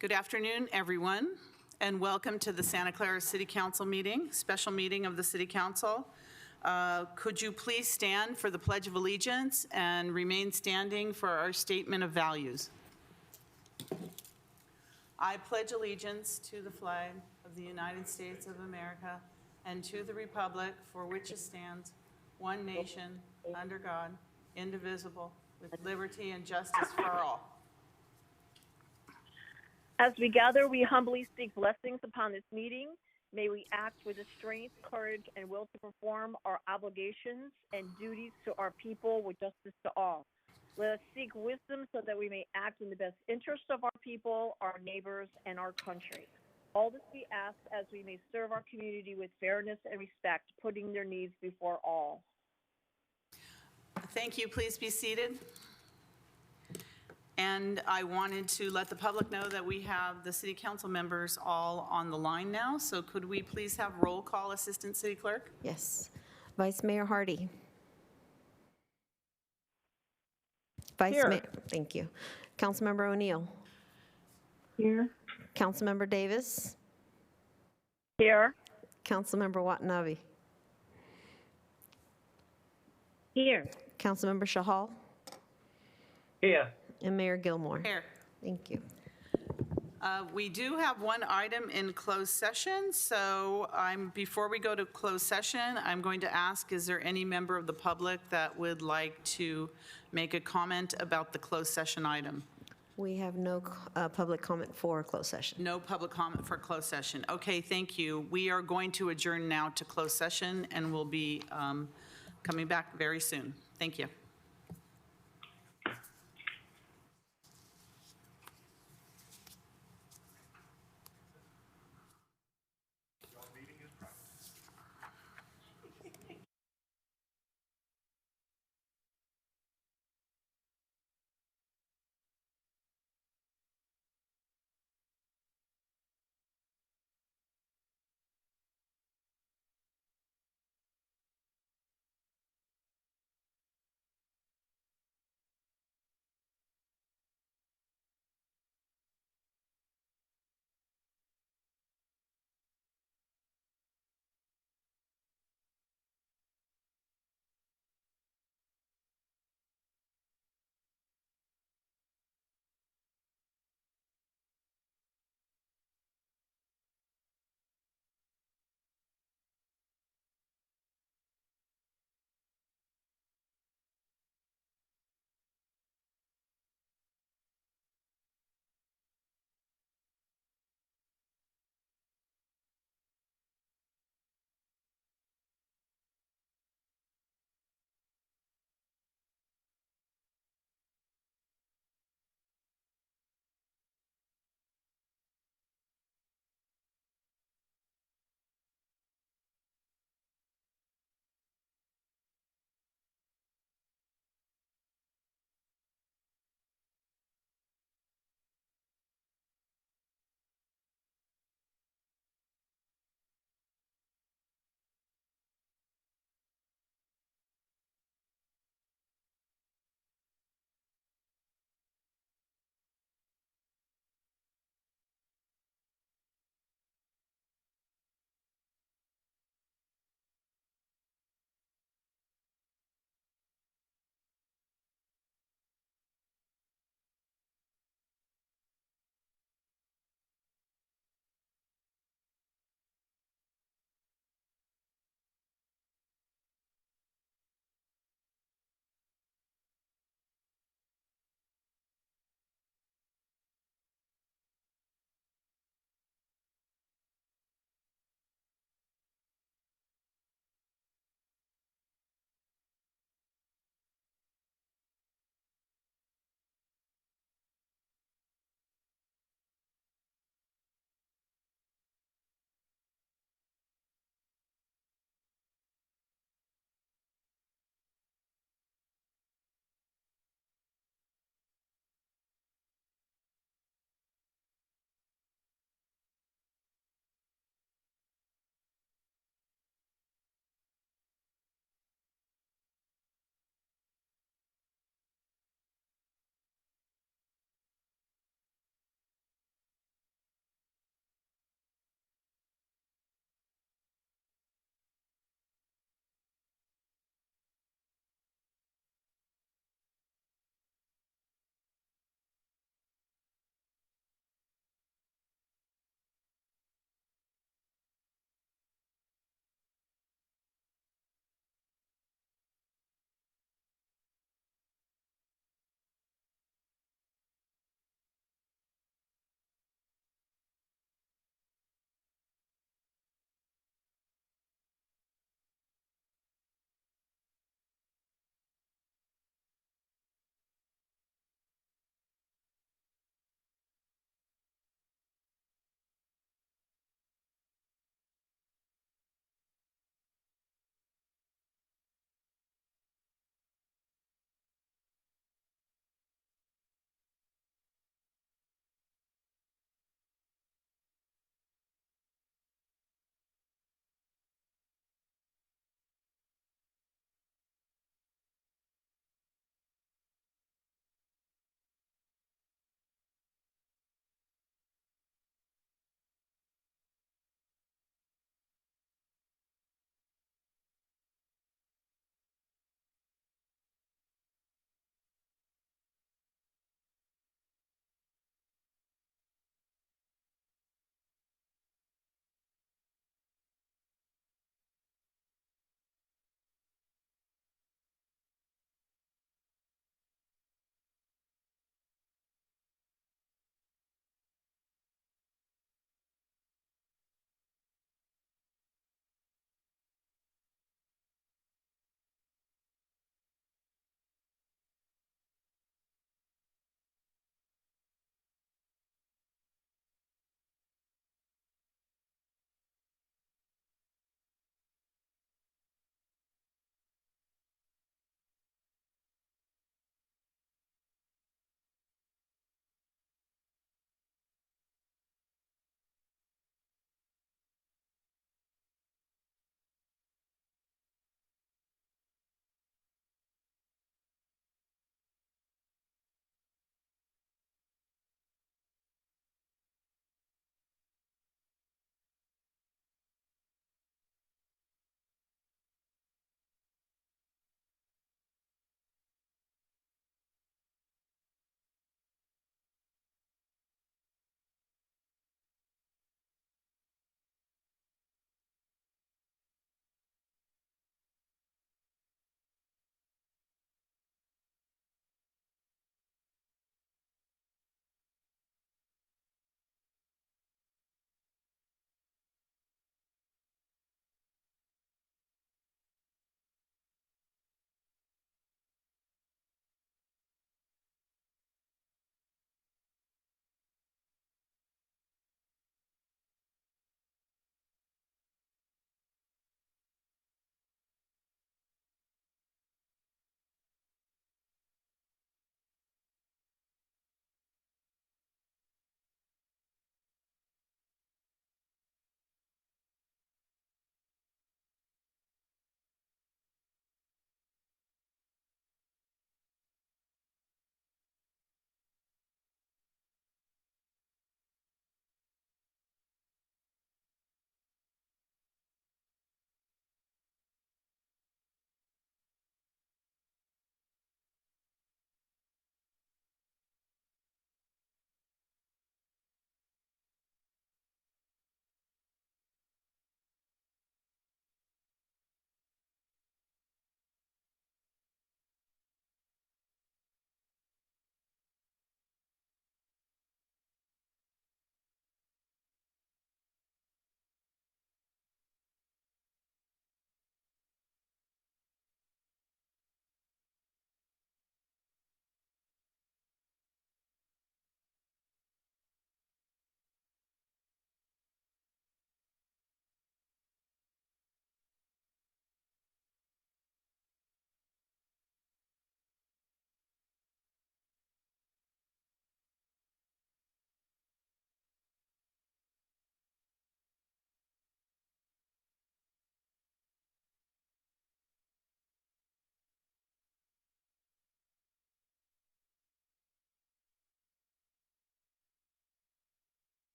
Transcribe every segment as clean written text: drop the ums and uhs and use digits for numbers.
Good afternoon, everyone, and welcome to the Santa Clara City Council meeting, special meeting of the City Council. Could you please stand for the Pledge of Allegiance and remain standing for our statement of values? I pledge allegiance to the flag of the United States of America and to the republic for which it stands, one nation, under God, indivisible, with liberty and justice for all. As we gather, we humbly seek blessings upon this meeting. May we act with the strength, courage, and will to perform our obligations and duties to our people with justice to all. Let us seek wisdom so that we may act in the best interest of our people, our neighbors, and our country. All this we ask as we may serve our community with fairness and respect, putting their needs before all. Thank you. Please be seated. And I wanted to let the public know that we have the city council members all on the line now. So could we please have roll call, Assistant City Clerk? Yes. Vice Mayor Hardy. Vice Mayor, thank you. Councilmember O'Neill. Here. Councilmember Davis. Here. Councilmember Watanabe. Here. Councilmember Shahal. Here. And Mayor Gilmore. Here. Thank you. We do have one item in closed session, so before we go to closed session, I'm going to ask, is there any member of the public that would like to make a comment about the closed session item? We have no public comment for closed session. No public comment for closed session. Okay, thank you. We are going to adjourn now to closed session, and we'll be coming back very soon. Thank you.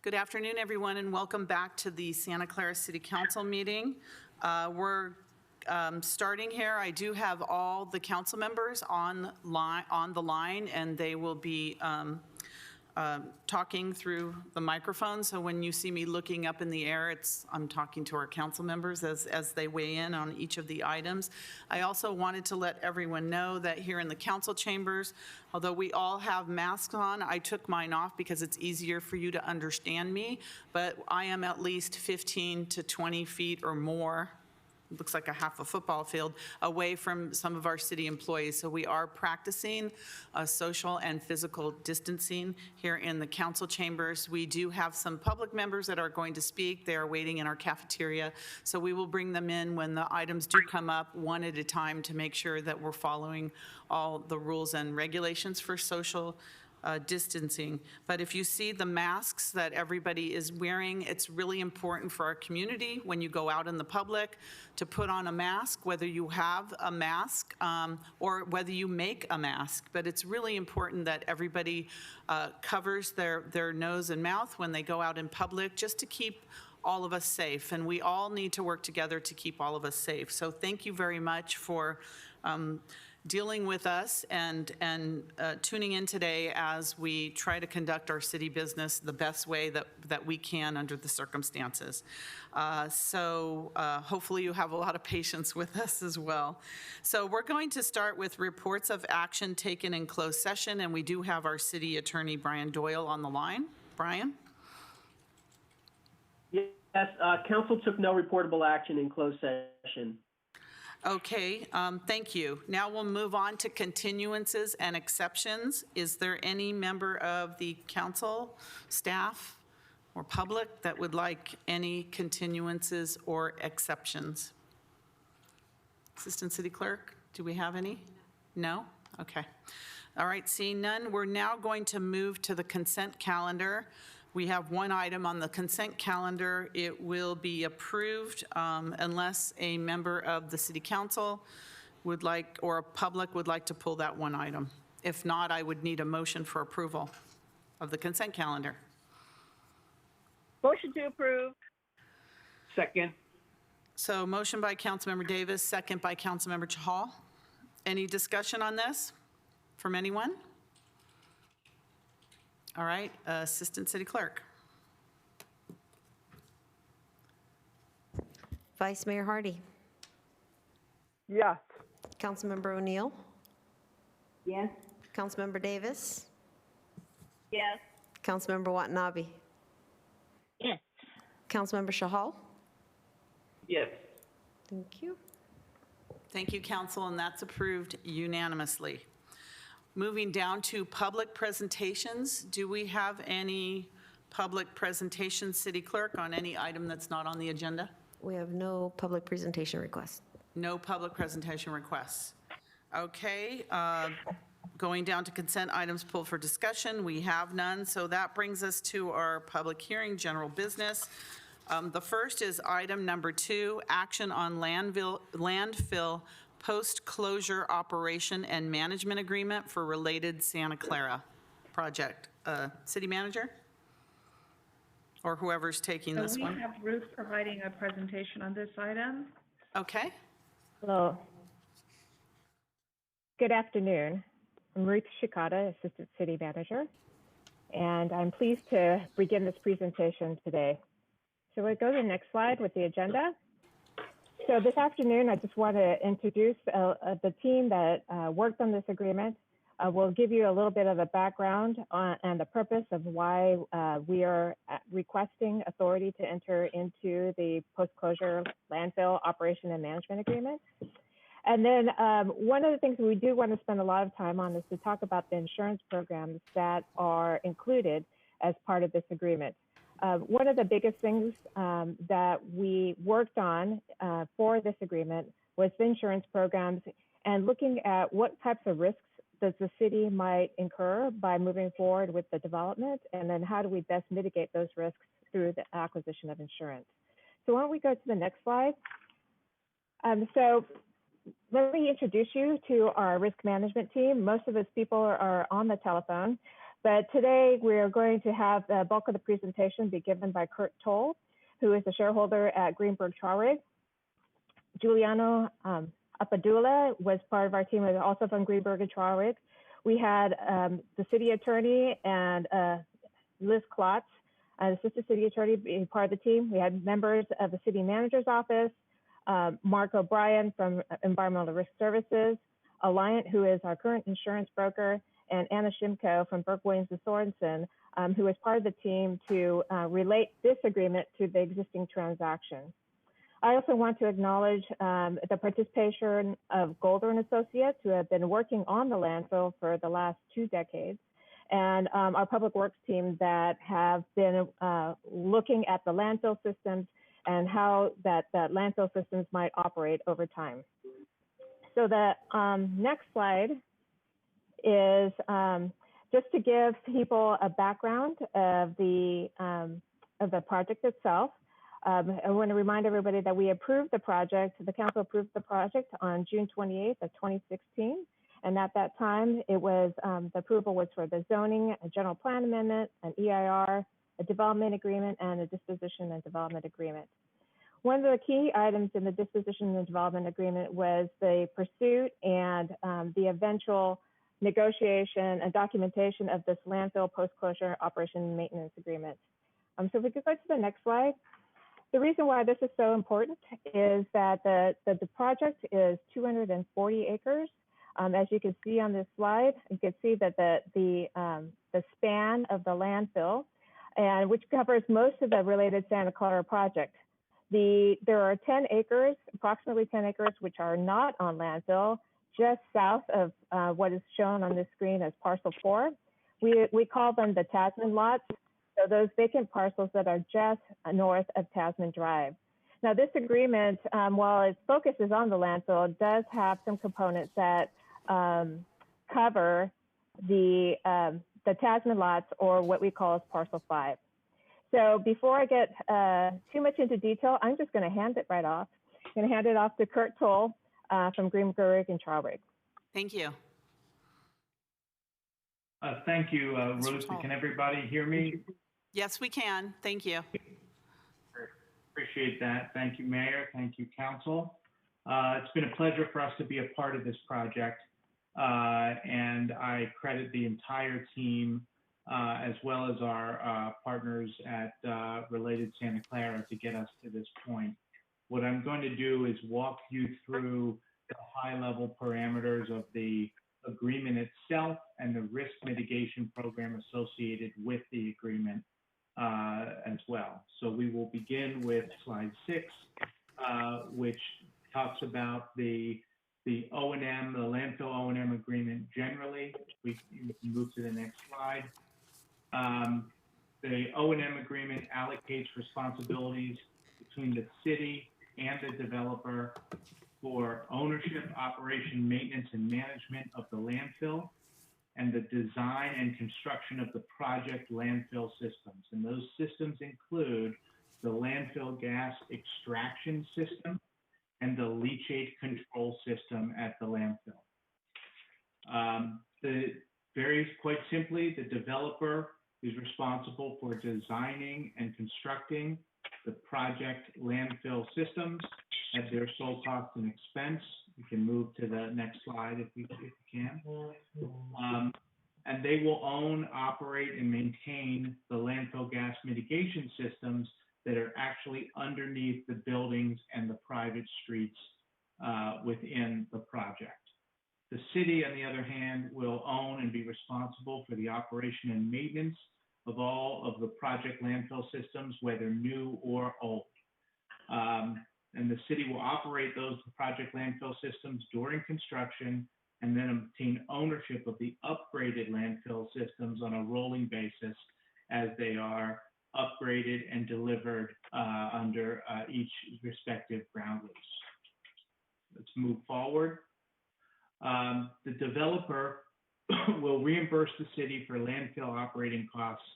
Good afternoon, everyone, and welcome back to the Santa Clara City Council meeting. We're starting here. I do have all the council members on the line, and they will be talking through the microphone. So when you see me looking up in the air, I'm talking to our council members as they weigh in on each of the items. I also wanted to let everyone know that here in the council chambers, although we all have masks on, I took mine off because it's easier for you to understand me, but I am at least 15 to 20 feet or more, looks like a half a football field, away from some of our city employees. So we are practicing social and physical distancing here in the council chambers. We do have some public members that are going to speak. They are waiting in our cafeteria. So we will bring them in when the items do come up one at a time to make sure that we're following all the rules and regulations for social distancing. But if you see the masks that everybody is wearing, it's really important for our community when you go out in the public to put on a mask, whether you have a mask or whether you make a mask. But it's really important that everybody covers their nose and mouth when they go out in public, just to keep all of us safe. And we all need to work together to keep all of us safe. So thank you very much for dealing with us and tuning in today as we try to conduct our city business the best way that we can under the circumstances. So hopefully you have a lot of patience with us as well. So we're going to start with reports of action taken in closed session, and we do have our city attorney, Brian Doyle, on the line. Brian? Yes, council took no reportable action in closed session. Okay, thank you. Now we'll move on to continuances and exceptions. Is there any member of the council, staff, or public that would like any continuances or exceptions? Assistant City Clerk, do we have any? No? Okay. All right, seeing none, we're now going to move to the consent calendar. We have one item on the consent calendar. It will be approved unless a member of the city council would like, or a public would like to pull that one item. If not, I would need a motion for approval of the consent calendar. Motion to approve. Second. So motion by Councilmember Davis, second by Councilmember Chahal. Any discussion on this from anyone? All right, Assistant City Clerk. Vice Mayor Hardy. Yes. Councilmember O'Neill. Yes. Councilmember Davis. Yes. Councilmember Watanabe. Yes. Councilmember Chahal. Yes. Thank you. Thank you, Council, and that's approved unanimously. Moving down to public presentations. Do we have any public presentations, City Clerk, on any item that's not on the agenda? We have no public presentation requests. No public presentation requests. Okay, going down to consent items pulled for discussion, we have none. So that brings us to our public hearing, general business. The first is item number 2, action on landfill post-closure operation and management agreement for related Santa Clara project. City Manager? Or whoever's taking this one. We have Ruth providing a presentation on this item. Okay. Hello. Good afternoon. I'm Ruth Shikata, Assistant City Manager, and I'm pleased to begin this presentation today. So we go to the next slide with the agenda. So this afternoon, I just want to introduce the team that worked on this agreement. We'll give you a little bit of a background on, and the purpose of why we are requesting authority to enter into the post-closure landfill operation and management agreement. And then one of the things we do want to spend a lot of time on is to talk about the insurance programs that are included as part of this agreement. One of the biggest things that we worked on for this agreement was the insurance programs and looking at what types of risks does the city might incur by moving forward with the development, and then how do we best mitigate those risks through the acquisition of insurance. So why don't we go to the next slide? So let me introduce you to our risk management team. Most of those people are on the telephone. But today we are going to have the bulk of the presentation be given by Kurt Toll, who is a shareholder at Greenberg Traurig. Giuliano Apadula was part of our team, also from Greenberg and Traurig. We had the city attorney and Liz Klotz, assistant city attorney, being part of the team. We had members of the city manager's office, Mark O'Brien from Environmental Risk Services, Alliant, who is our current insurance broker, and Anna Shimko from Burke Williams & Sorensen, who is part of the team to relate this agreement to the existing transaction. I also want to acknowledge the participation of Golder and Associates, who have been working on the landfill for the last 2 decades, and our public works team that have been looking at the landfill systems and how that landfill systems might operate over time. So the next slide is just to give people a background of the project itself. I want to remind everybody that we approved the project, the council approved the project on June 28th of 2016. And at that time, it was, the approval was for the zoning, a general plan amendment, an EIR, a development agreement, and a disposition and development agreement. One of the key items in the disposition and development agreement was the pursuit and the eventual negotiation and documentation of this landfill post-closure operation and maintenance agreement. So if we could go to the next slide. The reason why this is so important is that the project is 240 acres. As you can see on this slide, you can see that the span of the landfill, and which covers most of the related Santa Clara project. There are 10 acres, approximately 10 acres, which are not on landfill, just south of what is shown on this screen as parcel 4. We call them the Tasman lots. So those vacant parcels that are just north of Tasman Drive. Now this agreement, while its focus is on the landfill, does have some components that cover the Tasman lots, or what we call as parcel 5. So before I get too much into detail, I'm just going to hand it right off. I'm going to hand it off to Kurt Toll from Greenberg and Traurig. Thank you. Thank you, Ruth. Can everybody hear me? Yes, we can. Thank you. Appreciate that. Thank you, Mayor. Thank you, Council. It's been a pleasure for us to be a part of this project, and I credit the entire team as well as our partners at Related Santa Clara to get us to this point. What I'm going to do is walk you through the high-level parameters of the agreement itself and the risk mitigation program associated with the agreement as well. So we will begin with slide 6, which talks about the O&M, the landfill O&M agreement generally. We can move to the next slide. The O&M agreement allocates responsibilities between the city and the developer for ownership, operation, maintenance, and management of the landfill, and the design and construction of the project landfill systems. And those systems include the landfill gas extraction system and the leachate control system at the landfill. Quite simply, the developer is responsible for designing and constructing the project landfill systems at their sole cost and expense. We can move to the next slide if you can. And they will own, operate, and maintain the landfill gas mitigation systems that are actually underneath the buildings and the private streets within the project. The city, on the other hand, will own and be responsible for the operation and maintenance of all of the project landfill systems, whether new or old. And the city will operate those project landfill systems during construction and then obtain ownership of the upgraded landfill systems on a rolling basis as they are upgraded and delivered under each respective ground lease. Let's move forward. The developer will reimburse the city for landfill operating costs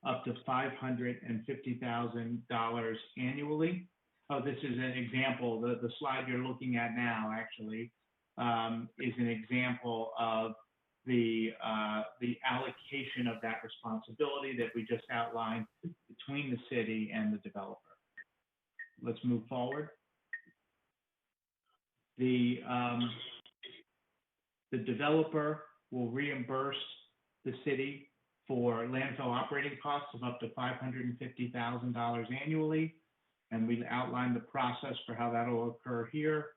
up to $550,000 annually. Oh, this is an example. The slide you're looking at now actually is an example of the allocation of that responsibility that we just outlined between the city and the developer. Let's move forward. The developer will reimburse the city for landfill operating costs of up to $550,000 annually, and we outlined the process for how that will occur here.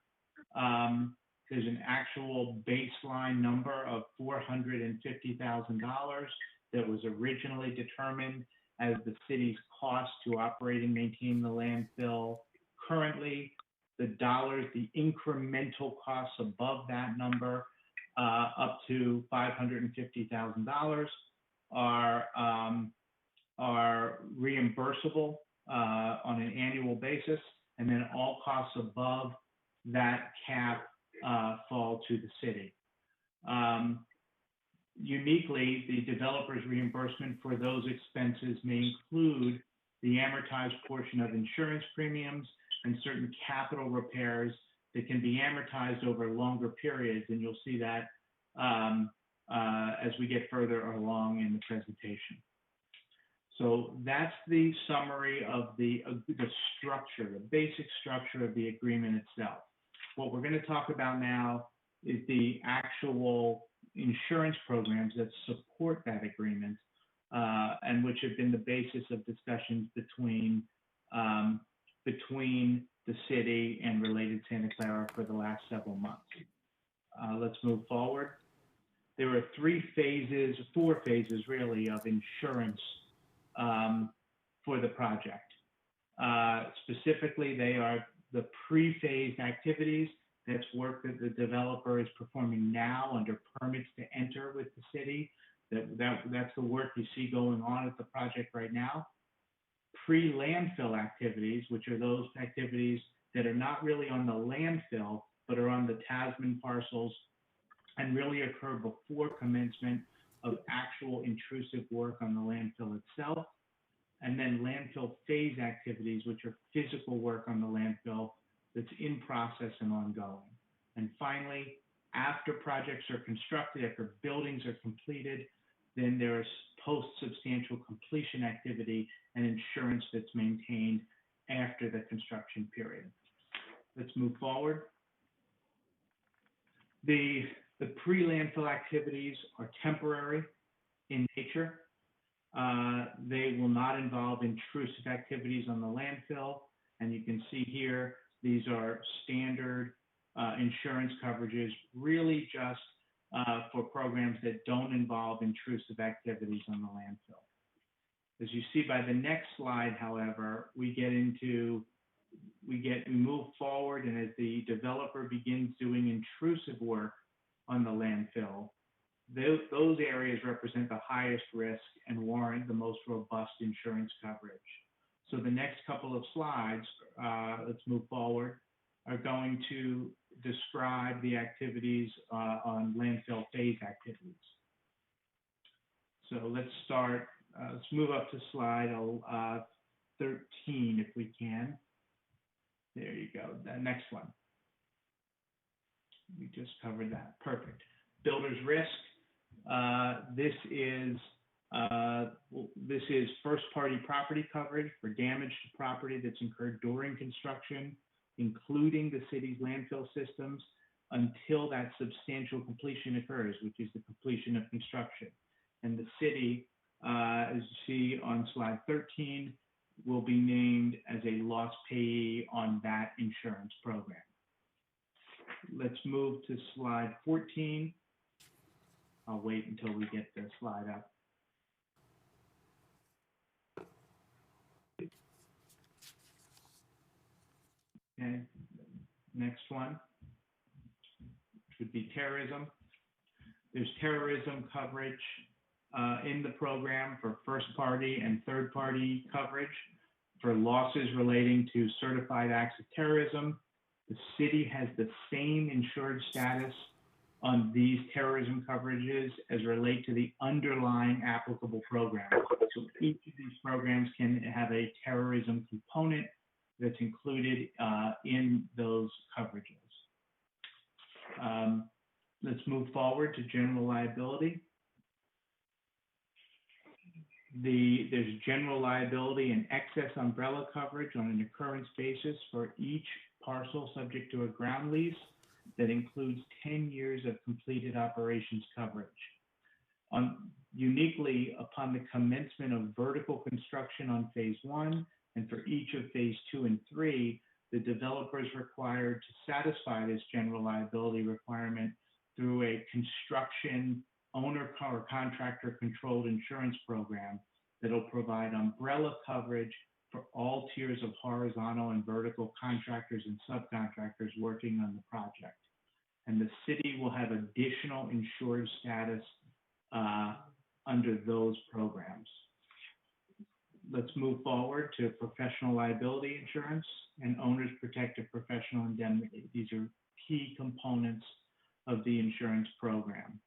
There's an actual baseline number of $450,000 that was originally determined as the city's cost to operate and maintain the landfill. Currently, the incremental costs above that number, up to $550,000, are reimbursable on an annual basis, and then all costs above that cap fall to the city. Uniquely, the developer's reimbursement for those expenses may include the amortized portion of insurance premiums and certain capital repairs that can be amortized over longer periods, and you'll see that as we get further along in the presentation. So that's the summary of the structure, the basic structure of the agreement itself. What we're going to talk about now is the actual insurance programs that support that agreement, and which have been the basis of discussions between the city and related Santa Clara for the last several months. Let's move forward. There are four phases really of insurance for the project. Specifically, they are the pre-phased activities. That's work that the developer is performing now under permits to enter with the city. That's the work you see going on at the project right now. Pre-landfill activities, which are those activities that are not really on the landfill, but are on the Tasman parcels and really occur before commencement of actual intrusive work on the landfill itself. And then landfill phase activities, which are physical work on the landfill that's in process and ongoing. And finally, after projects are constructed, after buildings are completed, then there is post-substantial completion activity and insurance that's maintained after the construction period. Let's move forward. The pre-landfill activities are temporary in nature. They will not involve intrusive activities on the landfill. And you can see here, these are standard insurance coverages, really just for programs that don't involve intrusive activities on the landfill. As you see by the next slide, however, we move forward, and as the developer begins doing intrusive work on the landfill, those areas represent the highest risk and warrant the most robust insurance coverage. So the next couple of slides, let's move forward, are going to describe the activities on landfill phase activities. So let's start, let's move up to slide 13 if we can. There you go, the next one. We just covered that, perfect. Builder's risk. This is first-party property coverage for damage to property that's incurred during construction, including the city's landfill systems, until that substantial completion occurs, which is the completion of construction. And the city, as you see on slide 13, will be named as a loss payee on that insurance program. Let's move to slide 14. I'll wait until we get the slide up. Okay, next one, which would be terrorism. There's terrorism coverage in the program for first party and third party coverage for losses relating to certified acts of terrorism. The city has the same insured status on these terrorism coverages as relate to the underlying applicable program. So each of these programs can have a terrorism component that's included in those coverages. Let's move forward to general liability. There's general liability and excess umbrella coverage on an occurrence basis for each parcel subject to a ground lease that includes 10 years of completed operations coverage. Uniquely, upon the commencement of vertical construction on phase 1 and for each of phase 2 and 3, the developer is required to satisfy this general liability requirement through a construction owner or contractor controlled insurance program that will provide umbrella coverage for all tiers of horizontal and vertical contractors and subcontractors working on the project. And the city will have additional insured status under those programs. Let's move forward to professional liability insurance and owner's protective professional indemnity. These are key components of the insurance program.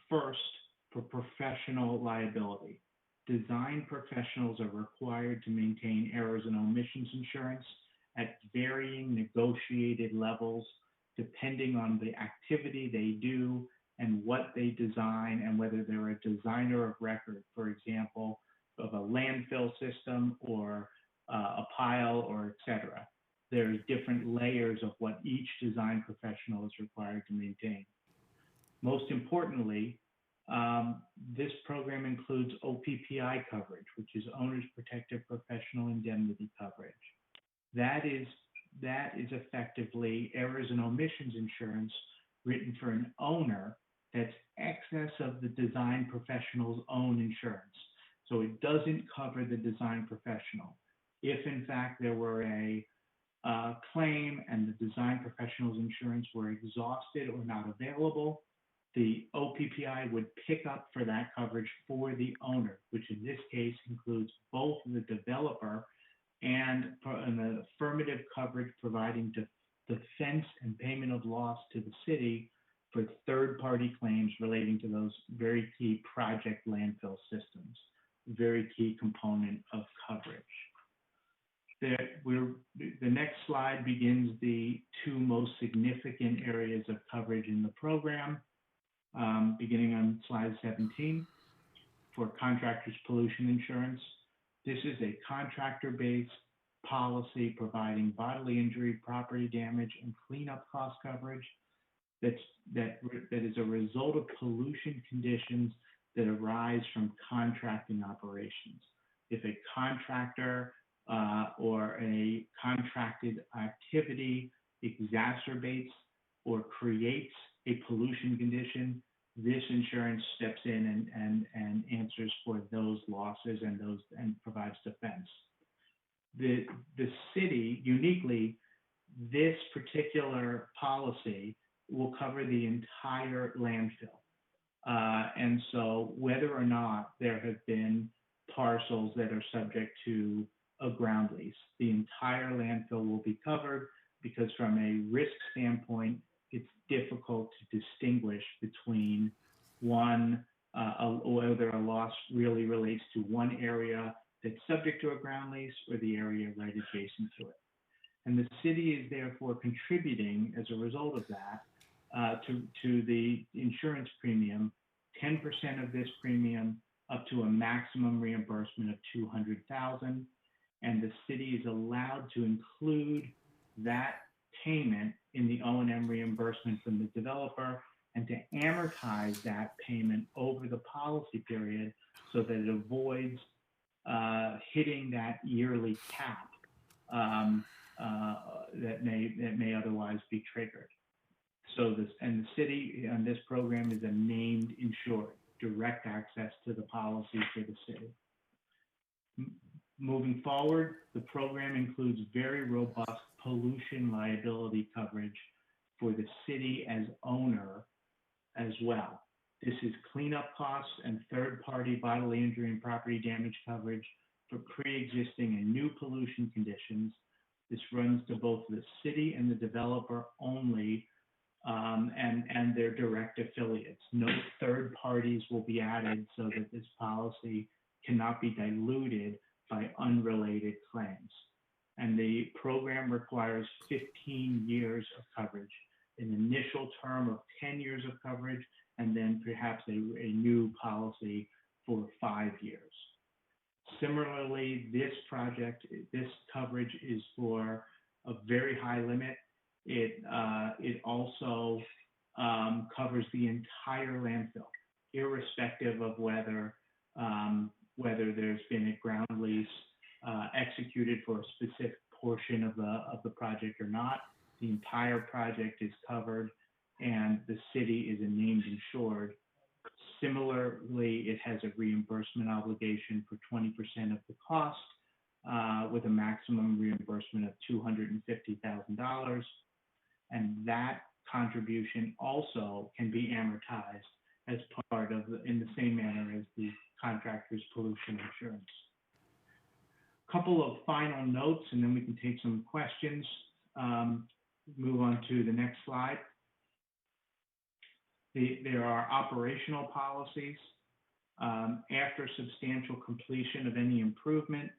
First, for professional liability, design professionals are required to maintain errors and omissions insurance at varying negotiated levels depending on the activity they do and what they design and whether they're a designer of record, for example, of a landfill system or a pile or et cetera. There's different layers of what each design professional is required to maintain. Most importantly, this program includes OPPI coverage, which is Owner's Protective Professional Indemnity coverage. That is effectively errors and omissions insurance written for an owner that's excess of the design professional's own insurance. So it doesn't cover the design professional. If in fact there were a claim and the design professional's insurance were exhausted or not available, the OPPI would pick up for that coverage for the owner, which in this case includes both the developer and an affirmative coverage providing defense and payment of loss to the city for third-party claims relating to those very key project landfill systems, very key component of coverage. The next slide begins the two most significant areas of coverage in the program, beginning on slide 17 for contractors' pollution insurance. This is a contractor-based policy providing bodily injury, property damage, and cleanup cost coverage that is a result of pollution conditions that arise from contracting operations. If a contractor or a contracted activity exacerbates or creates a pollution condition, this insurance steps in and answers for those losses and provides defense. The city, uniquely, this particular policy will cover the entire landfill. And so whether or not there have been parcels that are subject to a ground lease, the entire landfill will be covered because from a risk standpoint, it's difficult to distinguish between one, whether a loss really relates to one area that's subject to a ground lease or the area right adjacent to it. And the city is therefore contributing as a result of that to the insurance premium, 10% of this premium up to a maximum reimbursement of $200,000. And the city is allowed to include that payment in the O&M reimbursement from the developer and to amortize that payment over the policy period so that it avoids hitting that yearly cap that may otherwise be triggered. So the city on this program is a named insured, direct access to the policy for the city. Moving forward, the program includes very robust pollution liability coverage for the city as owner as well. This is cleanup costs and third-party bodily injury and property damage coverage for pre-existing and new pollution conditions. This runs to both the city and the developer only, and their direct affiliates. No third parties will be added so that this policy cannot be diluted by unrelated claims. And the program requires 15 years of coverage. an initial term of 10 years of coverage, and then perhaps a new policy for 5 years. Similarly, this coverage is for a very high limit. It also covers the entire landfill, irrespective of whether there's been a ground lease executed for a specific portion of the project or not. The entire project is covered, and the city is a named insured. Similarly, it has a reimbursement obligation for 20% of the cost, with a maximum reimbursement of $250,000. And that contribution also can be amortized as part of, in the same manner as the contractor's pollution insurance. Couple of final notes, and then we can take some questions. Move on to the next slide. There are operational policies. After substantial completion of any improvement,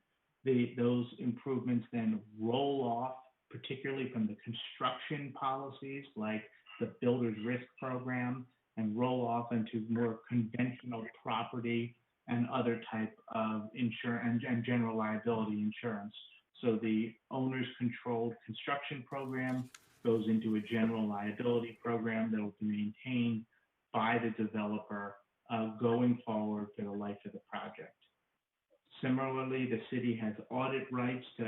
those improvements then roll off, particularly from the construction policies like the builder's risk program, and roll off into more conventional property and other type of insurance and general liability insurance. So the owner's controlled construction program goes into a general liability program that will be maintained by the developer going forward for the life of the project. Similarly, the city has audit rights to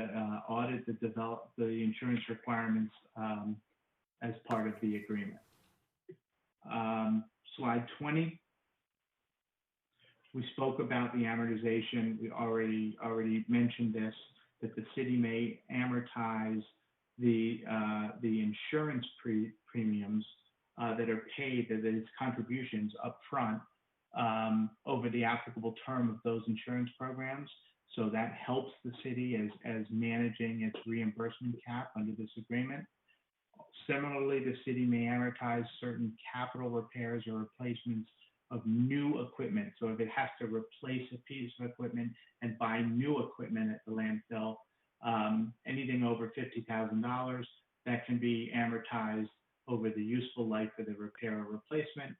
audit the insurance requirements as part of the agreement. Slide 20. We spoke about the amortization. We already mentioned this, that the city may amortize the insurance premiums that are paid, that is contributions up front over the applicable term of those insurance programs. So that helps the city as managing its reimbursement cap under this agreement. Similarly, the city may amortize certain capital repairs or replacements of new equipment. So if it has to replace a piece of equipment and buy new equipment at the landfill, anything over $50,000, that can be amortized over the useful life of the repair or replacement,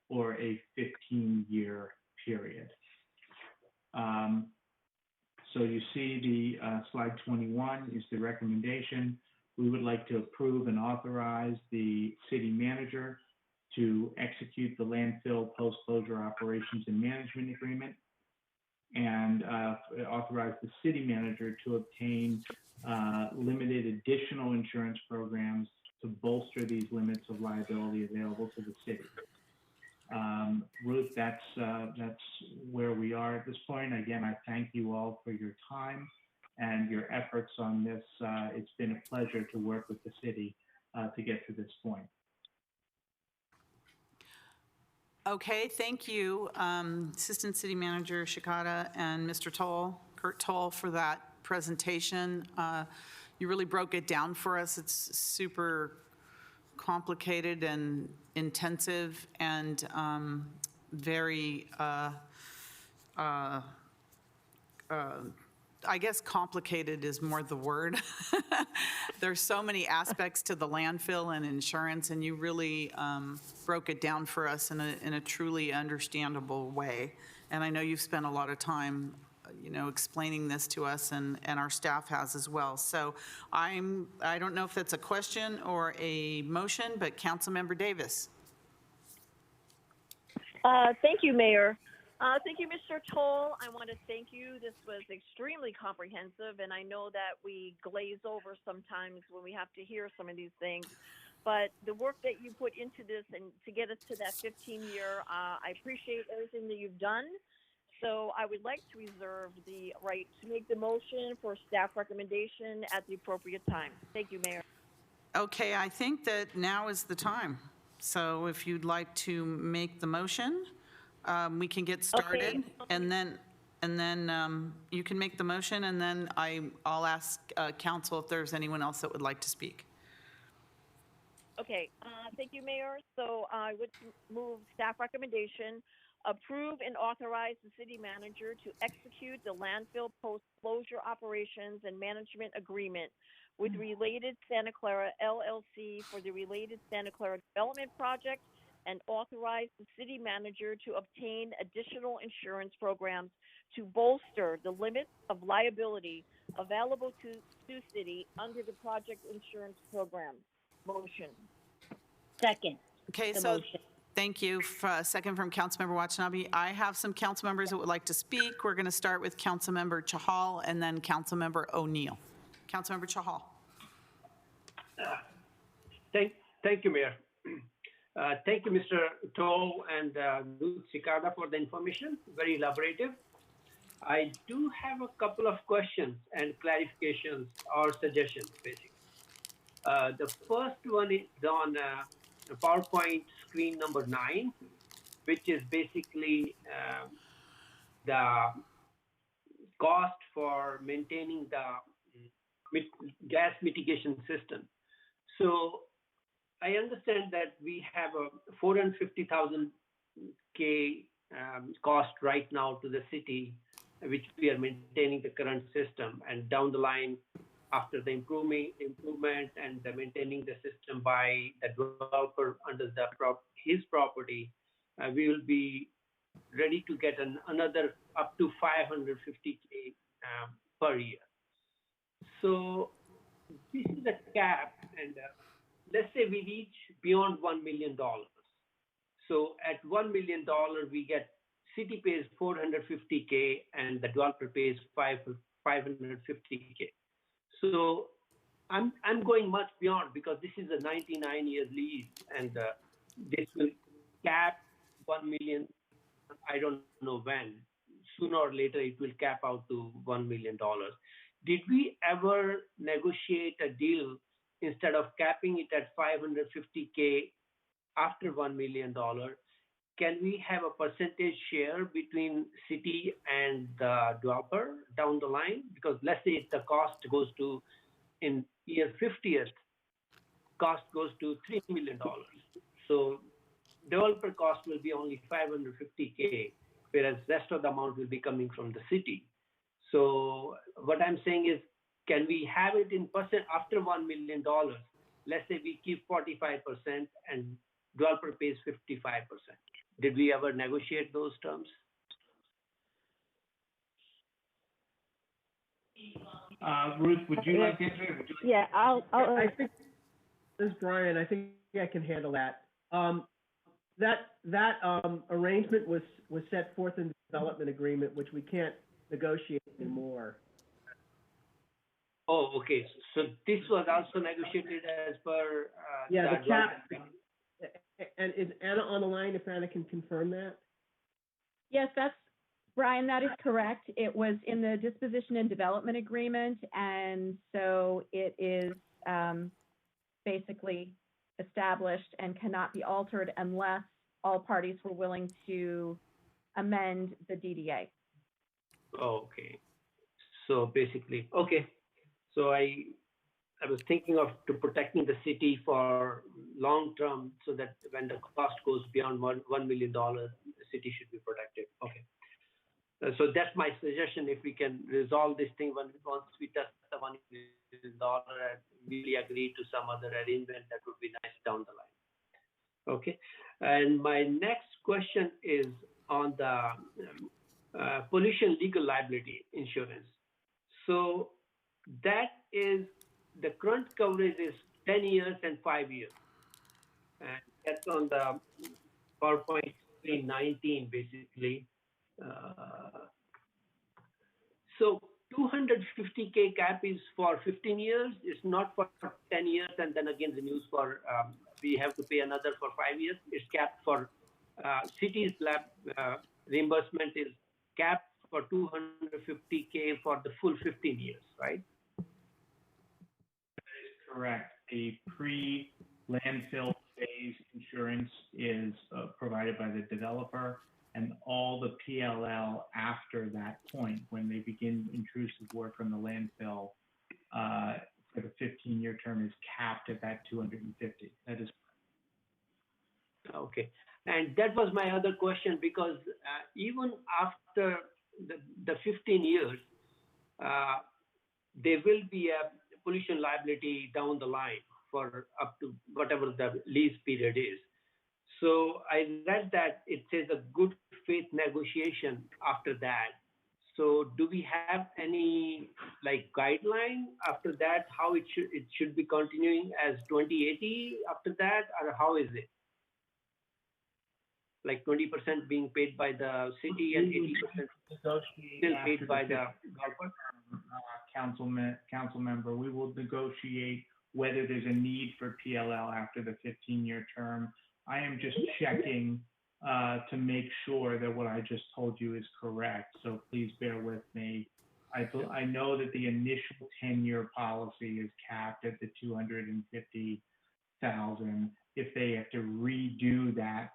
or a 15-year period. So you see the slide 21 is the recommendation. We would like to approve and authorize the city manager to execute the landfill post-closure operations and management agreement, and authorize the city manager to obtain limited additional insurance programs to bolster these limits of liability available to the city. Ruth, that's where we are at this point. Again, I thank you all for your time and your efforts on this. It's been a pleasure to work with the city to get to this point. Okay, thank you, Assistant City Manager Shikata and Mr. Toll, Kurt Toll, for that presentation. You really broke it down for us. It's super complicated and intensive and very, I guess complicated is more the word. There's so many aspects to the landfill and insurance, and you really broke it down for us in a truly understandable way. And I know you've spent a lot of time, explaining this to us, and our staff has as well. So I don't know if that's a question or a motion, but Councilmember Davis. Thank you, Mayor. Thank you, Mr. Toll. I want to thank you. This was extremely comprehensive, and I know that we glaze over sometimes when we have to hear some of these things. But the work that you put into this and to get us to that 15-year, I appreciate everything that you've done. So I would like to reserve the right to make the motion for staff recommendation at the appropriate time. Thank you, Mayor. Okay, I think that now is the time. So if you'd like to make the motion, we can get started. Okay. And then you can make the motion, and then I'll ask council if there's anyone else that would like to speak. Okay, thank you, Mayor. So I would move staff recommendation, approve and authorize the city manager to execute the landfill post-closure operations and management agreement with Related Santa Clara LLC for the Related Santa Clara Development Project, and authorize the city manager to obtain additional insurance programs to bolster the limits of liability available to Sioux City under the project insurance program. Motion. Second. Okay, The so motion. thank you. Second from Councilmember Watanabe. I have some council members that would like to speak. We're going to start with Councilmember Chahal and then Councilmember O'Neill. Councilmember Chahal. Thank you, Mayor. Thank you, Mr. Toll and Ruth Cicada for the information. Very elaborative. I do have a couple of questions and clarifications or suggestions, basically. The first one is on PowerPoint screen number 9, which is basically the cost for maintaining the gas mitigation system. So I understand that we have a $450,000 cost right now to the city, which we are maintaining the current system, and down the line, after the improvement and the maintaining the system by the developer under his property, we will be ready to get another up to $550K per year. So this is a cap, and let's say we reach beyond $1 million. So at $1 million, we get city pays $450K and the developer pays $550K. So I'm going much beyond, because this is a 99-year lease, and this will cap 1 million. I don't know when. Sooner or later, it will cap out to $1 million. Did we ever negotiate a deal instead of capping it at $550K after $1 million? Can we have a percentage share between city and the developer down the line? Because let's say if the cost goes to, in year 50th, cost goes to $3 million. So developer cost will be only $550K, whereas rest of the amount will be coming from the city. So what I'm saying is, can we have it in percent after $1 million? Let's say we keep 45% and developer pays 55%. Did we ever negotiate those terms? Ruth, would you like to answer? Yeah, I think, this is Brian, I think I can handle that. That arrangement was set forth in the development agreement, which we can't negotiate anymore. Oh, okay. So this was also negotiated as per Yeah, the cap. development. And is Anna on the line, if Anna can confirm that? Yes, Brian, that is correct. It was in the disposition and development agreement, and so it is basically established and cannot be altered unless all parties were willing to amend the DDA. Oh, okay. So basically, okay. So I was thinking of protecting the city for long term, so that when the cost goes beyond $1 million, the city should be protected. Okay. So that's my suggestion. If we can resolve this thing once we touch the $1 million and really agree to some other arrangement, that would be nice down the line. Okay. And my next question is on the pollution legal liability insurance. So that is, the current coverage is 10 years and 5 years. And that's on the PowerPoint screen 19, basically. So $250K cap is for 15 years. It's not for 10 years and then again renews for, we have to pay another for 5 years. It's capped for cities reimbursement is capped for $250K for the full 15 years, right? Correct. The pre-landfill phase insurance is provided by the developer, and all the PLL after that point, when they begin intrusive work on the landfill for the 15-year term, is capped at that $250. That is okay. And that was my other question, because even after the 15 years, there will be a pollution liability down the line for up to whatever the lease period is. So I read that it says a good faith negotiation after that. So do we have any like guideline after that, how it should be continuing as 2080 after that, or how is it? Like 20% being paid by the city and 80% still paid by the government? Council member, we will negotiate whether there's a need for PLL after the 15-year term. I am just checking to make sure that what I just told you is correct. So please bear with me. I know that the initial 10-year policy is capped at the 250,000. If they have to redo that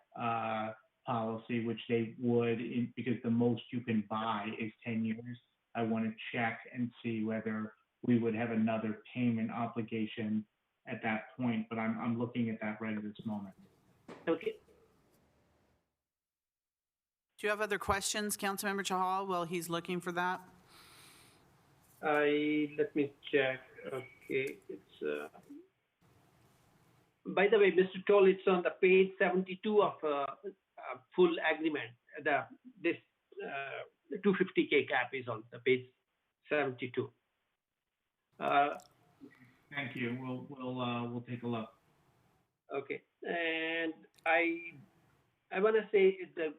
policy, which they would, because the most you can buy is 10 years, I want to check and see whether we would have another payment obligation at that point. But I'm looking at that right at this moment. Okay. Do you have other questions, Councilmember Chahal, while he's looking for that? Let me check. Okay, it's. By the way, Mr. Toll, it's on the page 72 of full agreement. This 250K cap is on the page 72. Thank you. We'll take a look. Okay, and I want to say that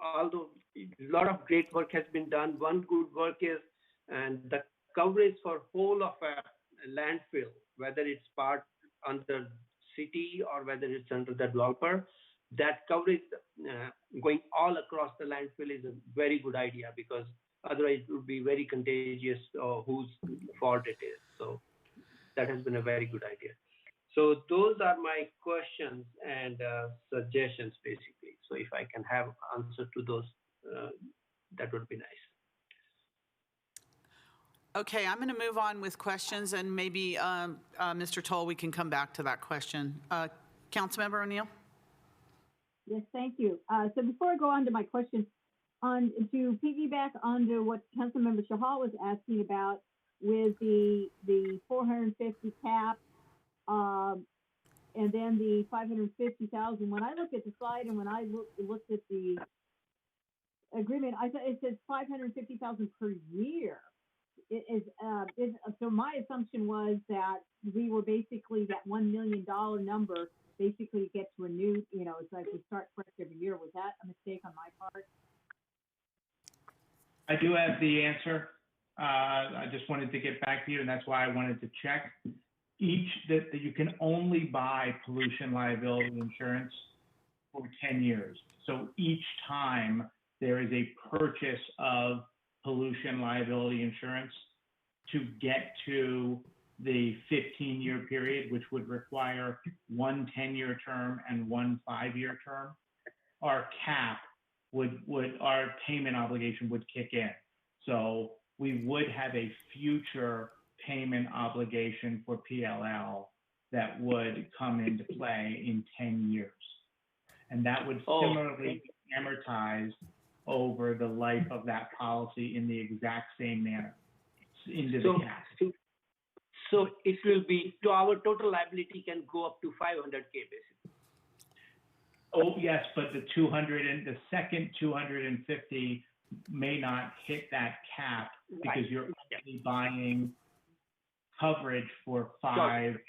although a lot of great work has been done, one good work is, and the coverage for whole of a landfill, whether it's part under city or whether it's under the developer, that coverage going all across the landfill is a very good idea, because otherwise it would be very contagious whose fault it is. So that has been a very good idea. So those are my questions and suggestions, basically. So if I can have answer to those, that would be nice. Okay, I'm going to move on with questions, and maybe Mr. Toll, we can come back to that question. Councilmember O'Neill? Yes, thank you. So before I go on to my question, to piggyback onto what Councilmember Chahal was asking about with the 450 cap, and then the 550,000. When I look at the slide and when I looked at the agreement, I thought it says 550,000 per year. So my assumption was that we were basically that $1 million number basically gets renewed. You know, it's like we start fresh every year. Was that a mistake on my part? I do have the answer. I just wanted to get back to you, and that's why I wanted to check. That you can only buy pollution liability insurance for 10 years. So each time there is a purchase of pollution liability insurance to get to the 15-year period, which would require one 10-year term and one 5-year term, our cap our payment obligation would kick in. So we would have a future payment obligation for PLL that would come into play in 10 years. And that would similarly be amortized over the life of that policy in the exact same manner into the cap. So it will be, so our total liability can go up to 500K basically. Oh, yes, but the second 250 may not hit that cap because you're only buying coverage for 5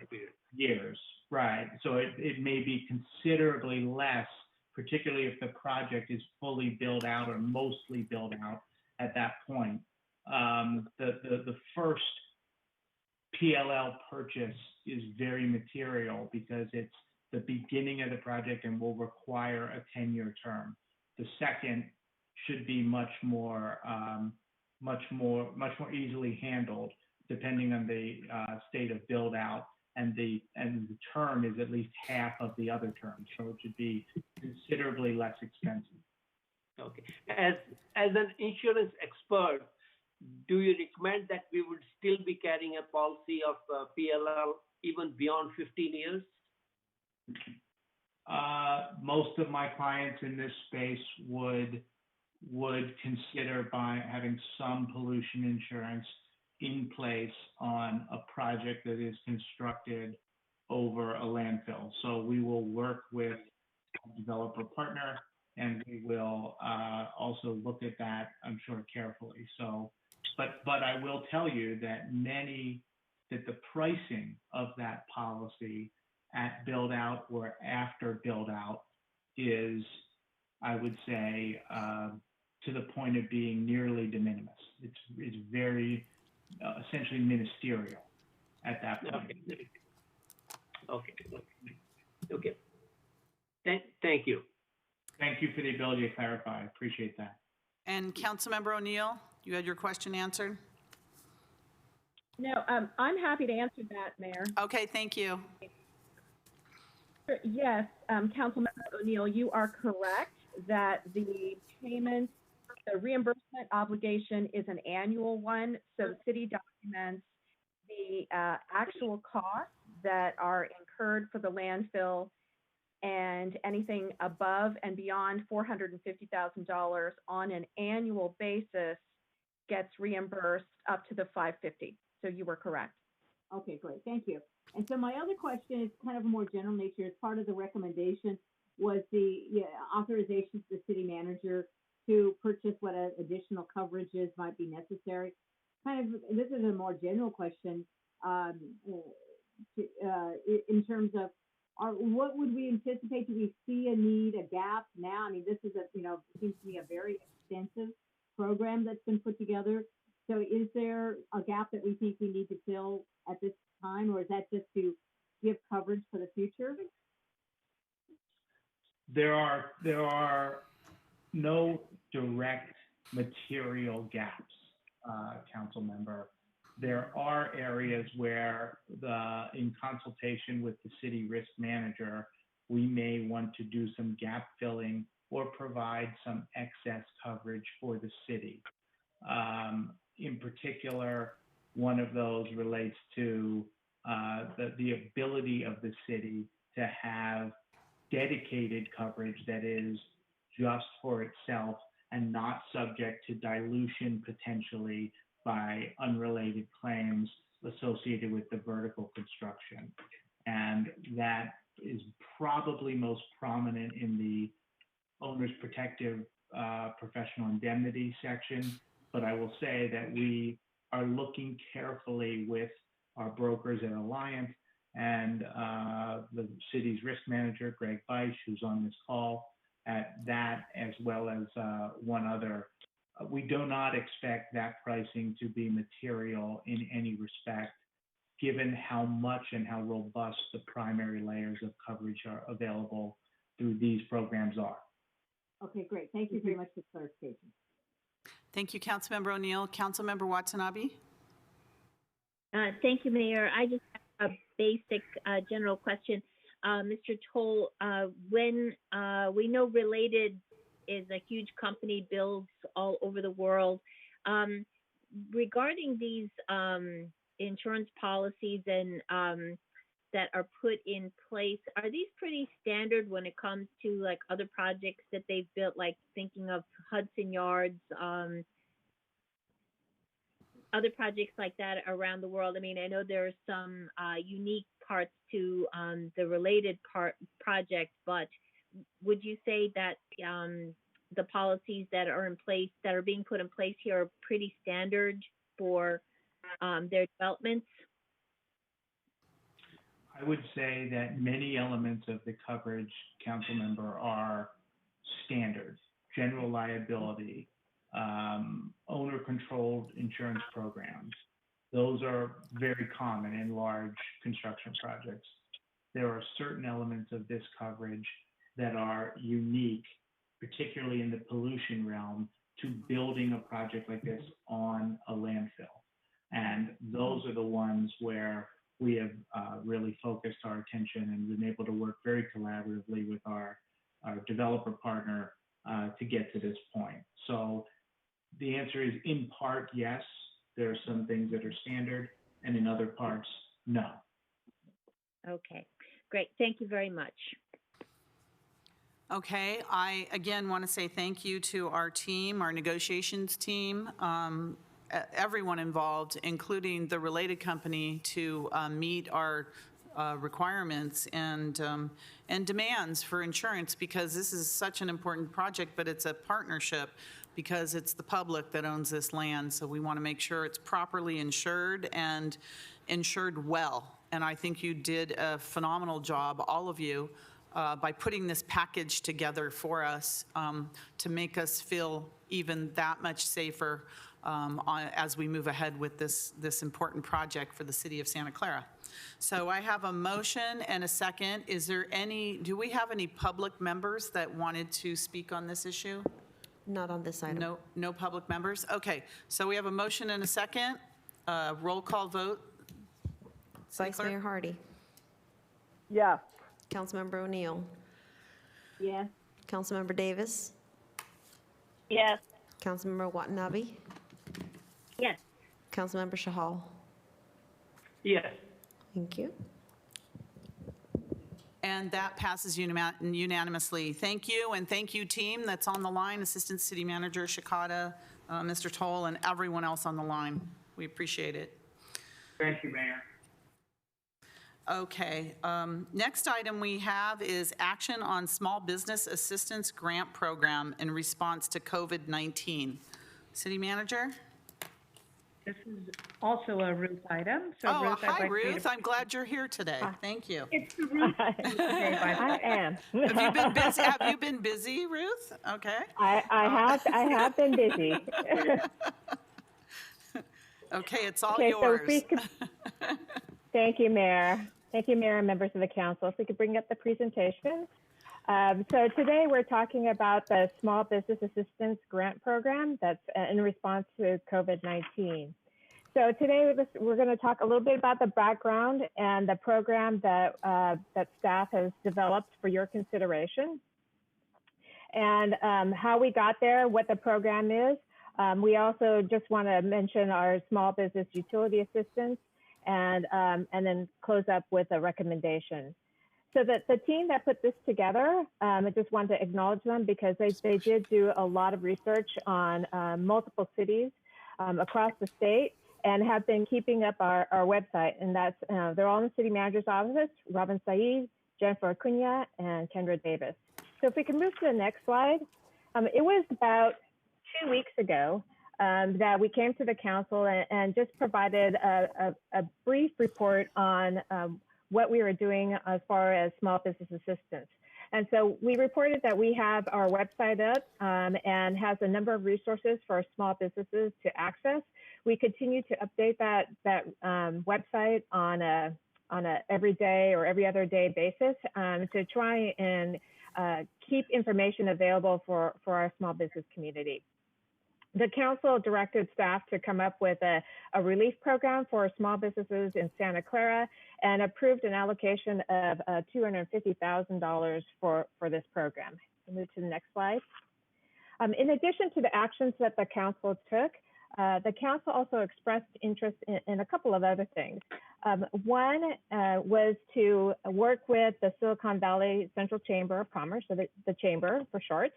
years, right? So it may be considerably less, particularly if the project is fully built out or mostly built out at that point. The first PLL purchase is very material because it's the beginning of the project and will require a 10-year term. The second should be much more easily handled, depending on the state of build out, and the term is at least half of the other term, so it should be considerably less expensive. Okay. As an insurance expert, do you recommend that we would still be carrying a policy of PLL even beyond 15 years? Most of my clients in this space would consider having some pollution insurance in place on a project that is constructed over a landfill. So we will work with a developer partner, and we will also look at that, I'm sure, carefully. So, but I will tell you that the pricing of that policy at build out or after build out is, I would say, to the point of being nearly de minimis. It's very essentially ministerial at that point. Okay. Thank you. Thank you for the ability to clarify. I appreciate that. And Councilmember O'Neill, you had your question answered? No, I'm happy to answer that, Mayor. Okay, thank you. Yes, Councilmember O'Neill, you are correct that the reimbursement obligation is an annual one. So the city documents the actual costs that are incurred for the landfill, and anything above and beyond $450,000 on an annual basis gets reimbursed up to the $550,000. So you were correct. Okay, great, thank you. And so my other question is kind of a more general nature. As part of the recommendation was the authorization to the city manager to purchase what additional coverages might be necessary. This is a more general question in terms of what would we anticipate? Do we see a need, a gap now? I mean, this is seems to me a very extensive program that's been put together. So is there a gap that we think we need to fill at this time, or is that just to give coverage for the future? There are no direct material gaps, council member. There are areas where in consultation with the city risk manager, we may want to do some gap filling or provide some excess coverage for the city. In particular, one of those relates to the ability of the city to have dedicated coverage that is just for itself and not subject to dilution potentially by unrelated claims associated with the vertical construction. And that is probably most prominent in the owner's protective professional indemnity section. But I will say that we are looking carefully with our brokers at Alliant and the city's risk manager, Greg Beisch, who's on this call, at that, as well as one other. We do not expect that pricing to be material in any respect, given how much and how robust the primary layers of coverage are available through these programs are. Okay, great. Thank you very much for clarification. Thank you, Councilmember O'Neill. Councilmember Watanabe? Thank you, Mayor. I just have a basic general question. Mr. Toll, when we know Related is a huge company, builds all over the world. Regarding these insurance policies and that are put in place, are these pretty standard when it comes to like other projects that they've built, like thinking of Hudson Yards, other projects like that around the world? I mean, I know there are some unique parts to the Related project, but would you say that the policies that are in place, that are being put in place here, are pretty standard for their developments? I would say that many elements of the coverage, council member, are standard. General liability, owner-controlled insurance programs. Those are very common in large construction projects. There are certain elements of this coverage that are unique, particularly in the pollution realm, to building a project like this on a landfill. And those are the ones where we have really focused our attention and been able to work very collaboratively with our developer partner to get to this point. So the answer is, in part, yes. There are some things that are standard, and in other parts, no. Okay, great. Thank you very much. Okay, I again want to say thank you to our team, our negotiations team. everyone involved, including the related company, to meet our requirements and demands for insurance, because this is such an important project, but it's a partnership because it's the public that owns this land. So we want to make sure it's properly insured and insured well. And I think you did a phenomenal job, all of you, by putting this package together for us to make us feel even that much safer as we move ahead with this important project for the city of Santa Clara. So I have a motion and a second. Do we have any public members that wanted to speak on this issue? Not on this item. No public members? Okay, so we have a motion and a second. Roll call vote. Vice Mayor Hardy. Yes. Councilmember O'Neill. Yes. Councilmember Davis. Yes. Councilmember Watanabe. Yes. Councilmember Shahal. Yes. Thank you. And that passes unanimously. Thank you, and thank you, team that's on the line, Assistant City Manager Shikata, Mr. Toll, and everyone else on the line. We appreciate it. Thank you, Mayor. Okay, next item we have is action on Small Business Assistance Grant Program in response to COVID-19. City Manager? This is also a Ruth item. So Oh, Ruth, I'd hi, like for you to- Ruth. I'm glad you're here today. Thank you. It's the Ruth today, by the I way. am. Have you been busy? Have you been busy, Ruth? Okay. I have been busy. Okay, it's all Okay, so yours. if we could, thank you, Mayor. Thank you, Mayor and members of the council. If we could bring up the presentation. So today we're talking about the Small Business Assistance Grant Program that's in response to COVID-19. So today we're going to talk a little bit about the background and the program that staff has developed for your consideration, and how we got there, what the program is. We also just want to mention our small business utility assistance, and then close up with a recommendation. So that the team that put this together, I just want to acknowledge them because they did do a lot of research on multiple cities across the state and have been keeping up our website. And that's, they're all in the city manager's office, Robin Saeed, Jennifer Acuna, and Kendra Davis. So if we can move to the next slide. It was about 2 weeks ago that we came to the council and just provided a brief report on what we were doing as far as small business assistance. And so we reported that we have our website up and has a number of resources for small businesses to access. We continue to update that website on a every day or every other day basis to try and keep information available for our small business community. The council directed staff to come up with a relief program for small businesses in Santa Clara and approved an allocation of $250,000 for this program. We'll move to the next slide. In addition to the actions that the council took, the council also expressed interest in a couple of other things. One was to work with the Silicon Valley Central Chamber of Commerce, so the Chamber for short,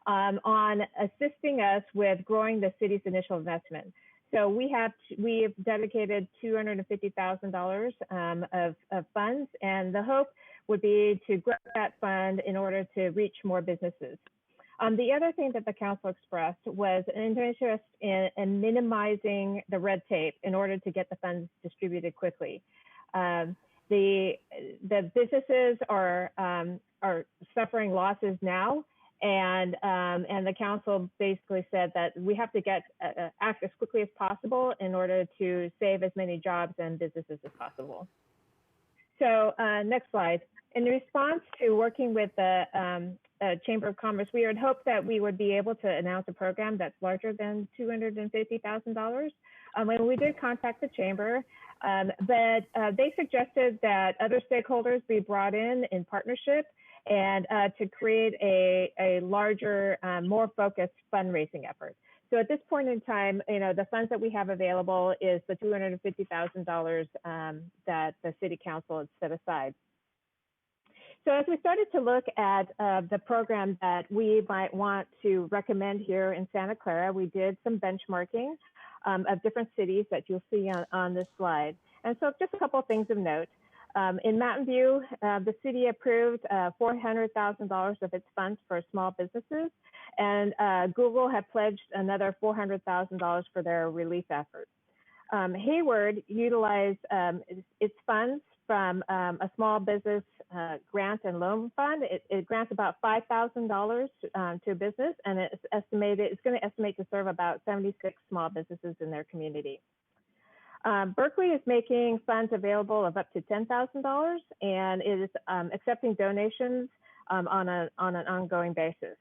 on assisting us with growing the city's initial investment. So we've dedicated $250,000 of funds, and the hope would be to grow that fund in order to reach more businesses. The other thing that the council expressed was an interest in minimizing the red tape in order to get the funds distributed quickly. The businesses are suffering losses now, and the council basically said that we have to act as quickly as possible in order to save as many jobs and businesses as possible. So next slide. In response to working with the Chamber of Commerce, we had hoped that we would be able to announce a program that's larger than $250,000. And we did contact the Chamber, but they suggested that other stakeholders be brought in partnership and to create a larger, more focused fundraising effort. So at this point in time, the funds that we have available is the $250,000 that the City Council had set aside. So as we started to look at the program that we might want to recommend here in Santa Clara, we did some benchmarking. of different cities that you'll see on this slide. And so just a couple of things of note. In Mountain View, the city approved $400,000 of its funds for small businesses, and Google had pledged another $400,000 for their relief efforts. Hayward utilized its funds from a small business grant and loan fund. It grants about $5,000 to a business, and it's going to estimate to serve about 76 small businesses in their community. Berkeley is making funds available of up to $10,000, and it is accepting donations on an ongoing basis.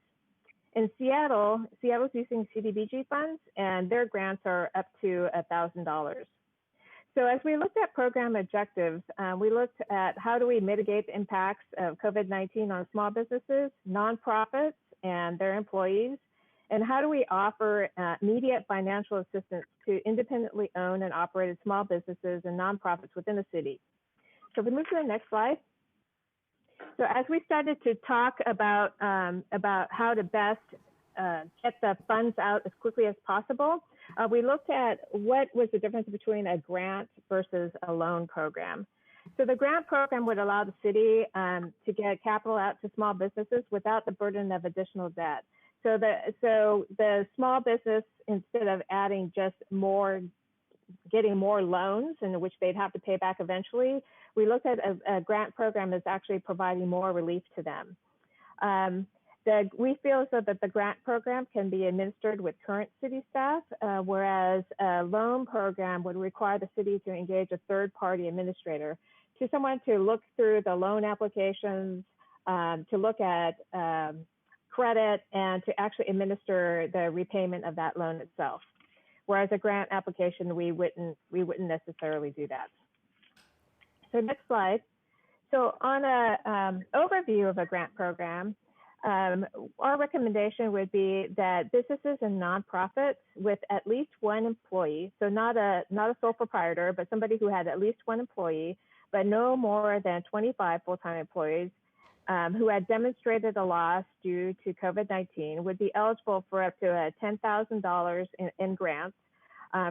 In Seattle's using CDBG funds, and their grants are up to $1,000. So as we looked at program objectives, we looked at how do we mitigate the impacts of COVID-19 on small businesses, nonprofits, and their employees, and how do we offer immediate financial assistance to independently owned and operated small businesses and nonprofits within the city. So if we move to the next slide. So as we started to talk about how to best get the funds out as quickly as possible, we looked at what was the difference between a grant versus a loan program. So the grant program would allow the city to get capital out to small businesses without the burden of additional debt. So the small business, instead of adding just getting more loans in which they'd have to pay back eventually, we looked at a grant program as actually providing more relief to them. We feel as though that the grant program can be administered with current city staff, whereas a loan program would require the city to engage a third-party administrator, to someone to look through the loan applications, to look at credit, and to actually administer the repayment of that loan itself. Whereas a grant application, we wouldn't necessarily do that. So next slide. So on an overview of a grant program, our recommendation would be that businesses and nonprofits with at least one employee, so not a sole proprietor, but somebody who had at least one employee, but no more than 25 full-time employees, who had demonstrated a loss due to COVID-19 would be eligible for up to $10,000 in grants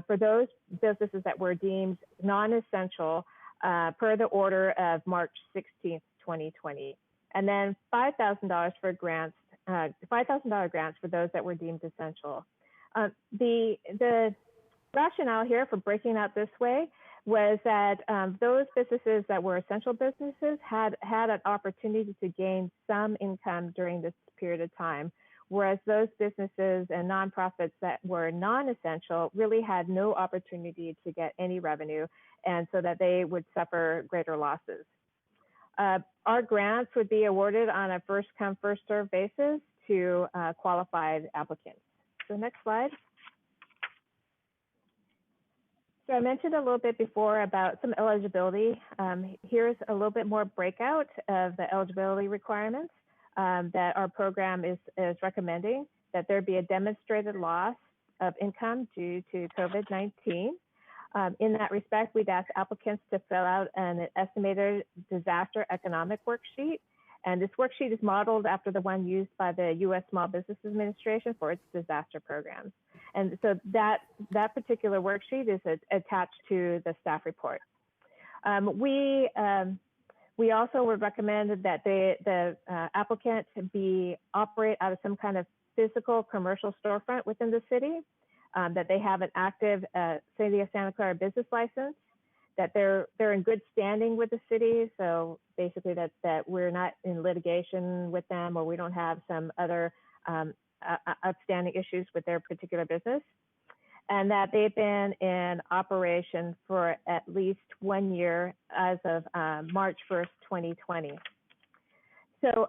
for those businesses that were deemed non-essential per the order of March 16th, 2020. And then $5,000 for grants, $5,000 grants for those that were deemed essential. The rationale here for breaking out this way was that those businesses that were essential businesses had an opportunity to gain some income during this period of time, whereas those businesses and nonprofits that were non-essential really had no opportunity to get any revenue, and so that they would suffer greater losses. Our grants would be awarded on a first-come, first-served basis to qualified applicants. So next slide. So I mentioned a little bit before about some eligibility. Here's a little bit more breakout of the eligibility requirements that our program is recommending, that there be a demonstrated loss of income due to COVID-19. In that respect, we'd ask applicants to fill out an estimated disaster economic worksheet. And this worksheet is modeled after the one used by the U.S. Small Business Administration for its disaster programs. And so that particular worksheet is attached to the staff report. We also would recommend that the applicant operate out of some kind of physical commercial storefront within the city, that they have an active City of Santa Clara business license, that they're in good standing with the city. So basically that we're not in litigation with them, or we don't have some other outstanding issues with their particular business, and that they've been in operation for at least 1 year as of March 1st, 2020. So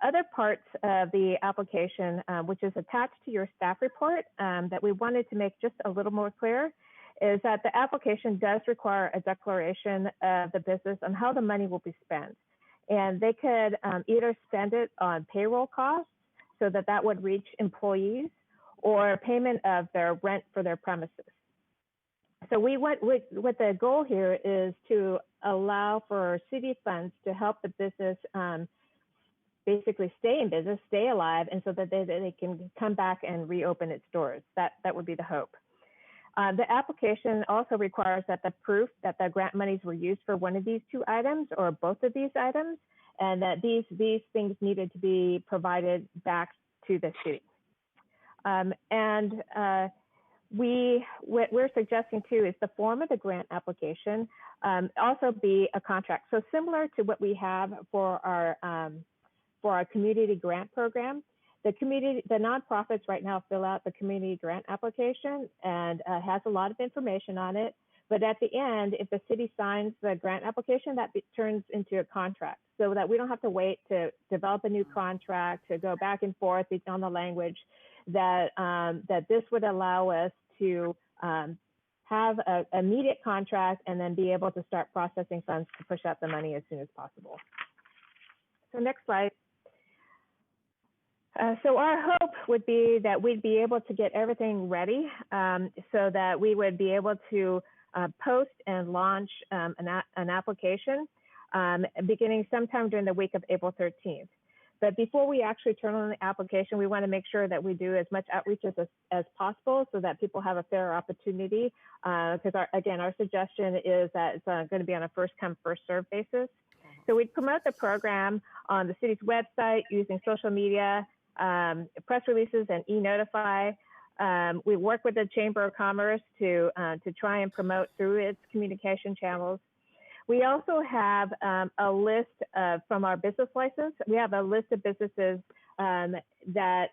other parts of the application, which is attached to your staff report, that we wanted to make just a little more clear, is that the application does require a declaration of the business on how the money will be spent. And they could either spend it on payroll costs, so that would reach employees, or payment of their rent for their premises. So what the goal here is to allow for city funds to help the business basically stay in business, stay alive, and so that they can come back and reopen its doors. That would be the hope. The application also requires that the proof that the grant monies were used for one of these two items or both of these items, and that these things needed to be provided back to the city. What we're suggesting too is the form of the grant application also be a contract. So similar to what we have for our community grant program, the nonprofits right now fill out the community grant application and has a lot of information on it. But at the end, if the city signs the grant application, that turns into a contract, so that we don't have to wait to develop a new contract, to go back and forth on the language. That this would allow us to have an immediate contract and then be able to start processing funds to push out the money as soon as possible. So next slide. So our hope would be that we'd be able to get everything ready so that we would be able to post and launch an application beginning sometime during the week of April 13th. But before we actually turn on the application, we want to make sure that we do as much outreach as possible so that people have a fair opportunity. Because again, our suggestion is that it's going to be on a first come, first served basis. So we promote the program on the city's website using social media, press releases, and e-notify. We work with the Chamber of Commerce to try and promote through its communication channels. We also have a list from our business license. We have a list of businesses that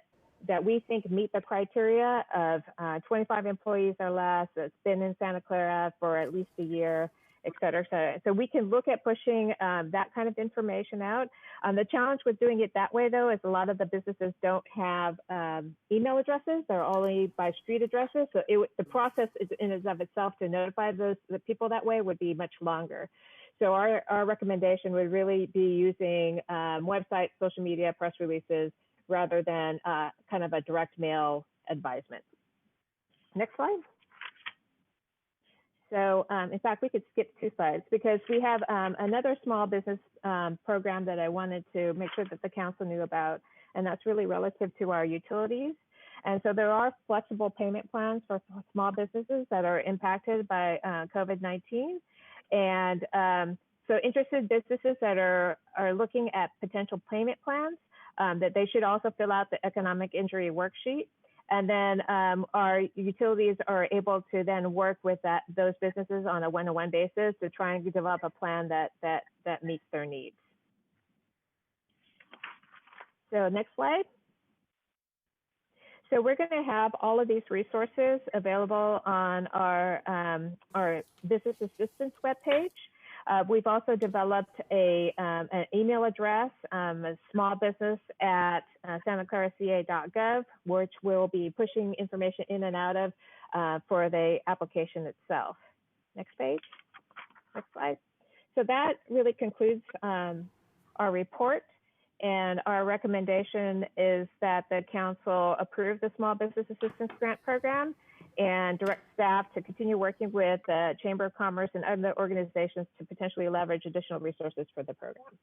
we think meet the criteria of 25 employees or less, that's been in Santa Clara for at least a year, et cetera, et cetera. So we can look at pushing that kind of information out. The challenge with doing it that way, though, is a lot of the businesses don't have email addresses. They're only by street addresses. So the process in and of itself to notify the people that way would be much longer. So our recommendation would really be using websites, social media, press releases, rather than kind of a direct mail advisement. Next slide. So in fact, we could skip 2 slides because we have another small business program that I wanted to make sure that the council knew about, and that's really relative to our utilities. And so there are flexible payment plans for small businesses that are impacted by COVID-19. And so interested businesses that are looking at potential payment plans, that they should also fill out the economic injury worksheet. And then our utilities are able to then work with those businesses on a one-to-one basis to try and develop a plan that meets their needs. So next slide. So we're going to have all of these resources available on our business assistance webpage. We've also developed an email address, smallbusiness@santaclaraca.gov, which we'll be pushing information in and out of for the application itself. Next page. Next slide. So that really concludes our report. And our recommendation is that the council approve the Small Business Assistance Grant Program and direct staff to continue working with the Chamber of Commerce and other organizations to potentially leverage additional resources for the program.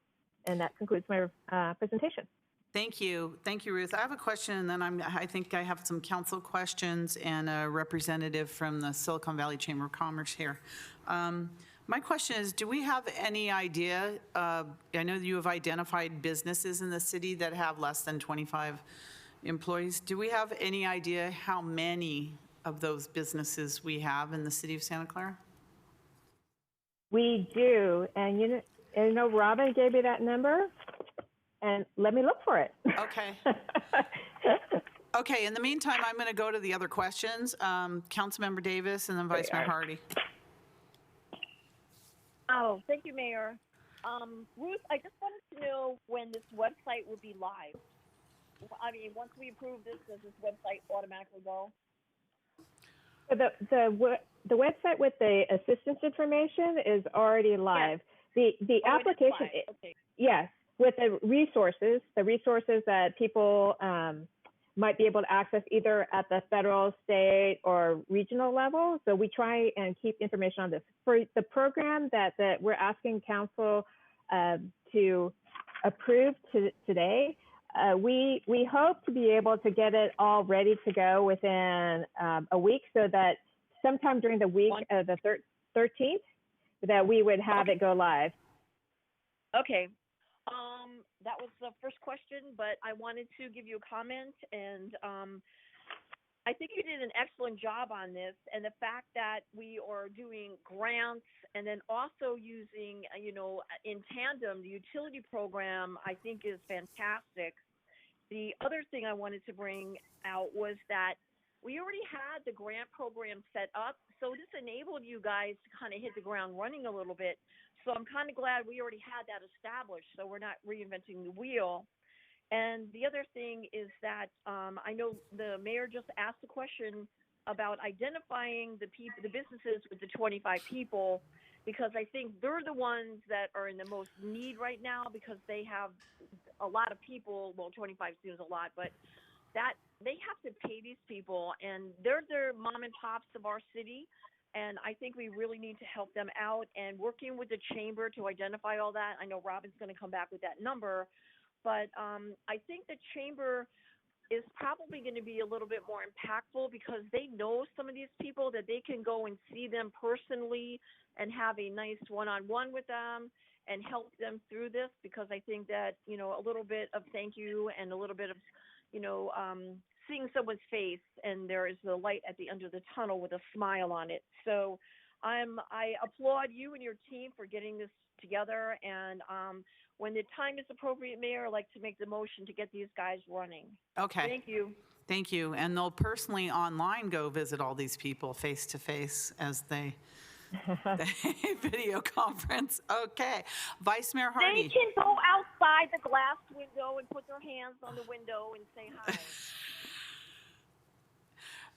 And that concludes my presentation. Thank you. Thank you, Ruth. I have a question, and then I think I have some council questions and a representative from the Silicon Valley Chamber of Commerce here. My question is, do we have any idea, I know you have identified businesses in the city that have less than 25 employees. Do we have any idea how many of those businesses we have in the city of Santa Clara? We do, and you know, Robin gave me that number, and let me look for it. Okay. Okay, in the meantime, I'm going to go to the other questions. Councilmember Davis and then Vice Mayor Hardy. Oh, thank you, Mayor. Ruth, I just wanted to know when this website will be live. I mean, once we approve this, does this website automatically go? The website with the assistance information is already live. Yes. The application, okay. Yes, with the resources that people might be able to access either at the federal, state, or regional level. So we try and keep information on this. For the program that we're asking council to approve today, we hope to be able to get it all ready to go within a week so that sometime during the week of the 13th, that we would have it go live. Okay. That was the first question, but I wanted to give you a comment, and I think you did an excellent job on this, and the fact that we are doing grants and then also using, in tandem, the utility program, I think is fantastic. The other thing I wanted to bring out was that we already had the grant program set up, so this enabled you guys to kind of hit the ground running a little bit. So I'm kind of glad we already had that established, so we're not reinventing the wheel. And the other thing is that I know the mayor just asked a question about identifying the businesses with the 25 people, because I think they're the ones that are in the most need right now, because they have a lot of people. Well, 25 seems a lot, but that they have to pay these people, and they're the mom and pops of our city. And I think we really need to help them out, and working with the chamber to identify all that. I know Robin's going to come back with that number, but I think the chamber is probably going to be a little bit more impactful, because they know some of these people, that they can go and see them personally and have a nice one-on-one with them and help them through this, because I think that, a little bit of thank you and a little bit of, seeing someone's face, and there is the light at the end of the tunnel with a smile on it. So I applaud you and your team for getting this together. And when the time is appropriate, Mayor, I'd like to make the motion to get these guys running. Okay. Thank you. Thank you. And they'll personally online go visit all these people face to face as they video conference. Okay. Vice Mayor Hardy. They can go outside the glass window and put their hands on the window and say hi.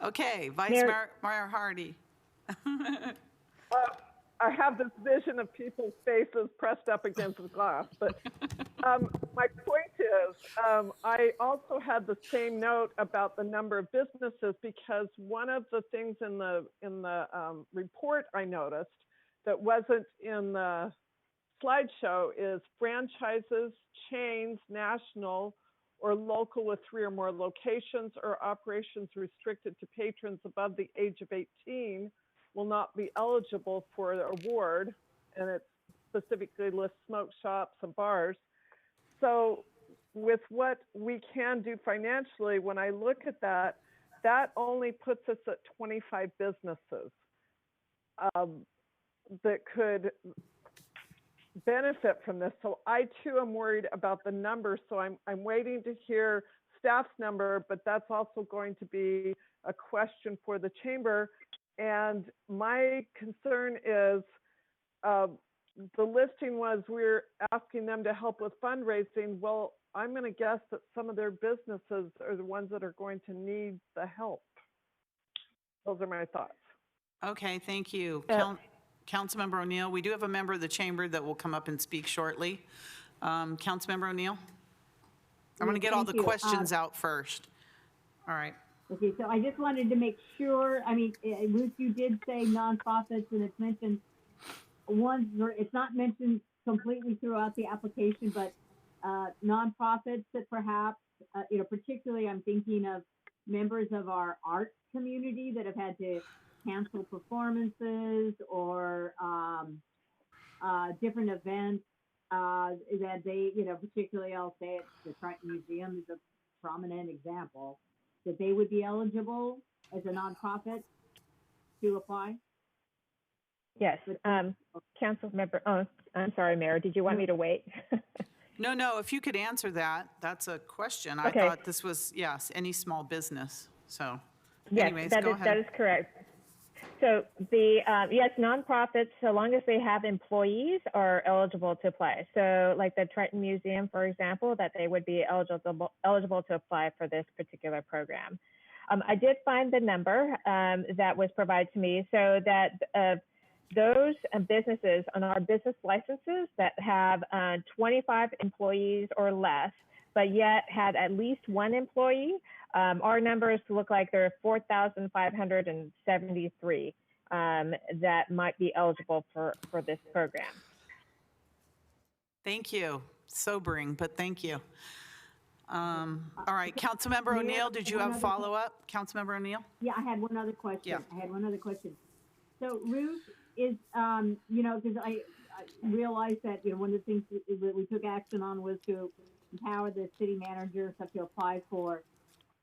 Okay, Vice Mayor Hardy. I have this vision of people's faces pressed up against the glass, but my point is, I also had the same note about the number of businesses, because one of the things in the report I noticed that wasn't in the slideshow is franchises, chains, national or local with 3 or more locations, or operations restricted to patrons above the age of 18 will not be eligible for the award, and it specifically lists smoke shops and bars. So with what we can do financially, when I look at that, that only puts us at 25 businesses that could benefit from this. So I too am worried about the numbers. So I'm waiting to hear staff's number, but that's also going to be a question for the chamber. And my concern is the listing was we're asking them to help with fundraising. Well, I'm going to guess that some of their businesses are the ones that are going to need the help. Those are my thoughts. Okay, thank you. Councilmember O'Neill, we do have a member of the chamber that will come up and speak shortly. Councilmember O'Neill? I'm going to get all the questions out first. All right. Okay, so I just wanted to make sure, Ruth, you did say nonprofits, and it's mentioned it's not mentioned completely throughout the application, but nonprofits that perhaps, particularly I'm thinking of members of our art community that have had to cancel performances or different events that they, particularly I'll say it, the Triton Museum is a prominent example, that they would be eligible as a nonprofit to apply? Yes, Councilmember, I'm sorry, Mayor, did you want me to wait? No, if you could answer that, that's a question. Okay. I thought this was, yes, any small business. So Yes, anyways, that go is, ahead. that is correct. So the, yes, nonprofits, so long as they have employees, are eligible to apply. So like the Triton Museum, for example, that they would be eligible to apply for this particular program. I did find the number that was provided to me, so that those businesses on our business licenses that have 25 employees or less, but yet had at least one employee, our numbers look like there are 4,573 that might be eligible for this program. Thank you. Sobering, but thank you. All right, Councilmember O'Neill, did you have follow-up? Councilmember O'Neill? Yeah, I had one other question. Yeah. I had one other question. So Ruth is, you know, because I realized that, you know, one of the things that we took action on was to empower the city manager to apply for,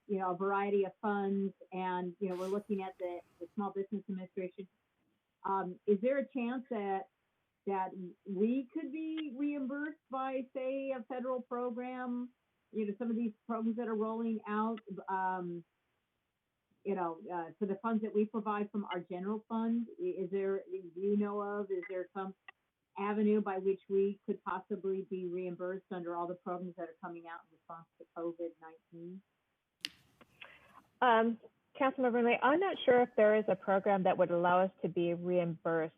you know, a variety of funds, and, you know, we're looking at the Small Business Administration. Is there a chance that we could be reimbursed by, say, a federal program? You know, some of these programs that are rolling out, you know, for the funds that we provide from our general fund, do you know of, is there some avenue by which we could possibly be reimbursed under all the programs that are coming out in response to COVID-19? Councilmember Lee, I'm not sure if there is a program that would allow us to be reimbursed.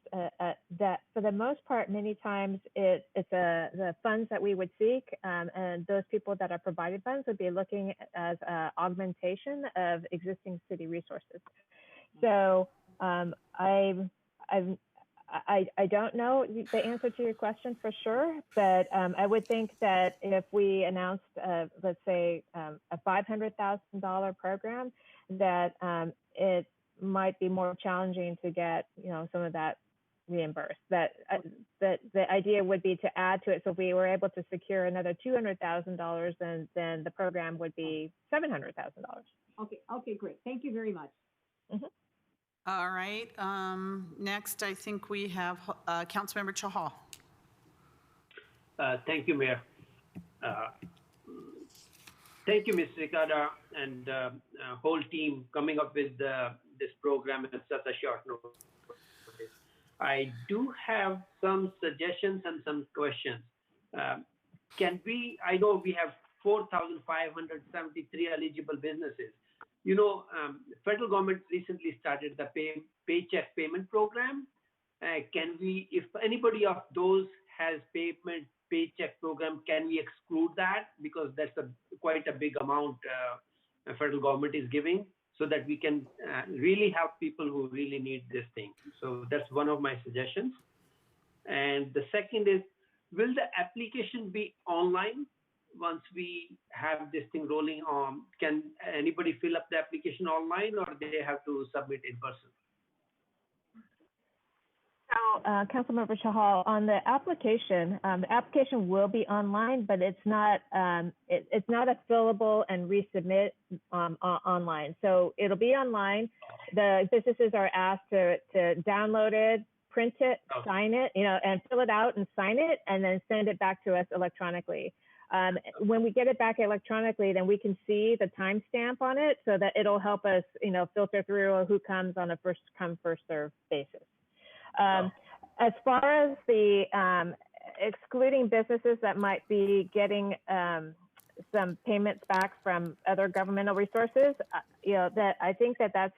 That for the most part, many times it's the funds that we would seek, and those people that are provided funds would be looking as augmentation of existing city resources. So I don't know the answer to your question for sure, but I would think that if we announced, let's say, a $500,000 program, that it might be more challenging to get, you know, some of that reimbursed. That the idea would be to add to it. So if we were able to secure another $200,000, then the program would be $700,000. Okay, great. Thank you very much. Mm-hmm. All right, next I think we have Councilmember Chahal. Thank you, Mayor. Thank you, Ms. Cicada, and whole team coming up with this program at such a short notice. I do have some suggestions and some questions. I know we have 4,573 eligible businesses. You know, federal government recently started the paycheck payment program. If anybody of those has paycheck program, can we exclude that? Because that's quite a big amount the federal government is giving, so that we can really help people who really need this thing. So that's one of my suggestions. And the second is, will the application be online once we have this thing rolling on? Can anybody fill up the application online, or they have to submit in person? So, Councilmember Chahal, on the application will be online, but it's not a fillable and resubmit online. So it'll be online. The businesses are asked to download it, print it, sign it, you know, and fill it out and sign it, and then send it back to us electronically. When we get it back electronically, then we can see the timestamp on it, so that it'll help us, you know, filter through who comes on a first come, first serve basis. As far as the excluding businesses that might be getting some payments back from other governmental resources, you know, that I think that's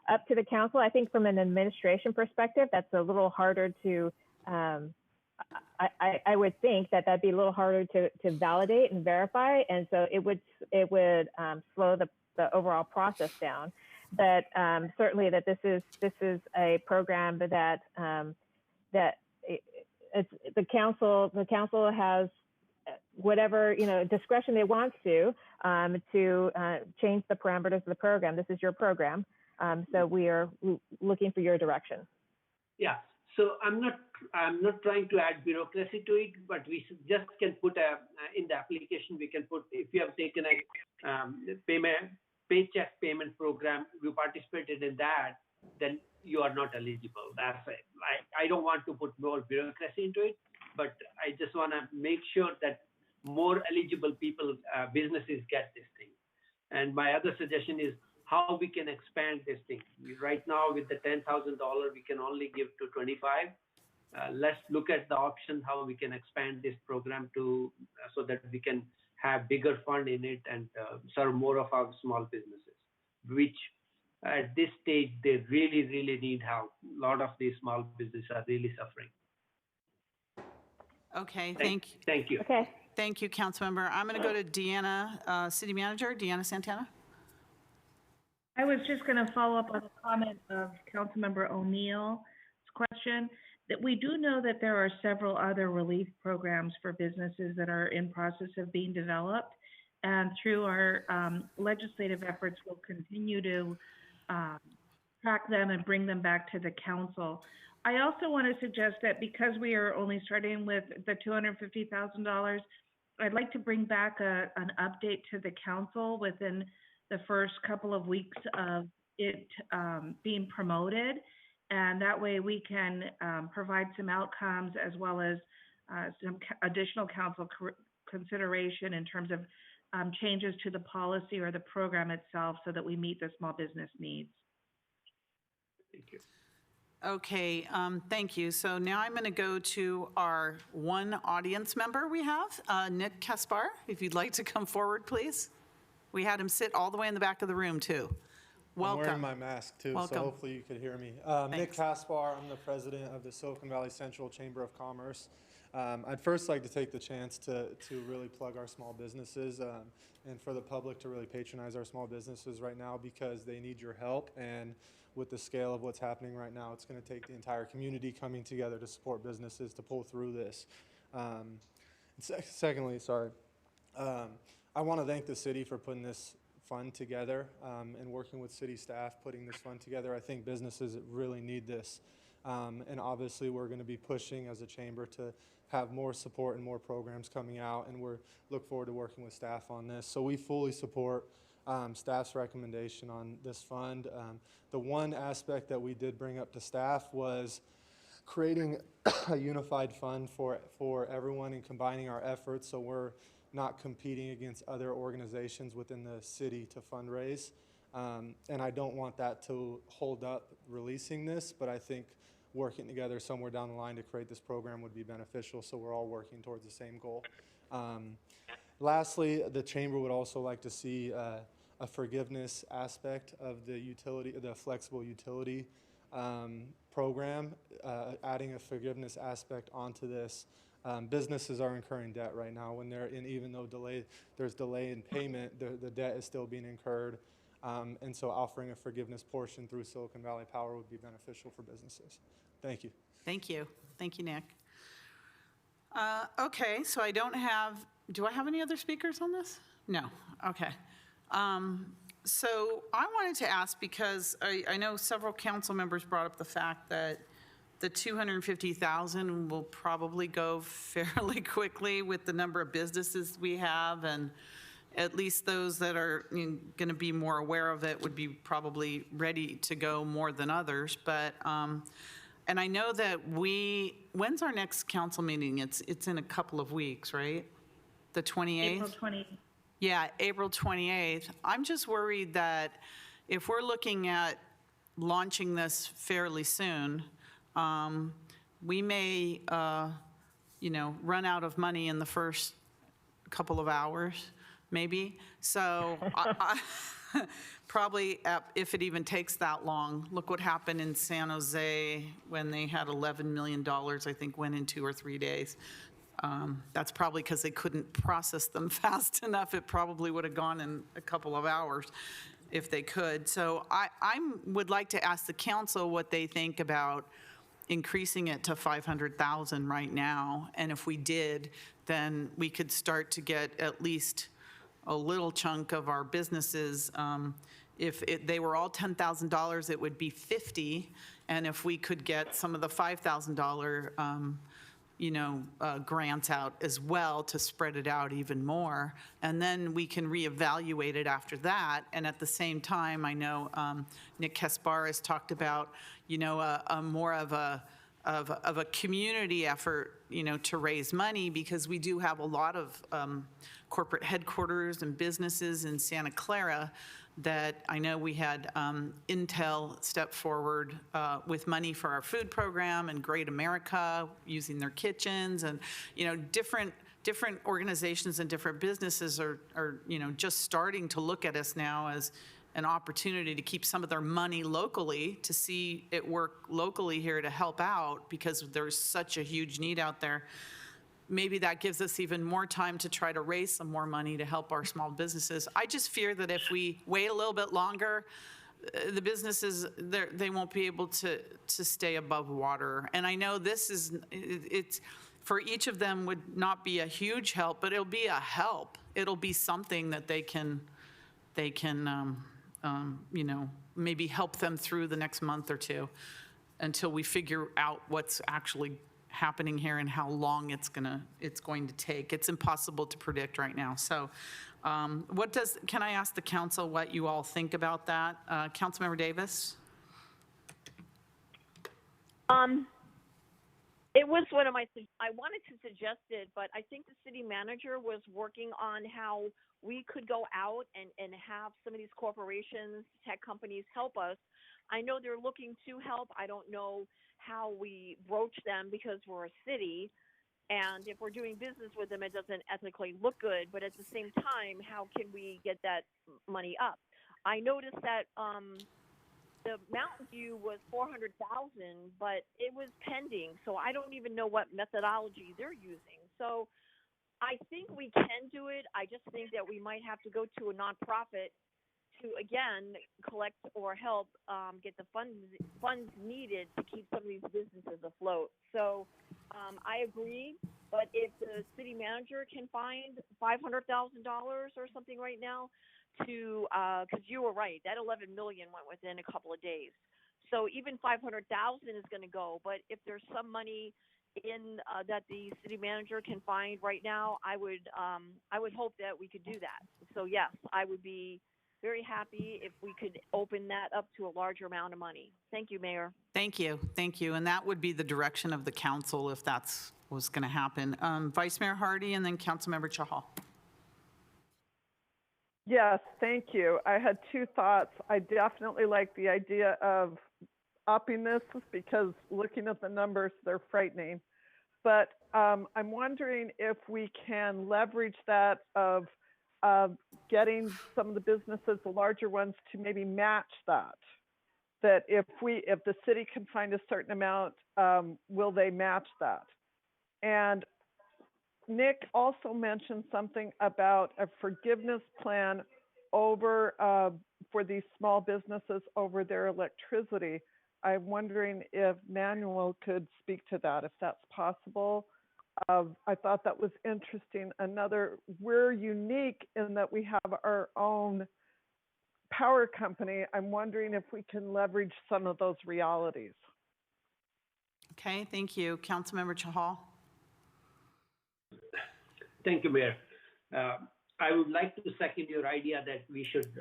up to the council. I think from an administration perspective, that's a little harder to, I would think that'd be a little harder to validate and verify, and so it would slow the overall process down. But certainly that this is a program that the council has whatever, you know, discretion they want to change the parameters of the program. This is your program, so we are looking for your direction. Yeah. So I'm not trying to add bureaucracy to it, but we just can put in the application, we can put, if you have taken a paycheck payment program, you participated in that, then you are not eligible. That's it. I don't want to put more bureaucracy into it, but I just want to make sure that more eligible people, businesses get this thing. And my other suggestion is how we can expand this thing. Right now with the $10,000, we can only give to 25. Let's look at the option how we can expand this program to so that we can have bigger fund in it and serve more of our small businesses, which at this stage they really, really need help. A lot of these small businesses are really suffering. Okay, thank you. Thank you. Okay. Thank you, Councilmember. I'm going to go to Deanna, City Manager, Deanna Santana. I was just going to follow up on the comment of Councilmember O'Neill's question, that we do know that there are several other relief programs for businesses that are in process of being developed. And through our legislative efforts, we'll continue to track them and bring them back to the council. I also want to suggest that because we are only starting with the $250,000, I'd like to bring back an update to the council within the first couple of weeks of it being promoted. And that way we can provide some outcomes as well as some additional council consideration in terms of changes to the policy or the program itself so that we meet the small business needs. Thank you. Okay, thank you. So now I'm going to go to our one audience member we have, Nick Kaspar. If you'd like to come forward, please. We had him sit all the way in the back of the room, too. Welcome. I'm wearing my mask, too, Welcome. so hopefully you could hear me. Nick Kaspar, I'm the president of the Silicon Valley Central Chamber of Commerce. I'd first like to take the chance to really plug our small businesses and for the public to really patronize our small businesses right now because they need your help. And with the scale of what's happening right now, it's going to take the entire community coming together to support businesses to pull through this. Secondly, I want to thank the city for putting this fund together and working with city staff putting this fund together. I think businesses really need this. And obviously we're going to be pushing as a chamber to have more support and more programs coming out, and we're look forward to working with staff on this. So we fully support staff's recommendation on this fund. The one aspect that we did bring up to staff was creating a unified fund for everyone and combining our efforts so we're not competing against other organizations within the city to fundraise. And I don't want that to hold up releasing this, but I think working together somewhere down the line to create this program would be beneficial, so we're all working towards the same goal. Lastly, the chamber would also like to see a forgiveness aspect of the utility, the flexible utility program, adding a forgiveness aspect onto this. Businesses are incurring debt right now when they're in, even though there's delay in payment, the debt is still being incurred. And so offering a forgiveness portion through Silicon Valley Power would be beneficial for businesses. Thank you. Thank you. Thank you, Nick. Okay, so do I have any other speakers on this? No. Okay. So I wanted to ask, because I know several council members brought up the fact that the $250,000 will probably go fairly quickly with the number of businesses we have, and at least those that are going to be more aware of it would be probably ready to go more than others. But and I know that when's our next council meeting? It's in a couple of weeks, right? The 28th? April 20th. Yeah, April 28th. I'm just worried that if we're looking at launching this fairly soon, we may, run out of money in the first couple of hours, maybe. So probably if it even takes that long, look what happened in San Jose when they had $11 million, I think, went in 2 or 3 days. That's probably because they couldn't process them fast enough. It probably would have gone in a couple of hours if they could. So I would like to ask the council what they think about increasing it to 500,000 right now. And if we did, then we could start to get at least a little chunk of our businesses. If they were all $10,000, it would be 50. And if we could get some of the $5,000 grants out as well to spread it out even more. And then we can reevaluate it after that. And at the same time, I know Nick Kaspar has talked about, a more of a community effort, to raise money, because we do have a lot of corporate headquarters and businesses in Santa Clara that I know we had Intel step forward with money for our food program, and Great America using their kitchens, and different organizations and different businesses are just starting to look at us now as an opportunity to keep some of their money locally, to see it work locally here to help out, because there's such a huge need out there. Maybe that gives us even more time to try to raise some more money to help our small businesses. I just fear that if we wait a little bit longer, the businesses, they won't be able to stay above water. And I know it's for each of them would not be a huge help, but it'll be a help. it'll be something that they can, you know, maybe help them through the next month or two until we figure out what's actually happening here and how long it's going to take. It's impossible to predict right now. So can I ask the council what you all think about that? Councilmember Davis? It was one of I wanted to suggest it, but I think the city manager was working on how we could go out and have some of these corporations, tech companies help us. I know they're looking to help. I don't know how we broach them because we're a city. And if we're doing business with them, it doesn't ethically look good. But at the same time, how can we get that money up? I noticed that the Mountain View was 400,000, but it was pending. So I don't even know what methodology they're using. So I think we can do it. I just think that we might have to go to a nonprofit to, again, collect or help get the funds needed to keep some of these businesses afloat. So I agree, but if the city manager can find $500,000 or something right now to, because you were right, that 11 million went within a couple of days. So even 500,000 is going to go, but if there's some money in that the city manager can find right now, I would hope that we could do that. So yes, I would be very happy if we could open that up to a larger amount of money. Thank you, Mayor. Thank you. Thank you. And that would be the direction of the council if that's what's going to happen. Vice Mayor Hardy and then Councilmember Chahal. Yes, thank you. I had two thoughts. I definitely like the idea of upping this because looking at the numbers, they're frightening. But I'm wondering if we can leverage that of getting some of the businesses, the larger ones, to maybe match that. That if the city can find a certain amount, will they match that? And Nick also mentioned something about a forgiveness plan over for these small businesses over their electricity. I'm wondering if Manuel could speak to that, if that's possible. I thought that was interesting. We're unique in that we have our own power company. I'm wondering if we can leverage some of those realities. Okay, thank you. Councilmember Chahal. Thank you, Mayor. I would like to second your idea that we should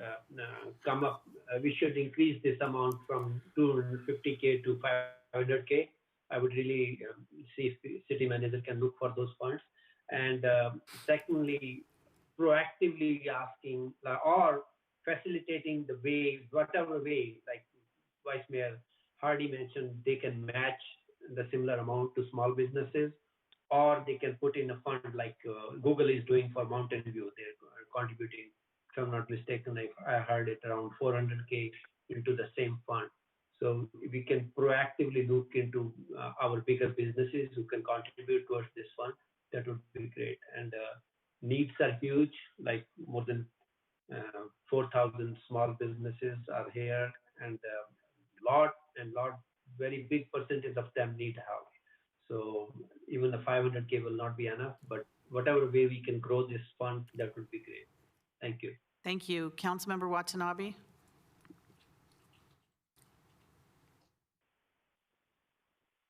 we should increase this amount from 250K to 500K. I would really see if the city manager can look for those funds. And secondly, proactively asking or facilitating the way, whatever way, like Vice Mayor Hardy mentioned, they can match the similar amount to small businesses, or they can put in a fund like Google is doing for Mountain View. They're contributing, if I'm not mistaken, I heard it around 400K into the same fund. So we can proactively look into our bigger businesses who can contribute towards this fund. That would be great. And needs are huge, like more than 4,000 small businesses are here, and very big percentage of them need help. So even the 500K will not be enough, but whatever way we can grow this fund, that would be great. Thank you. Thank you. Councilmember Watanabe.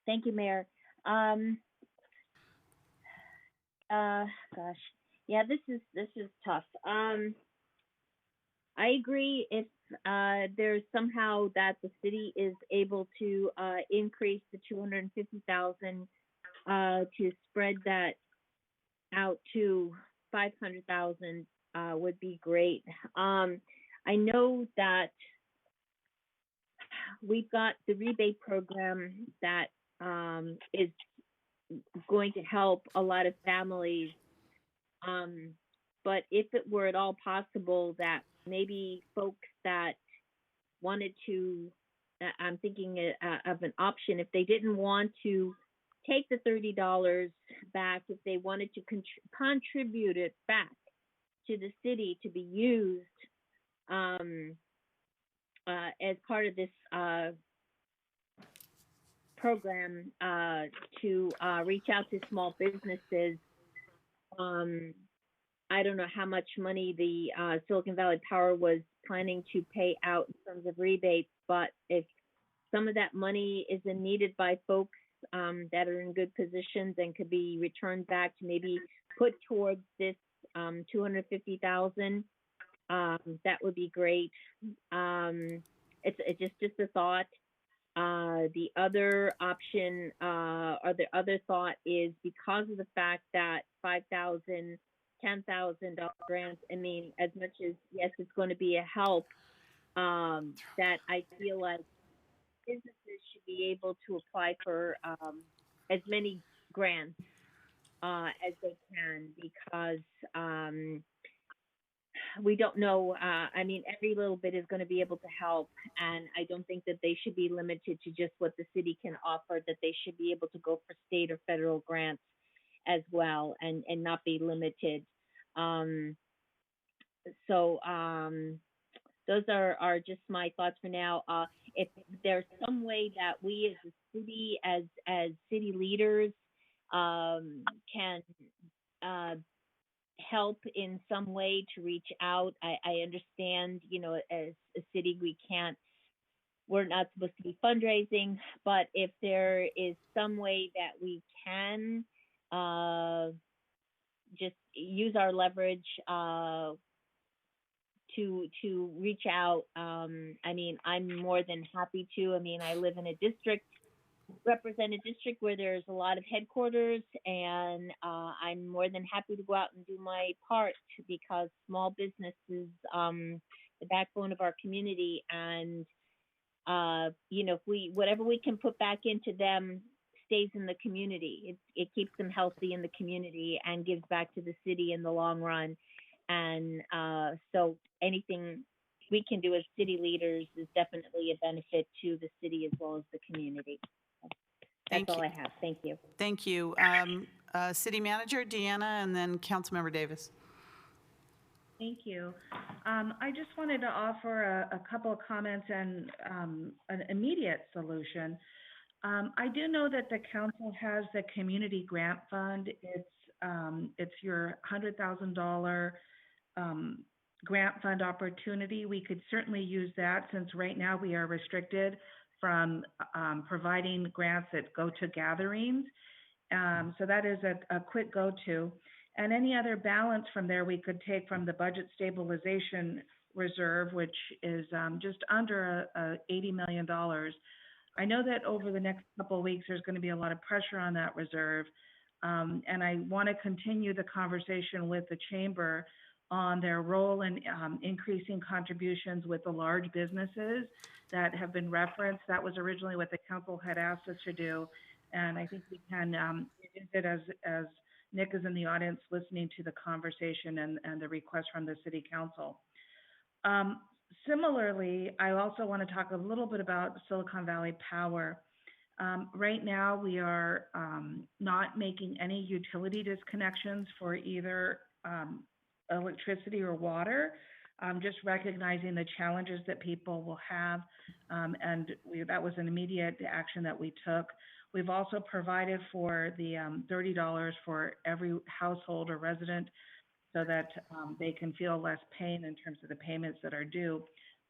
Thank you, Mayor. Gosh, yeah, this is tough. I agree if there's somehow that the city is able to increase the 250,000 to spread that out to 500,000 would be great. I know that we've got the rebate program that is going to help a lot of families. But if it were at all possible that maybe folks that wanted to, I'm thinking of an option, if they didn't want to take the $30 back, if they wanted to contribute it back to the city to be used as part of this program to reach out to small businesses I don't know how much money the Silicon Valley Power was planning to pay out in terms of rebates, but if some of that money isn't needed by folks that are in good positions and could be returned back to maybe put towards this 250,000, that would be great. It's just a thought. The other option, or the other thought is because of the fact that $5,000, $10,000 grants, I mean, as much as, yes, it's going to be a help, that I feel like businesses should be able to apply for as many grants as they can, because we don't know. I mean, every little bit is going to be able to help, and I don't think that they should be limited to just what the city can offer, that they should be able to go for state or federal grants as well, and not be limited. Those are just my thoughts for now. If there's some way that we as a city, as city leaders, can help in some way to reach out. I understand, you know, as a city, we're not supposed to be fundraising, but if there is some way that we can just use our leverage to reach out, I mean, I'm more than happy to. I mean, I live in a represent a district where there's a lot of headquarters, and I'm more than happy to go out and do my part, because small business is the backbone of our community, and you know, if whatever we can put back into them stays in the community. It keeps them healthy in the community and gives back to the city in the long run. And so anything we can do as city leaders is definitely a benefit to the city as well as the community. That's all I have. Thank you. Thank you. City Manager Deanna, and then Councilmember Davis. Thank you. I just wanted to offer a couple of comments and an immediate solution. I do know that the council has the community grant fund. It's your $100,000 grant fund opportunity. We could certainly use that, since right now we are restricted from providing grants that go to gatherings. So that is a quick go-to. And any other balance from there we could take from the budget stabilization reserve, which is just under $80 million. I know that over the next couple of weeks, there's going to be a lot of pressure on that reserve. And I want to continue the conversation with the chamber on their role in increasing contributions with the large businesses that have been referenced. That was originally what the council had asked us to do. And I think we can use it as Nick is in the audience listening to the conversation and the request from the city council. Similarly, I also want to talk a little bit about Silicon Valley Power. Right now, we are not making any utility disconnections for either electricity or water, just recognizing the challenges that people will have. And that was an immediate action that we took. We've also provided for the $30 for every household or resident, so that they can feel less pain in terms of the payments that are due.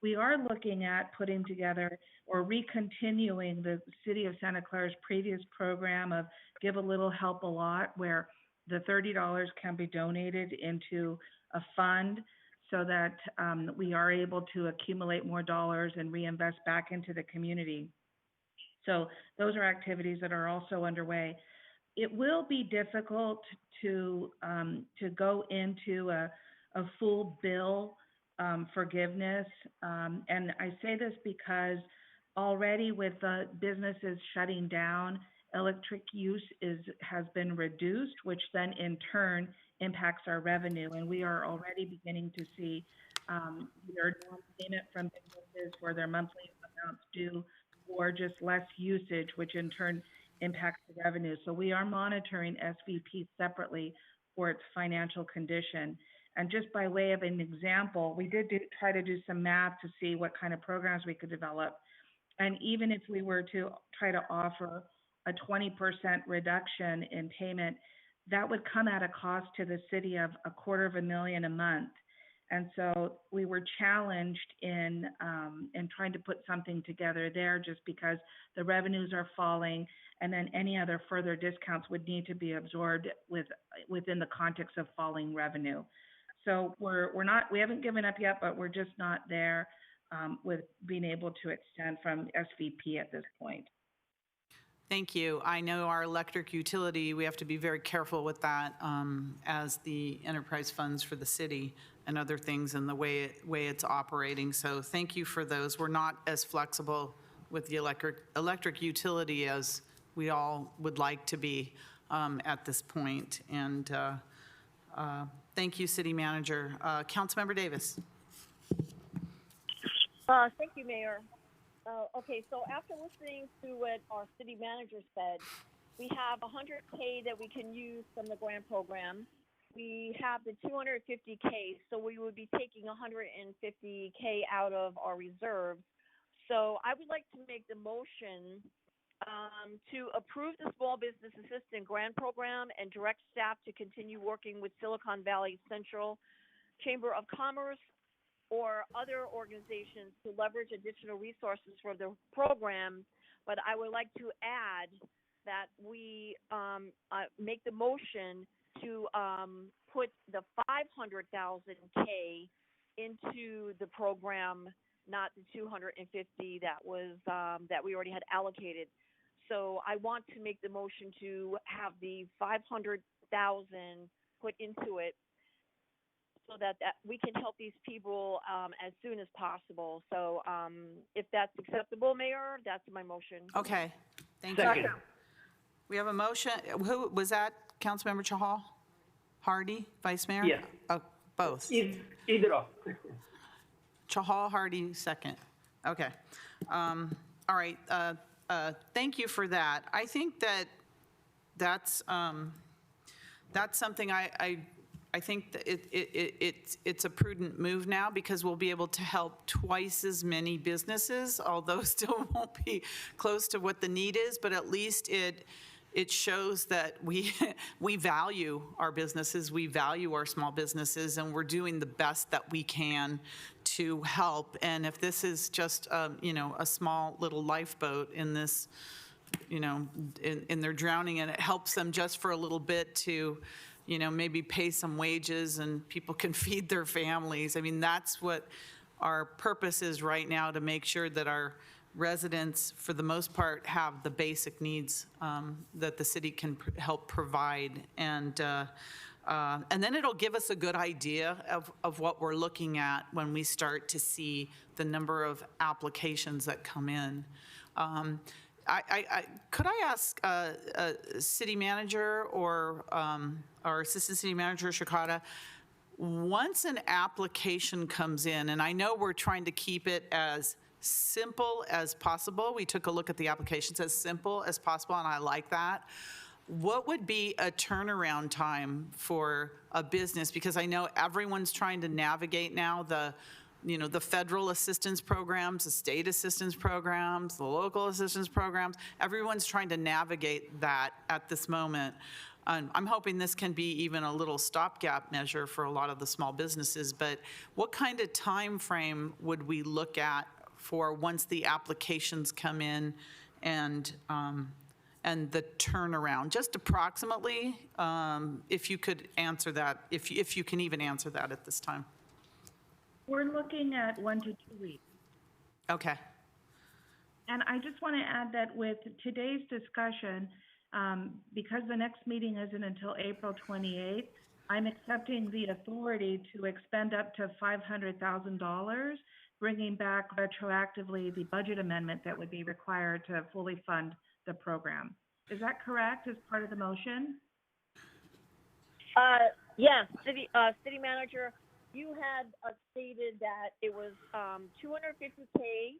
We are looking at putting together or recontinuing the City of Santa Clara's previous program of Give a Little, Help a Lot, where the $30 can be donated into a fund so that we are able to accumulate more dollars and reinvest back into the community. So those are activities that are also underway. It will be difficult to go into a full bill forgiveness. And I say this because already with the businesses shutting down, electric use has been reduced, which then in turn impacts our revenue. And we are already beginning to see either non-payment from businesses for their monthly amounts due, or just less usage, which in turn impacts the revenue. So we are monitoring SVP separately for its financial condition. And just by way of an example, we did try to do some math to see what kind of programs we could develop. And even if we were to try to offer a 20% reduction in payment, that would come at a cost to the city of $250,000 a month. And so we were challenged in trying to put something together there, just because the revenues are falling, and then any other further discounts would need to be absorbed within the context of falling revenue. So we haven't given up yet, but we're just not there with being able to extend from SVP at this point. Thank you. I know our electric utility, we have to be very careful with that as the enterprise funds for the city and other things and the way it's operating. So thank you for those. We're not as flexible with the electric utility as we all would like to be at this point. And thank you, City Manager. Councilmember Davis. Thank you, Mayor. Okay, so after listening to what our city manager said, we have $100K that we can use from the grant program. We have the $250K, so we would be taking $150K out of our reserves. So I would like to make the motion to approve the Small Business Assistant Grant Program and direct staff to continue working with Silicon Valley Central Chamber of Commerce or other organizations to leverage additional resources for the program. But I would like to add that we make the motion to put the $500,000K into the program, not the $250 that we already had allocated. So I want to make the motion to have the $500,000 put into it, so that we can help these people as soon as possible. So if that's acceptable, Mayor, that's my motion. Okay, thank Second. you. We have a motion. Who was that? Councilmember Chahal? Hardy, Vice Mayor? Yes. Oh, both. Either of. Chahal, Hardy, second. Okay. All right. Thank you for that. I think that's something I think that it's a prudent move now, because we'll be able to help twice as many businesses, although still won't be close to what the need is, but at least it shows that we value our businesses, we value our small businesses, and we're doing the best that we can to help. And if this is just a small little lifeboat in this, in their drowning, and it helps them just for a little bit to maybe pay some wages and people can feed their families. I mean, that's what our purpose is right now, to make sure that our residents, for the most part, have the basic needs that the city can help provide. And then it'll give us a good idea of what we're looking at when we start to see the number of applications that come in. Could I ask City Manager or Assistant City Manager Shikata, once an application comes in, and I know we're trying to keep it as simple as possible. We took a look at the applications, as simple as possible, and I like that. What would be a turnaround time for a business? Because I know everyone's trying to navigate now the federal assistance programs, the state assistance programs, the local assistance programs. Everyone's trying to navigate that at this moment. I'm hoping this can be even a little stopgap measure for a lot of the small businesses, but what kind of time frame would we look at for once the applications come in and the turnaround? Just approximately, if you could answer that, if you can even answer that at this time. We're looking at 1 to 2 weeks. Okay. And I just want to add that with today's discussion, because the next meeting isn't until April 28th, I'm accepting the authority to expend up to $500,000, bringing back retroactively the budget amendment that would be required to fully fund the program. Is that correct as part of the motion? Yes, City Manager, you had stated that it was $250K.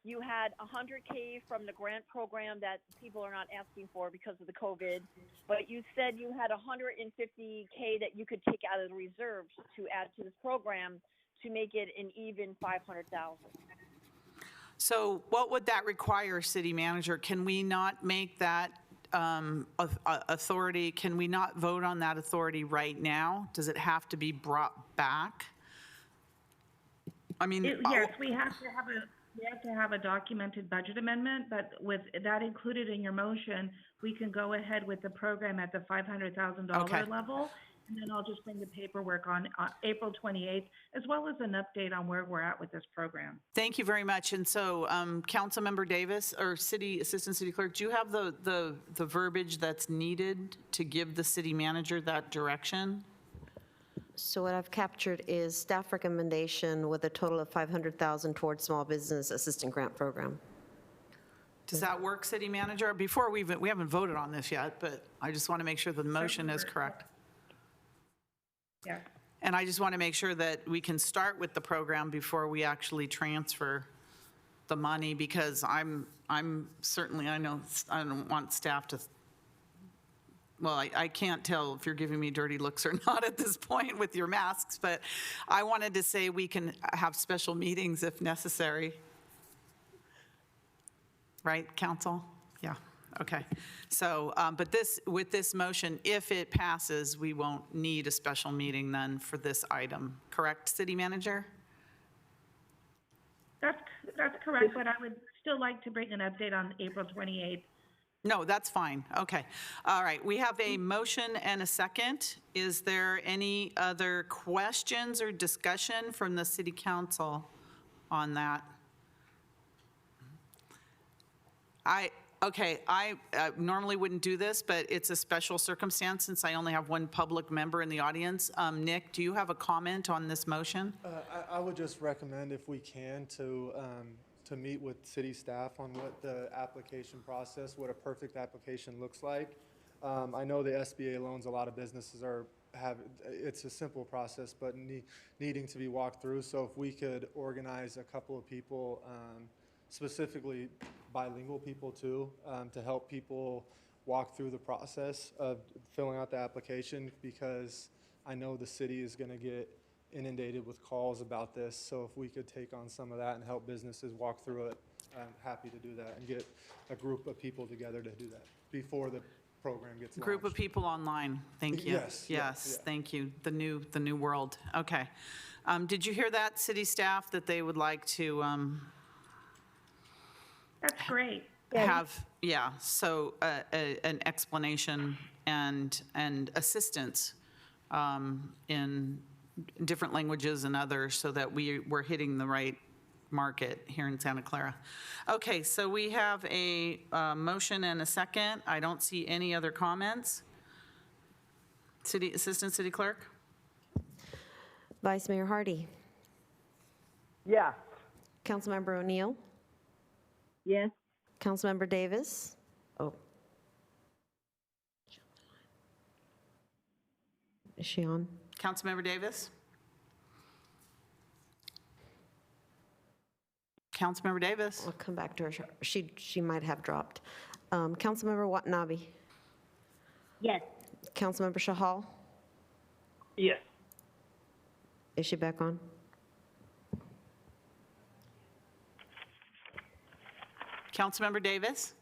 You had $100K from the grant program that people are not asking for because of the COVID, but you said you had $150K that you could take out of the reserves to add to this program to make it an even $500,000. So what would that require, City Manager? Can we not make that authority, can we not vote on that authority right now? Does it have to be brought back? I mean, Yes, we have to have a documented budget amendment, but with that included in your motion, we can go ahead with the program at the $500,000 Okay. level. And then I'll just bring the paperwork on April 28th, as well as an update on where we're at with this program. thank you very much. And so, Councilmember Davis, or Assistant City Clerk, do you have the verbiage that's needed to give the city manager that direction? So what I've captured is staff recommendation with a total of $500,000 towards small business assistant grant program. Does that work, city manager? Before we haven't voted on this yet, but I just want to make sure the motion is correct. Yeah. And I just want to make sure that we can start with the program before we actually transfer the money, because I'm certainly, I know, I don't want staff to, well, I can't tell if you're giving me dirty looks or not at this point with your masks, but I wanted to say we can have special meetings if necessary. Right, council? Yeah, okay. So, but with this motion, if it passes, we won't need a special meeting then for this item, correct, city manager? That's correct, but I would still like to bring an update on April 28th. No, that's fine, okay. All right, we have a motion and a second. Is there any other questions or discussion from the city council on that? I normally wouldn't do this, but it's a special circumstance since I only have one public member in the audience. Nick, do you have a comment on this motion? I would just recommend, if we can, to meet with city staff on what the application process, what a perfect application looks like. I know the SBA loans, a lot of businesses it's a simple process, but needing to be walked through. So if we could organize a couple of people, specifically bilingual people too, to help people walk through the process of filling out the application, because I know the city is going to get inundated with calls about this. So if we could take on some of that and help businesses walk through it, I'm happy to do that and get a group of people together to do that before the program gets launched. Group of people online, thank you. Yes, yeah. Thank you, the new world, okay. Did you hear that, city staff, that they would like to That's great. so an explanation and assistance in different languages and others, so that we're hitting the right market here in Santa Clara. Okay, so we have a motion and a second. I don't see any other comments. Assistant City Clerk? Vice Mayor Hardy. Yes. Councilmember O'Neill. Yes. Councilmember Davis. Oh. Is she on? Councilmember Davis? Councilmember Davis? I'll come back to her. She might have dropped. Councilmember Watanabe. Yes. Councilmember Shahal. Yes. Is she back on? Councilmember Davis?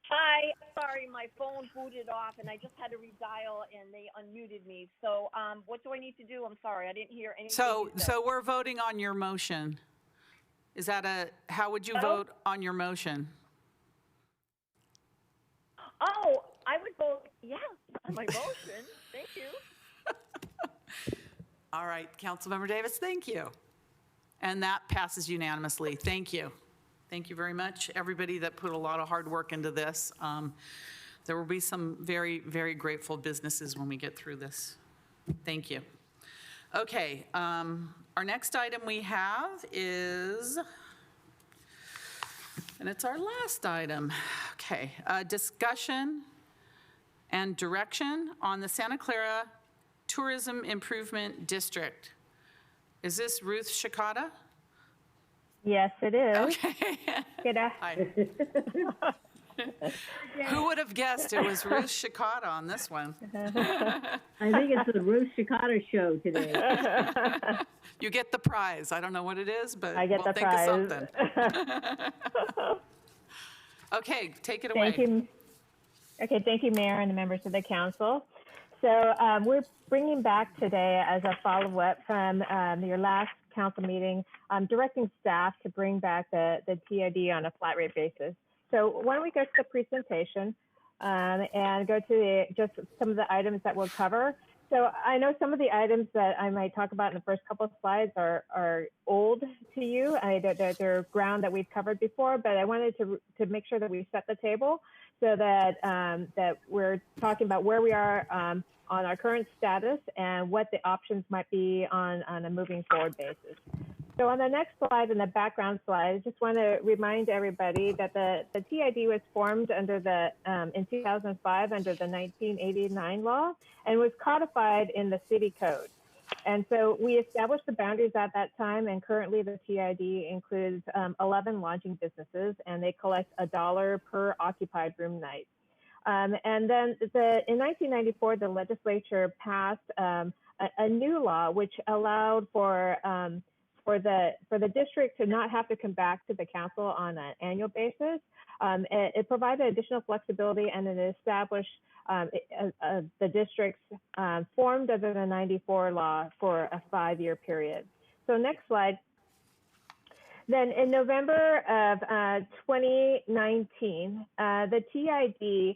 Hi, sorry, my phone booted off and I just had to redial and they unmuted me. So, what do I need to do? I'm sorry, I didn't hear anything. So you said. we're voting on your motion. Is that how would you vote on your motion? Oh, I would vote yes on my motion. Thank you. All right, Councilmember Davis, thank you. And that passes unanimously. Thank you. Thank you very much, everybody that put a lot of hard work into this. There will be some very, very grateful businesses when we get through this. Thank you. Okay, our next item we have is, and it's our last item. Okay, discussion and direction on the Santa Clara Tourism Improvement District. Is this Ruth Shikata? Yes, it is. Okay. Hi. Who would have guessed it was Ruth Shikata on this one? I think it's the Ruth Shikata show today. You get the prize. I don't know what it is, but I get we'll the think prize. of something. Okay, take it away. Okay, thank you, Mayor and the members of the council. So we're bringing back today as a follow-up from your last council meeting, directing staff to bring back the TID on a flat rate basis. So why don't we go to the presentation and go to just some of the items that we'll cover. So I know some of the items that I might talk about in the first couple of slides are old to you. They're ground that we've covered before, but I wanted to make sure that we set the table so that that we're talking about where we are on our current status and what the options might be on a moving forward basis. So on the next slide, in the background slide, I just want to remind everybody that the TID was formed under in 2005 under the 1989 law and was codified in the city code. And so we established the boundaries at that time, and currently the TID includes 11 lodging businesses, and they collect $1 per occupied room night. And then in 1994, the legislature passed a new law which allowed for the district to not have to come back to the council on an annual basis. It provided additional flexibility, and it established the districts formed under the 94 law for a 5-year period. So next slide. Then in November of 2019, the TID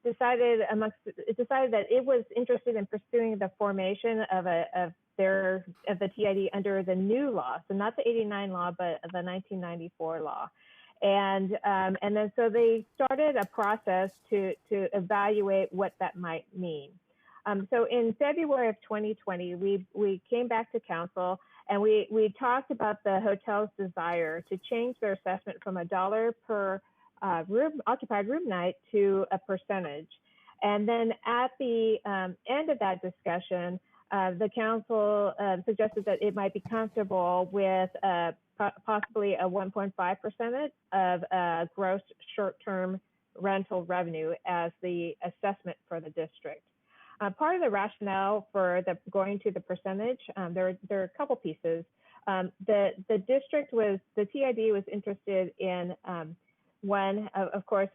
decided that it was interested in pursuing the formation of the TID under the new law, so not the 89 law, but the 1994 law. And then so they started a process to evaluate what that might mean. So in February of 2020, we came back to council and we talked about the hotel's desire to change their assessment from $1 per occupied room night to a percentage. And then at the end of that discussion, the council suggested that it might be comfortable with possibly a 1.5% of gross short-term rental revenue as the assessment for the district. Part of the rationale for going to the percentage, there are a couple pieces. The TID was interested in one, of course,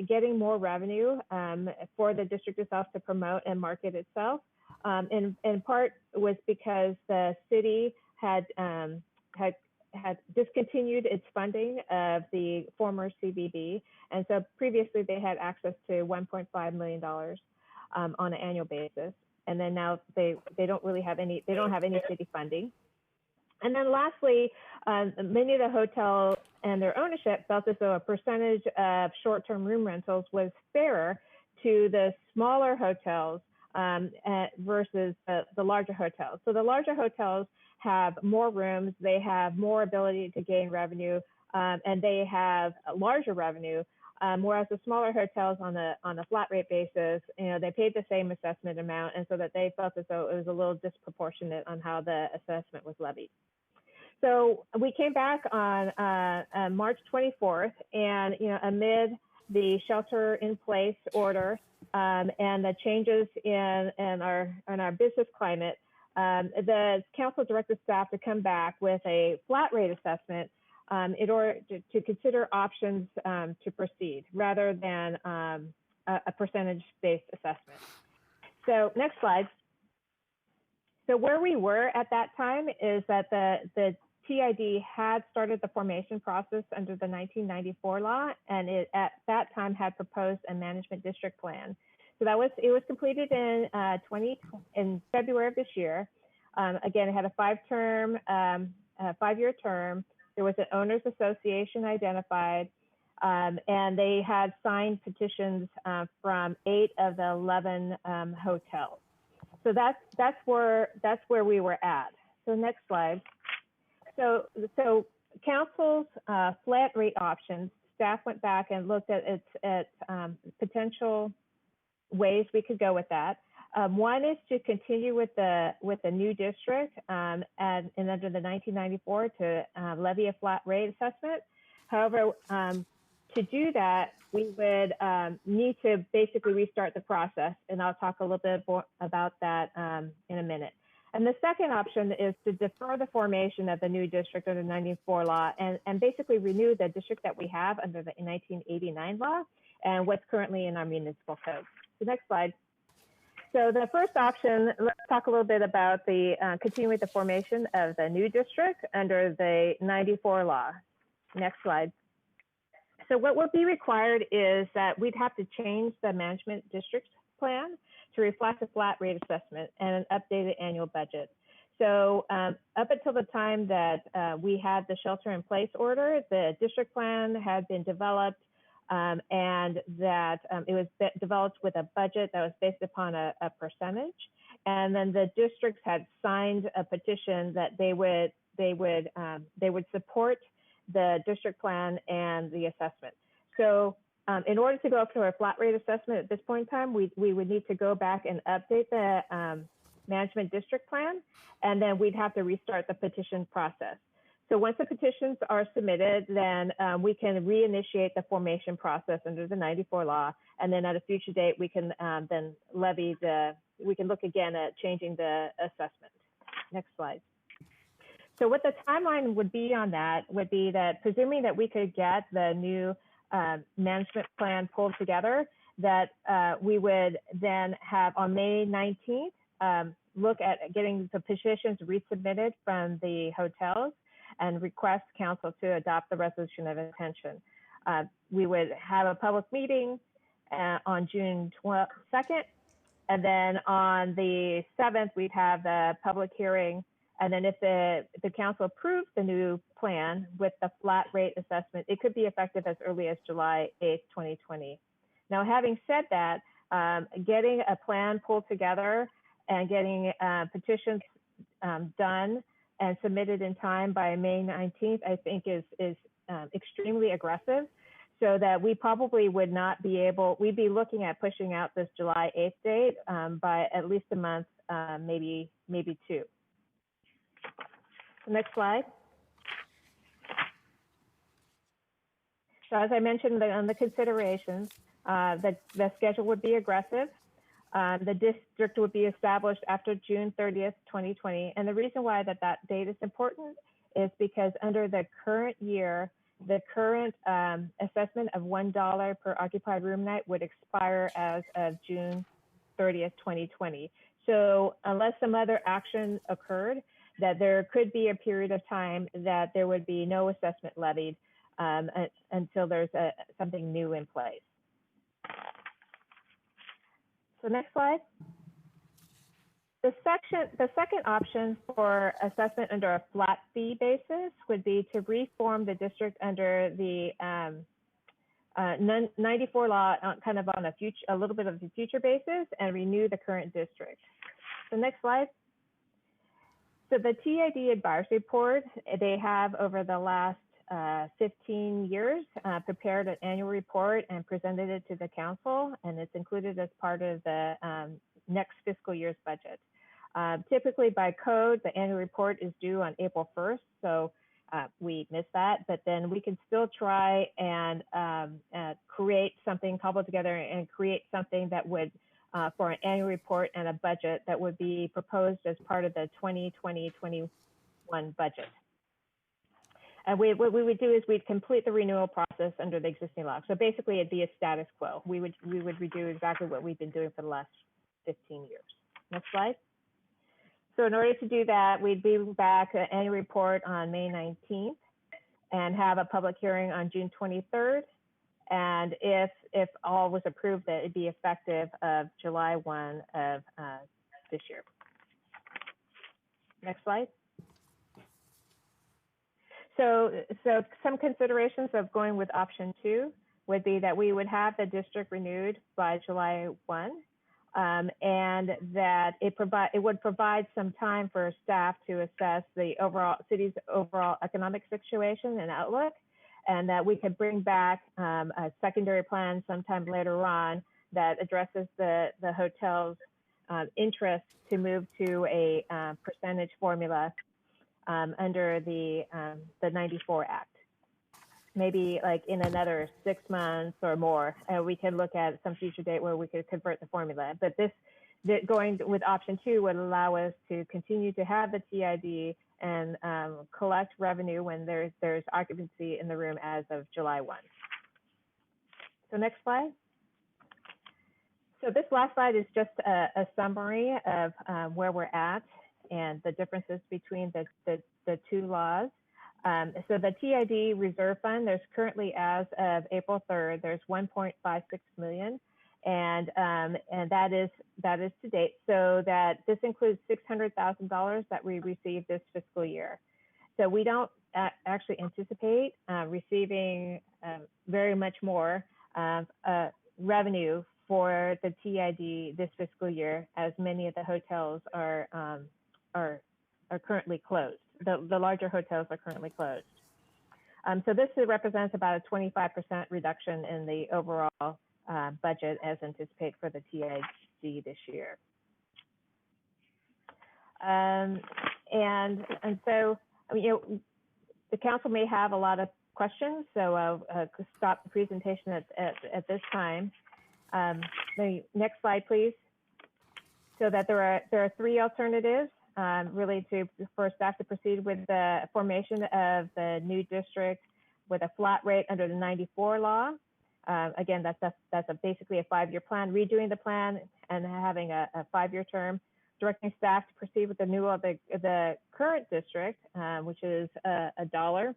getting more revenue for the district itself to promote and market itself. In part was because the city had discontinued its funding of the former CBB, and so previously they had access to $1.5 million on an annual basis, and then now they don't really have any. They don't have any city funding. And then lastly, many of the hotels and their ownership felt as though a percentage of short-term room rentals was fairer to the smaller hotels versus the larger hotels. So the larger hotels have more rooms, they have more ability to gain revenue, and they have larger revenue. Whereas the smaller hotels on a flat rate basis, they paid the same assessment amount, and so that they felt as though it was a little disproportionate on how the assessment was levied. So we came back on March 24th, and amid the shelter-in-place order and the changes in our business climate, the council directed staff to come back with a flat rate assessment in order to consider options to proceed rather than a percentage-based assessment. So next slide. So where we were at that time is that the TID had started the formation process under the 1994 law, and it at that time had proposed a management district plan. So it was completed in February of this year. Again, it had a 5-year term. There was an owners association identified, and they had signed petitions from 8 of the 11 hotels. So that's where we were at. So next slide. So council's flat rate options, staff went back and looked at potential ways we could go with that. One is to continue with the new district and under the 1994 to levy a flat rate assessment. However, to do that, we would need to basically restart the process, and I'll talk a little bit more about that in a minute. And the second option is to defer the formation of the new district under the 94 law and basically renew the district that we have under the 1989 law and what's currently in our municipal code. The next slide. So the first option, let's talk a little bit about the continuing with the formation of the new district under the 94 law. Next slide. So what would be required is that we'd have to change the management district plan to reflect a flat rate assessment and an updated annual budget. So up until the time that we had the shelter in place order, the district plan had been developed and that it was developed with a budget that was based upon a percentage. And then the districts had signed a petition that they would support the district plan and the assessment. So in order to go up to a flat rate assessment at this point in time, we would need to go back and update the management district plan, and then we'd have to restart the petition process. So once the petitions are submitted, then we can reinitiate the formation process under the 94 law, and then at a future date, we can then we can look again at changing the assessment. Next slide. So what the timeline would be on that would be that, presuming that we could get the new management plan pulled together, that we would then have on May 19th, look at getting the petitions resubmitted from the hotels and request council to adopt the resolution of intention. We would have a public meeting on June 2nd, and then on the 7th, we'd have the public hearing. And then if the council approves the new plan with the flat rate assessment, it could be effective as early as July 8th, 2020. Now, having said that, getting a plan pulled together and getting petitions done and submitted in time by May 19th, I think is extremely aggressive, so that we probably would not be able, we'd be looking at pushing out this July 8th date by at least a month, maybe two. Next slide. So as I mentioned on the considerations, the schedule would be aggressive. The district would be established after June 30th, 2020. And the reason why that date is important is because under the current year, the current assessment of $1 per occupied room night would expire as of June 30th, 2020. So unless some other action occurred, that there could be a period of time that there would be no assessment levied until there's something new in place. So next slide. The second option for assessment under a flat fee basis would be to reform the district under the 94 law, kind of on a little bit of a future basis, and renew the current district. So next slide. So the TID advisory board, they have over the last 15 years prepared an annual report and presented it to the council, and it's included as part of the next fiscal year's budget. Typically by code, the annual report is due on April 1st, so we missed that, but then we can still try and create something, cobble together and create something that would for an annual report and a budget that would be proposed as part of the 2020-21 budget. And what we would do is we'd complete the renewal process under the existing law. So basically it'd be a status quo. We would redo exactly what we've been doing for the last 15 years. Next slide. So in order to do that, we'd be back an annual report on May 19th and have a public hearing on June 23rd. And if all was approved, that it'd be effective of July 1 of this year. Next slide. So some considerations of going with option 2 would be that we would have the district renewed by July 1, and that it would provide some time for staff to assess the city's overall economic situation and outlook, and that we could bring back a secondary plan sometime later on that addresses the hotel's interest to move to a percentage formula under the 94 Act. Maybe like in another 6 months or more, we can look at some future date where we could convert the formula. But going with option 2 would allow us to continue to have the TID and collect revenue when there's occupancy in the room as of July 1. So next slide. So this last slide is just a summary of where we're at and the differences between the two laws. So the TID reserve fund, there's currently, as of April 3rd, there's 1.56 million, and that is to date. So that this includes $600,000 that we received this fiscal year. So we don't actually anticipate receiving very much more revenue for the TID this fiscal year, as many of the hotels are currently closed. The larger hotels are currently closed. So this represents about a 25% reduction in the overall budget as anticipated for the TID this year. And so, the council may have a lot of questions, so I'll stop the presentation at this time. The next slide, please. So that there are three alternatives, really, for staff to proceed with the formation of the new district with a flat rate under the 94 law. Again, that's basically a 5-year plan, redoing the plan and having a 5-year term, directing staff to proceed with the renewal of the current district, which is $1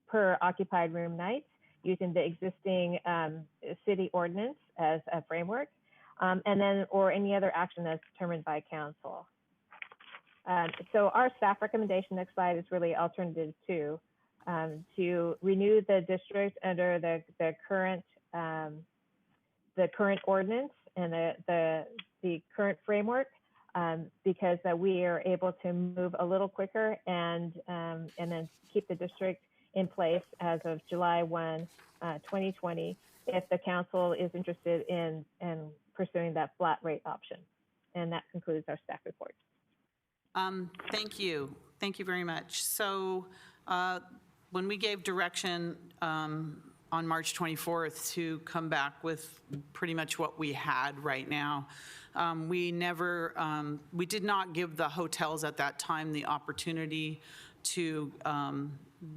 per occupied room night, using the existing city ordinance as a framework, and then, or any other action that's determined by council. So our staff recommendation, next slide, is really alternative 2, to renew the district under the current ordinance and the current framework, because we are able to move a little quicker and then keep the district in place as of July 1, 2020, if the council is interested in pursuing that flat rate option. And that concludes our staff report. Thank you. Thank you very much. So when we gave direction on March 24th to come back with pretty much what we had right now, we did not give the hotels at that time the opportunity to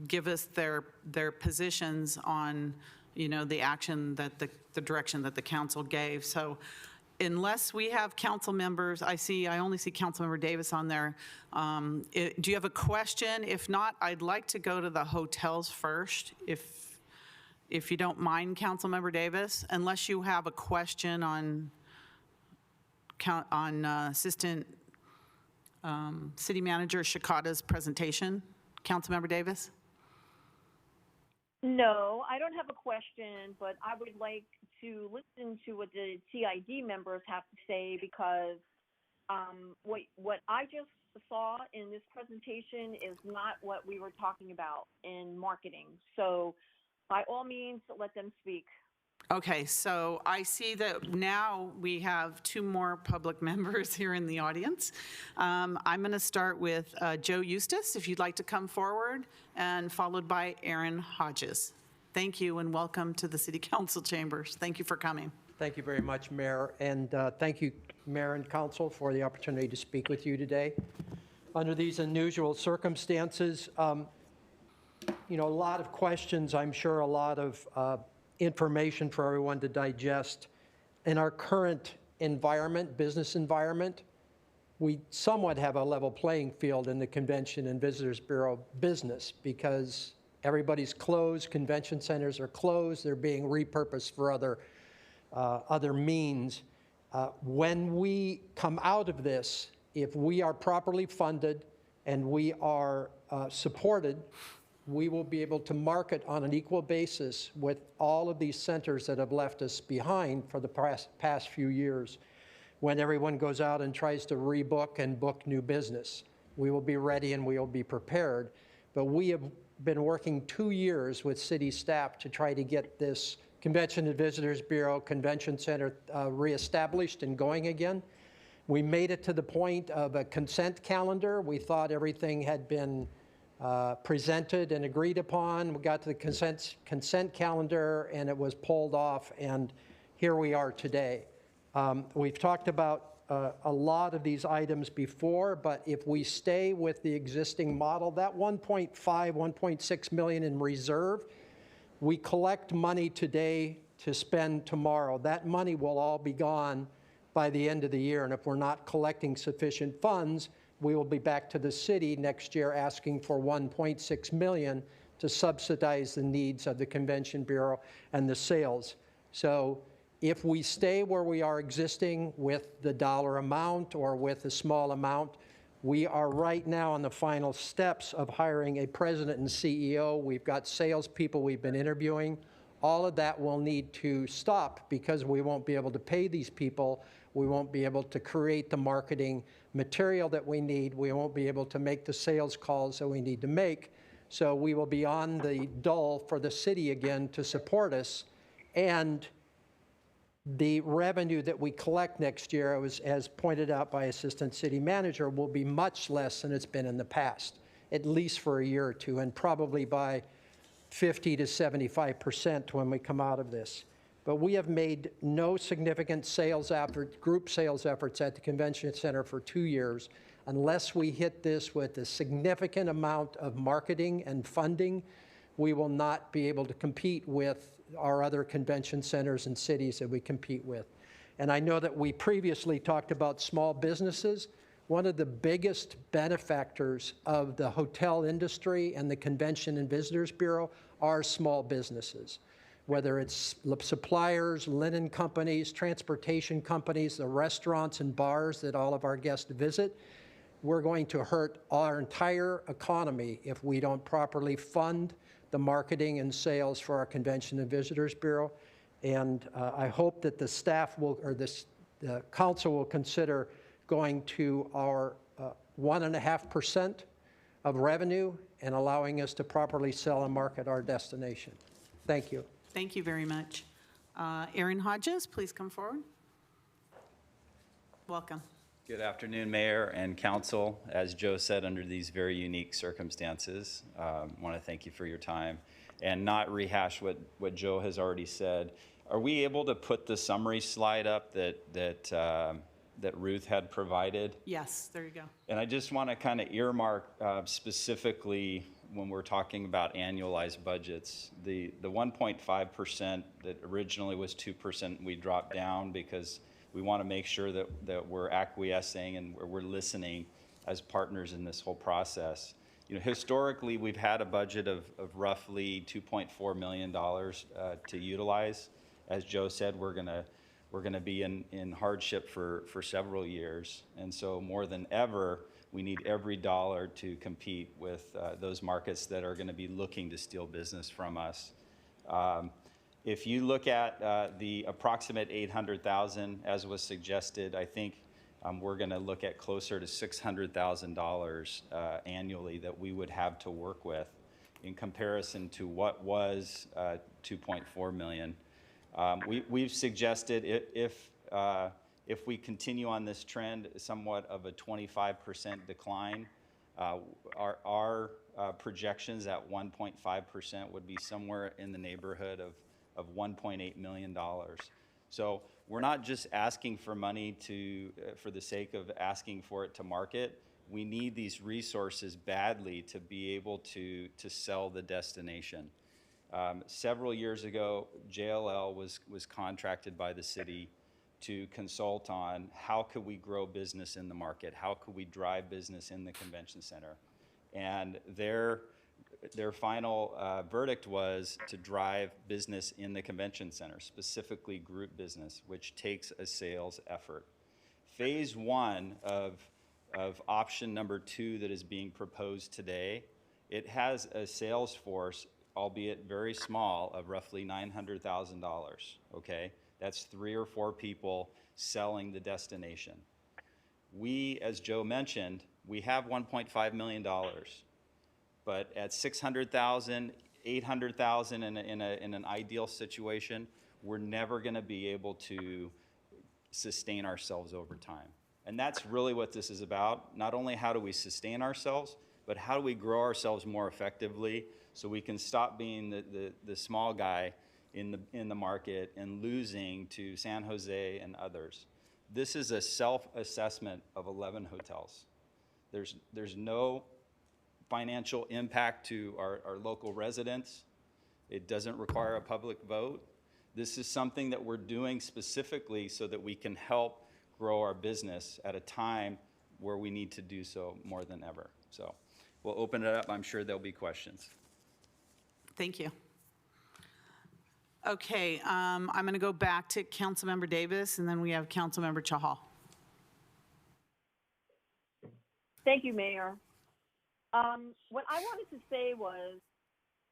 give us their positions on, the action that the direction that the council gave. So unless we have council members, I only see Councilmember Davis on there. Do you have a question? If not, I'd like to go to the hotels first, if you don't mind, Councilmember Davis, unless you have a question on Assistant City Manager Shikata's presentation. Councilmember Davis? No, I don't have a question, but I would like to listen to what the TID members have to say, because what I just saw in this presentation is not what we were talking about in marketing. So by all means, let them speak. Okay, so I see that now we have 2 more public members here in the audience. I'm going to start with Joe Eustace, if you'd like to come forward, and followed by Aaron Hodges. Thank you and welcome to the City Council chambers. Thank you for coming. Thank you very much, Mayor, and thank you, Mayor and Council, for the opportunity to speak with you today. Under these unusual circumstances, a lot of questions, I'm sure, a lot of information for everyone to digest. In our current environment, business environment, we somewhat have a level playing field in the Convention and Visitors Bureau business, because everybody's closed, convention centers are closed, they're being repurposed for other means. When we come out of this, if we are properly funded and we are supported, we will be able to market on an equal basis with all of these centers that have left us behind for the past few years. When everyone goes out and tries to rebook and book new business, we will be ready and we will be prepared. But we have been working 2 years with city staff to try to get this Convention and Visitors Bureau Convention Center reestablished and going again. We made it to the point of a consent calendar. We thought everything had been presented and agreed upon. We got to the consent calendar and it was pulled off, and here we are today. We've talked about a lot of these items before, but if we stay with the existing model, that 1.6 million in reserve, we collect money today to spend tomorrow. That money will all be gone by the end of the year, and if we're not collecting sufficient funds, we will be back to the city next year asking for $1.6 million to subsidize the needs of the Convention Bureau and the sales. So if we stay where we are existing with the dollar amount or with a small amount, we are right now on the final steps of hiring a president and CEO. We've got salespeople we've been interviewing. All of that will need to stop because we won't be able to pay these people. We won't be able to create the marketing material that we need. We won't be able to make the sales calls that we need to make. So we will be on the dole for the city again to support us. And the revenue that we collect next year, as pointed out by Assistant City Manager, will be much less than it's been in the past, at least for a year or two, and probably by 50 to 75% when we come out of this. But we have made no significant group sales efforts at the Convention Center for 2 years. Unless we hit this with a significant amount of marketing and funding, we will not be able to compete with our other convention centers and cities that we compete with. And I know that we previously talked about small businesses. One of the biggest benefactors of the hotel industry and the Convention and Visitors Bureau are small businesses, whether it's suppliers, linen companies, transportation companies, the restaurants and bars that all of our guests visit. We're going to hurt our entire economy if we don't properly fund the marketing and sales for our Convention and Visitors Bureau. And I hope that the staff will, or the council will consider going to our 1.5% of revenue and allowing us to properly sell and market our destination. Thank you. Thank you very much. Aaron Hodges, please come forward. Welcome. Good afternoon, Mayor and Council. As Joe said, under these very unique circumstances, I want to thank you for your time and not rehash what Joe has already said. Are we able to put the summary slide up that Ruth had provided? Yes, there you go. And I just want to kind of earmark specifically when we're talking about annualized budgets, the 1.5% that originally was 2%, we dropped down because we want to make sure that we're acquiescing and we're listening as partners in this whole process. You know, historically, we've had a budget of roughly $2.4 million to utilize. As Joe said, we're gonna be in hardship for several years, and so more than ever, we need every dollar to compete with those markets that are going to be looking to steal business from us. If you look at the approximate $800,000, as was suggested, I think we're going to look at closer to $600,000 annually that we would have to work with in comparison to what was $2.4 million. We've suggested if we continue on this trend, somewhat of a 25% decline, our projections at 1.5% would be somewhere in the neighborhood of $1.8 million. So we're not just asking for money for the sake of asking for it to market. We need these resources badly to be able to sell the destination. Several years ago, JLL was contracted by the city to consult on how could we grow business in the market, how could we drive business in the convention center. And their final verdict was to drive business in the convention center, specifically group business, which takes a sales effort. Phase one of option number 2 that is being proposed today, it has a sales force, albeit very small, of roughly $900,000, okay? That's 3 or 4 people selling the destination. We, as Joe mentioned, we have $1.5 million. But at $600,000, $800,000 in an ideal situation, we're never going to be able to sustain ourselves over time. And that's really what this is about. Not only how do we sustain ourselves, but how do we grow ourselves more effectively so we can stop being the small guy in the market and losing to San Jose and others. This is a self-assessment of 11 hotels. There's no financial impact to our local residents. It doesn't require a public vote. This is something that we're doing specifically so that we can help grow our business at a time where we need to do so more than ever. So we'll open it up. I'm sure there'll be questions. Thank you. Okay, I'm going to go back to Councilmember Davis, and then we have Councilmember Chahal. Thank you, Mayor. What I wanted to say was,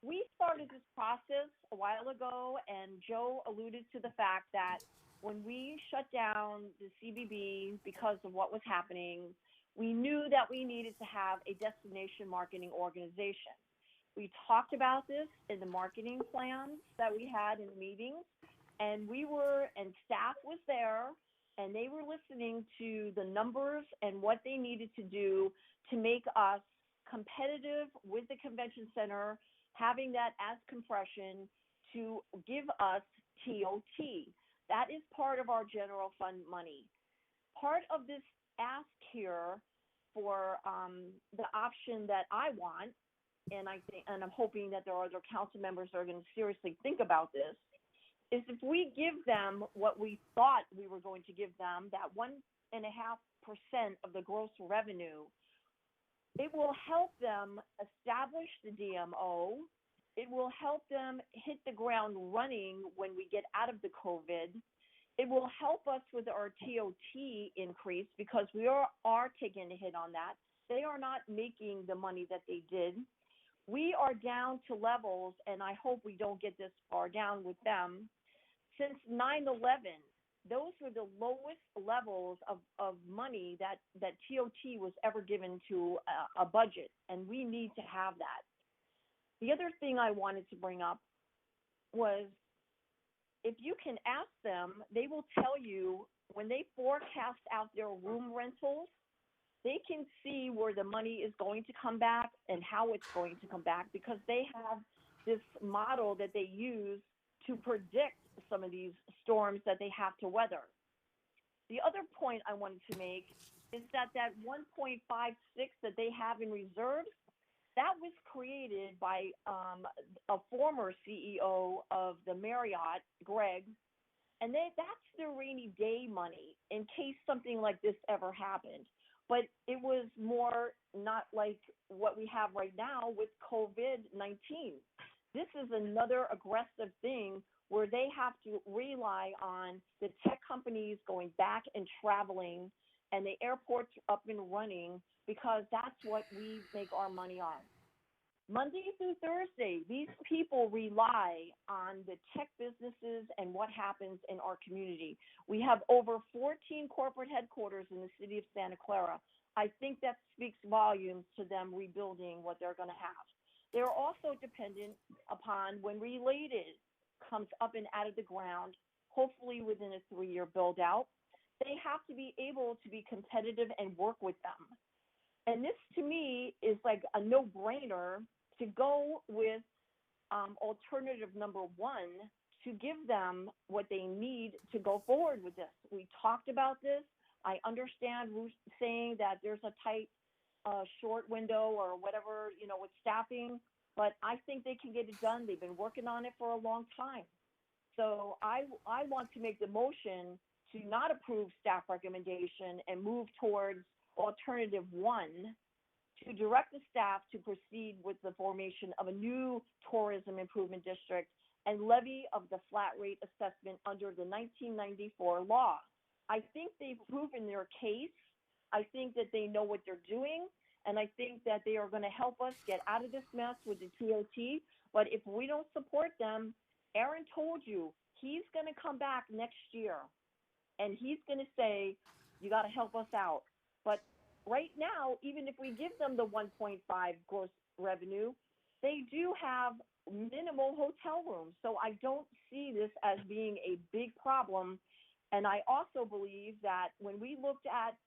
we started this process a while ago, and Joe alluded to the fact that when we shut down the CBB because of what was happening, we knew that we needed to have a destination marketing organization. We talked about this in the marketing plans that we had in the meetings, and staff was there, and they were listening to the numbers and what they needed to do to make us competitive with the convention center, having that as compression to give us TOT. That is part of our general fund money. Part of this ask here for the option that I want, and I'm hoping that there are other council members that are going to seriously think about this, is if we give them what we thought we were going to give them, that 1.5% of the gross revenue, it will help them establish the DMO. It will help them hit the ground running when we get out of the COVID. It will help us with our TOT increase because we are taking a hit on that. They are not making the money that they did. We are down to levels, and I hope we don't get this far down with them. Since 9/11, those were the lowest levels of money that TOT was ever given to a budget, and we need to have that. The other thing I wanted to bring up was, if you can ask them, they will tell you when they forecast out their room rentals, they can see where the money is going to come back and how it's going to come back, because they have this model that they use to predict some of these storms that they have to weather. The other point I wanted to make is that 1.56 that they have in reserves, that was created by a former CEO of the Marriott, Greg, and that's the rainy day money in case something like this ever happened. But it was more not like what we have right now with COVID-19. This is another aggressive thing where they have to rely on the tech companies going back and traveling and the airports up and running, because that's what we make our money on. Monday through Thursday, these people rely on the tech businesses and what happens in our community. We have over 14 corporate headquarters in the city of Santa Clara. I think that speaks volumes to them rebuilding what they're going to have. They're also dependent upon when Related comes up and out of the ground, hopefully within a 3-year build out. They have to be able to be competitive and work with them. And this, to me, is like a no-brainer to go with alternative number one to give them what they need to go forward with this. We talked about this. I understand Ruth saying that there's a tight short window or whatever, with staffing, but I think they can get it done. They've been working on it for a long time. So I want to make the motion to not approve staff recommendation and move towards alternative one, to direct the staff to proceed with the formation of a new tourism improvement district and levy of the flat rate assessment under the 1994 law. I think they've proven their case. I think that they know what they're doing, and I think that they are going to help us get out of this mess with the TOT. But if we don't support them, Aaron told you he's going to come back next year, and he's going to say, you got to help us out. But right now, even if we give them the 1.5 gross revenue, they do have minimal hotel rooms. So I don't see this as being a big problem. And I also believe that when we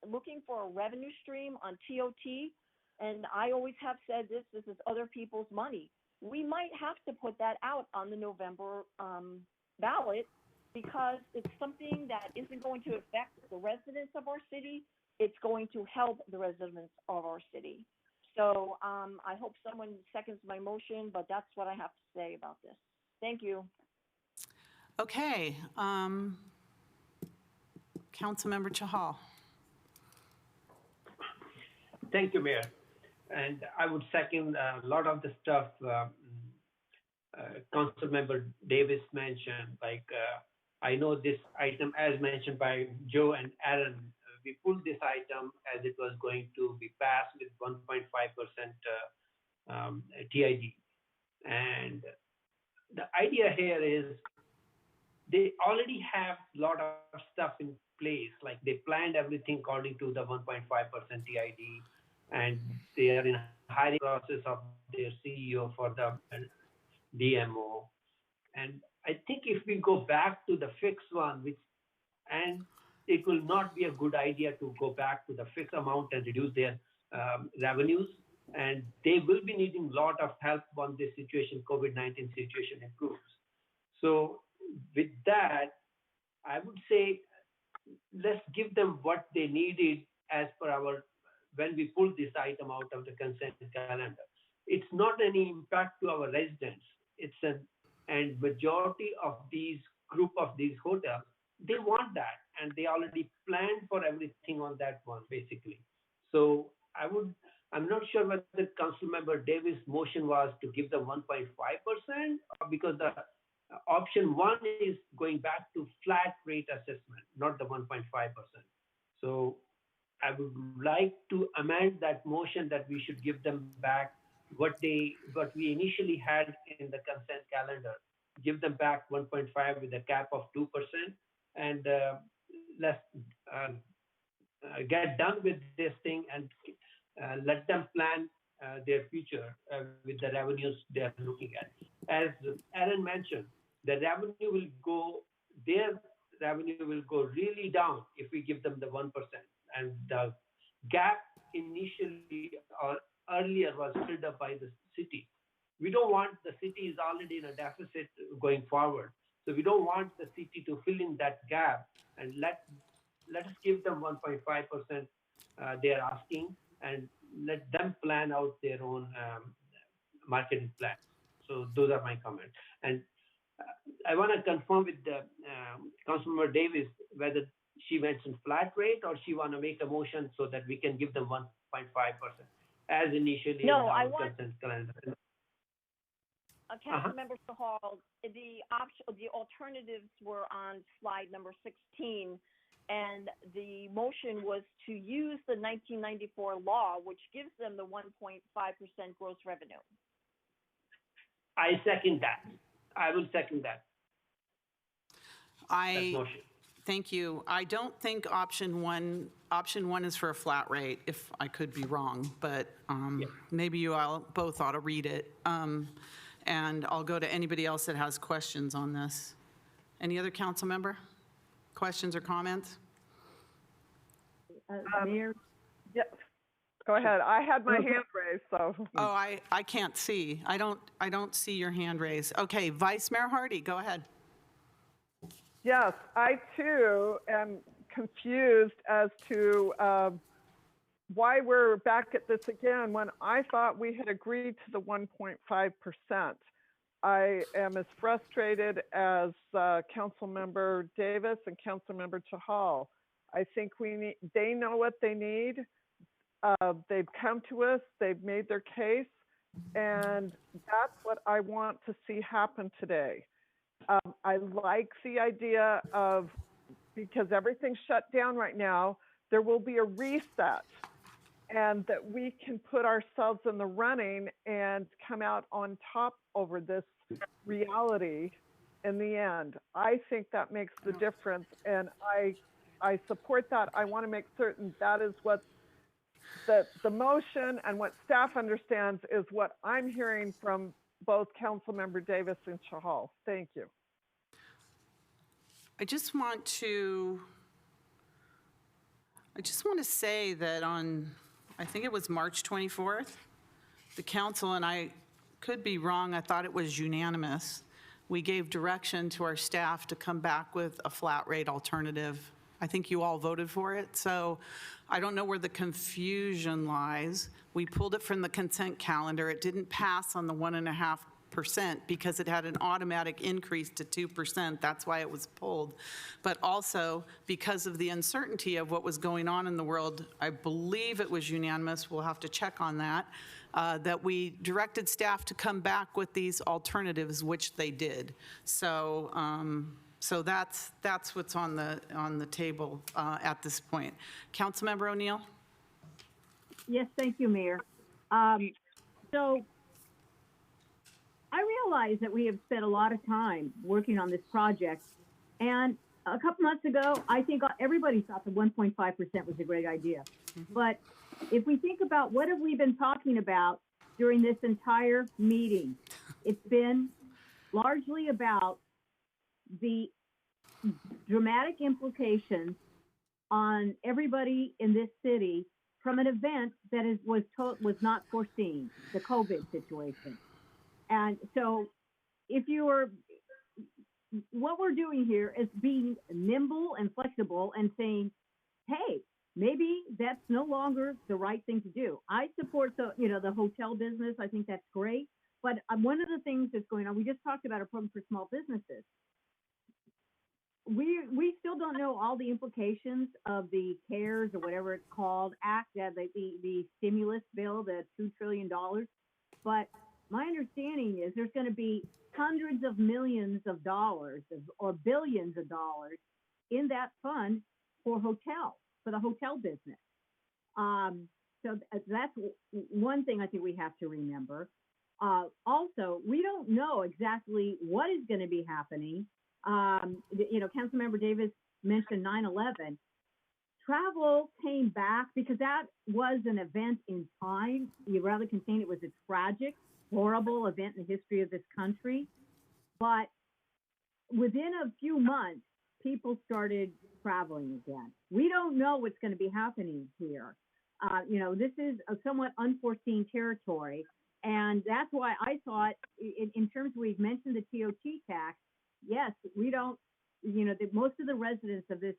looking for a revenue stream on TOT, and I always have said this is other people's money, we might have to put that out on the November ballot, because it's something that isn't going to affect the residents of our city. It's going to help the residents of our city. So I hope someone seconds my motion, but that's what I have to say about this. Thank you. Okay, Councilmember Chahal. Thank you, Mayor. And I would second a lot of the stuff Councilmember Davis mentioned. Like, I know this item, as mentioned by Joe and Aaron, we pulled this item as it was going to be passed with 1.5% TID. And the idea here is they already have a lot of stuff in place. Like they planned everything according to the 1.5% TID, and they are in a hiring process of their CEO for the DMO. And I think if we go back to the fixed one, and it will not be a good idea to go back to the fixed amount and reduce their revenues. And they will be needing a lot of help when this situation, COVID-19 situation improves. So with that, I would say, let's give them what they needed as per when we pull this item out of the consent calendar. It's not any impact to our residents. And majority of these group of these hotels, they want that, and they already planned for everything on that one, basically. So I'm not sure whether Councilmember Davis' motion was to give them 1.5%, because the option one is going back to flat rate assessment, not the 1.5%. So I would like to amend that motion that we should give them back what we initially had in the consent calendar, give them back 1.5 with a cap of 2%, and let's get done with this thing and let them plan their future with the revenues they're looking at. As Aaron mentioned, their revenue will go really down if we give them the 1%. And the gap initially or earlier was filled up by the city. We don't want the city is already in a deficit going forward. So we don't want the city to fill in that gap, and let us give them 1.5% they're asking, and let them plan out their own marketing plan. So those are my comments. And I want to confirm with the Councilmember Davis whether she mentioned flat rate or she want to make a motion so that we can give them 1.5% as initially No, in the I want- consent calendar. Councilmember Sahal, the alternatives were on slide number 16, and the motion was to use the 1994 law, which gives them the 1.5% gross revenue. I second that. I will second that. That motion. Thank you. I don't think option one is for a flat rate, if I could be wrong, but maybe you all both ought to read it. And I'll go to anybody else that has questions on this. Any other council member? Questions or comments? Mayor? Yes, go ahead. I had my hand raised, so. Oh, I can't see. I don't see your hand raised. Okay, Vice Mayor Hardy, go ahead. Yes, I too am confused as to why we're back at this again when I thought we had agreed to the 1.5%. I am as frustrated as Councilmember Davis and Councilmember Chahal. I think they know what they need. They've come to us, they've made their case, and that's what I want to see happen today. I like the idea of, because everything's shut down right now, there will be a reset, and that we can put ourselves in the running and come out on top over this reality in the end. I think that makes the difference, and I support that. I want to make certain that is what the motion and what staff understands is what I'm hearing from both Councilmember Davis and Chahal. Thank you. I just want to say that on, I think it was March 24th, the council, and I could be wrong, I thought it was unanimous, we gave direction to our staff to come back with a flat rate alternative. I think you all voted for it, so I don't know where the confusion lies. We pulled it from the consent calendar. It didn't pass on the 1.5 percent because it had an automatic increase to 2%. That's why it was pulled. But also because of the uncertainty of what was going on in the world, I believe it was unanimous, we'll have to check on that, that we directed staff to come back with these alternatives, which they did. So, so that's what's on the table at this point. Councilmember O'Neill? Yes, thank you, Mayor. So I realize that we have spent a lot of time working on this project, and a couple months ago, I think everybody thought the 1.5% was a great idea. But if we think about what have we been talking about during this entire meeting, it's been largely about the dramatic implications on everybody in this city from an event that was not foreseen, the COVID situation. And so what we're doing here is being nimble and flexible and saying, hey, maybe that's no longer the right thing to do. I support the hotel business. I think that's great. But one of the things that's going on, we just talked about a program for small businesses. We still don't know all the implications of the CARES or whatever it's called act, the stimulus bill, the $2 trillion. But my understanding is there's going to be hundreds of millions of dollars or billions of dollars in that fund for the hotel business. So that's one thing I think we have to remember. Also, we don't know exactly what is going to be happening. Councilmember Davis mentioned 9/11. Travel came back because that was an event in time. You rather contain it was a tragic, horrible event in the history of this country. But within a few months, people started traveling again. We don't know what's going to be happening here. This is a somewhat unforeseen territory. And that's why I thought, in terms of we've mentioned the TOT tax, yes, we don't, most of the residents of this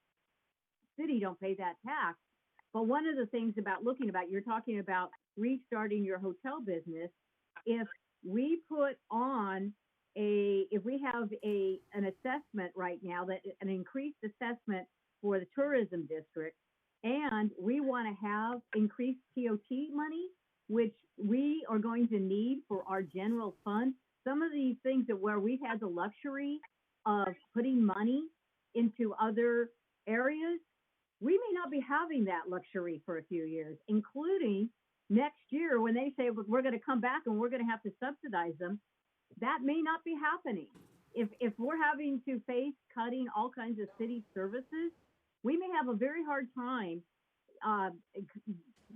city don't pay that tax. But one of the things you're talking about restarting your hotel business. If we have an assessment right now, that an increased assessment for the tourism district, and we want to have increased TOT money, which we are going to need for our general fund, some of these things where we've had the luxury of putting money into other areas, we may not be having that luxury for a few years, including next year when they say we're going to come back and we're going to have to subsidize them. That may not be happening. If we're having to face cutting all kinds of city services, we may have a very hard time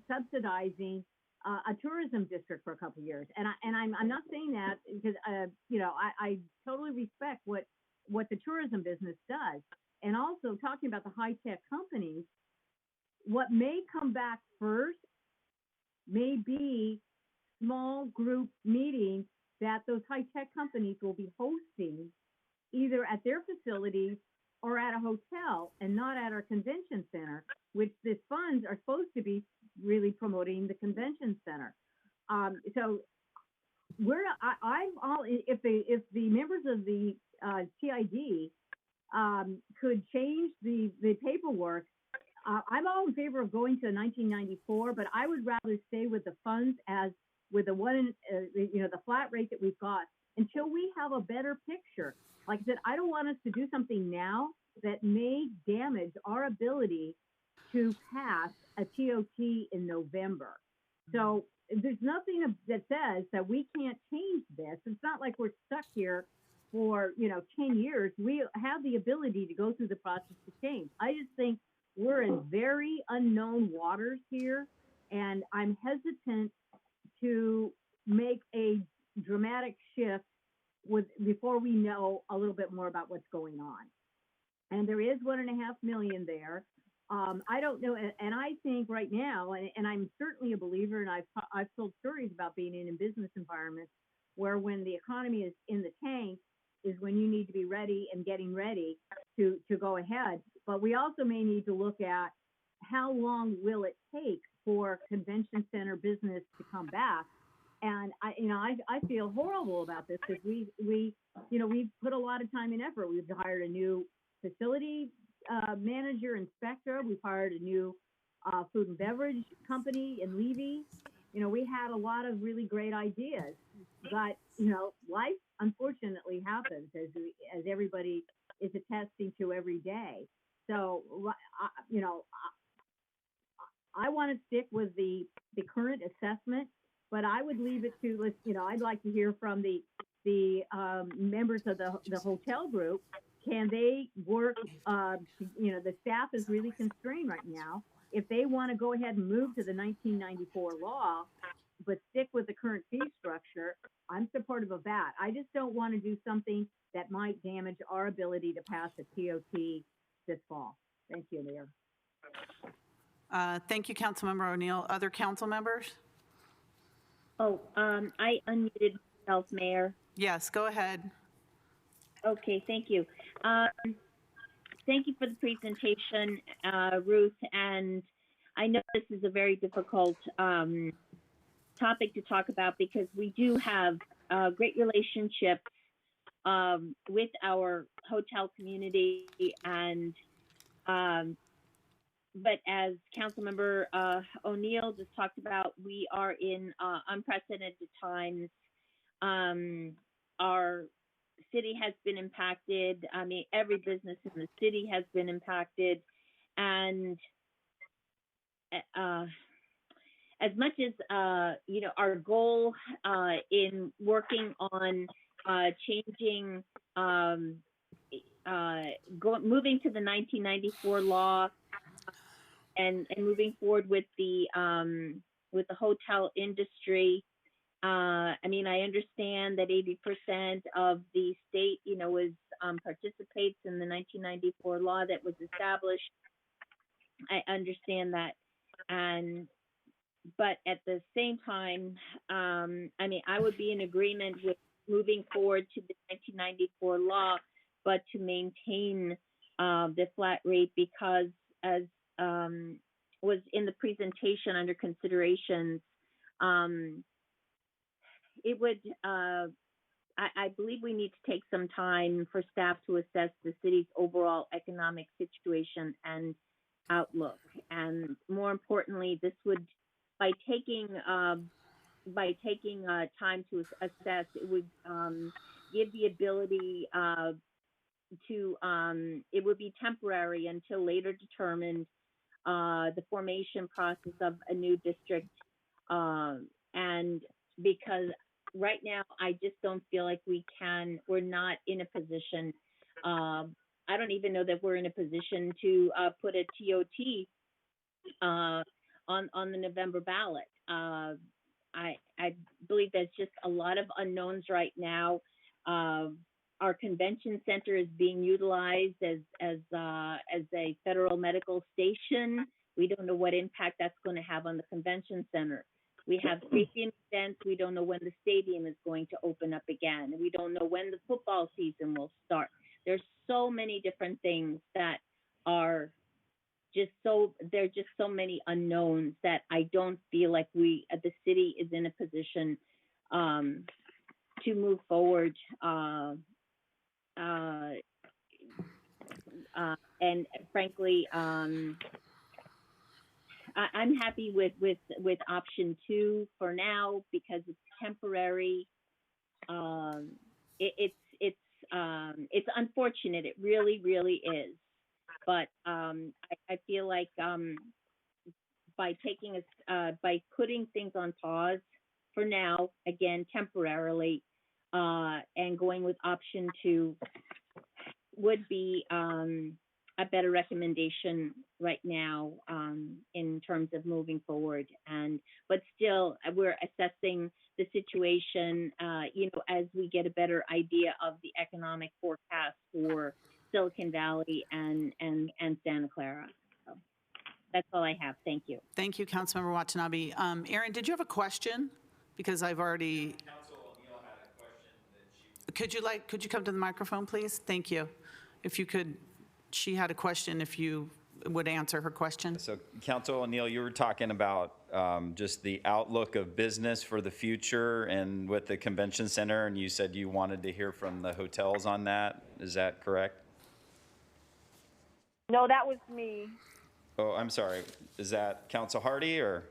subsidizing a tourism district for a couple of years. And I'm not saying that because I totally respect what the tourism business does. And also talking about the high-tech companies, what may come back first may be small group meetings that those high-tech companies will be hosting either at their facilities or at a hotel and not at our convention center, which these funds are supposed to be really promoting the convention center. So I'm all, if the members of the TID could change the paperwork, I'm all in favor of going to 1994, but I would rather stay with the funds with the flat rate that we've got until we have a better picture. Like I said, I don't want us to do something now that may damage our ability to pass a TOT in November. So there's nothing that says that we can't change this. It's not like we're stuck here for 10 years. We have the ability to go through the process to change. I just think we're in very unknown waters here, and I'm hesitant to make a dramatic shift before we know a little bit more about what's going on. And there is $1.5 million there. I don't know, and I think right now, and I'm certainly a believer, and I've told stories about being in a business environment where when the economy is in the tank is when you need to be ready and getting ready to go ahead. But we also may need to look at how long will it take for convention center business to come back. And I feel horrible about this because we've put a lot of time and effort. We've hired a new facility manager, inspector. We've hired a new food and beverage company in Levy. We had a lot of really great ideas, but life unfortunately happens as everybody is attesting to every day. So I want to stick with the current assessment, but I would leave it to I'd like to hear from the members of the hotel group. Can they work? The staff is really constrained right now. If they want to go ahead and move to the 1994 law, but stick with the current fee structure, I'm supportive of that. I just don't want to do something that might damage our ability to pass a TOT this fall. Thank you, Mayor. Thank you, Councilmember O'Neill. Other council members? Oh, I unmuted myself, Mayor. Yes, go ahead. Okay, thank you. Thank you for the presentation, Ruth. And I know this is a very difficult topic to talk about because we do have great relationships with our hotel community, and but as Councilmember O'Neill just talked about, we are in unprecedented times. Our city has been impacted. I mean, every business in the city has been impacted, and as much as our goal in working on changing, moving to the 1994 law, and moving forward with the hotel industry. I mean, I understand that 80% of the state, participates in the 1994 law that was established. I understand that, but at the same time, I mean, I would be in agreement with moving forward to the 1994 law, but to maintain the flat rate because, as was in the presentation under considerations, it would, I believe we need to take some time for staff to assess the city's overall economic situation and outlook. And more importantly, this would, by taking time to assess, it would give the ability to, it would be temporary until later determined the formation process of a new district. And because right now, I just don't feel like we're not in a position, I don't even know that we're in a position to put a TOT on the November ballot. I believe there's just a lot of unknowns right now. Our convention center is being utilized as a federal medical station. We don't know what impact that's going to have on the convention center. We have stadium events. We don't know when the stadium is going to open up again. We don't know when the football season will start. There's so many different things that are there are just so many unknowns that I don't feel like the city is in a position to move forward. And frankly, I'm happy with option 2 for now because it's temporary. It's unfortunate. It really, really is. But I feel like by putting things on pause for now, again temporarily, and going with option 2 would be a better recommendation right now in terms of moving forward. But still, we're assessing the situation, as we get a better idea of the economic forecast for Silicon Valley and Santa Clara. So that's all I have. Thank you. Thank you, Councilmember Watanabe. Erin, did you have a question? Because I've already. Council O'Neill had a question that she. Could you come to the microphone, please? Thank you. If you could, she had a question. If you would answer her question. So Council O'Neill, you were talking about just the outlook of business for the future and with the convention center, and you said you wanted to hear from the hotels on that. Is that correct? No, that was me. Oh, I'm sorry. Is that Council Hardy or?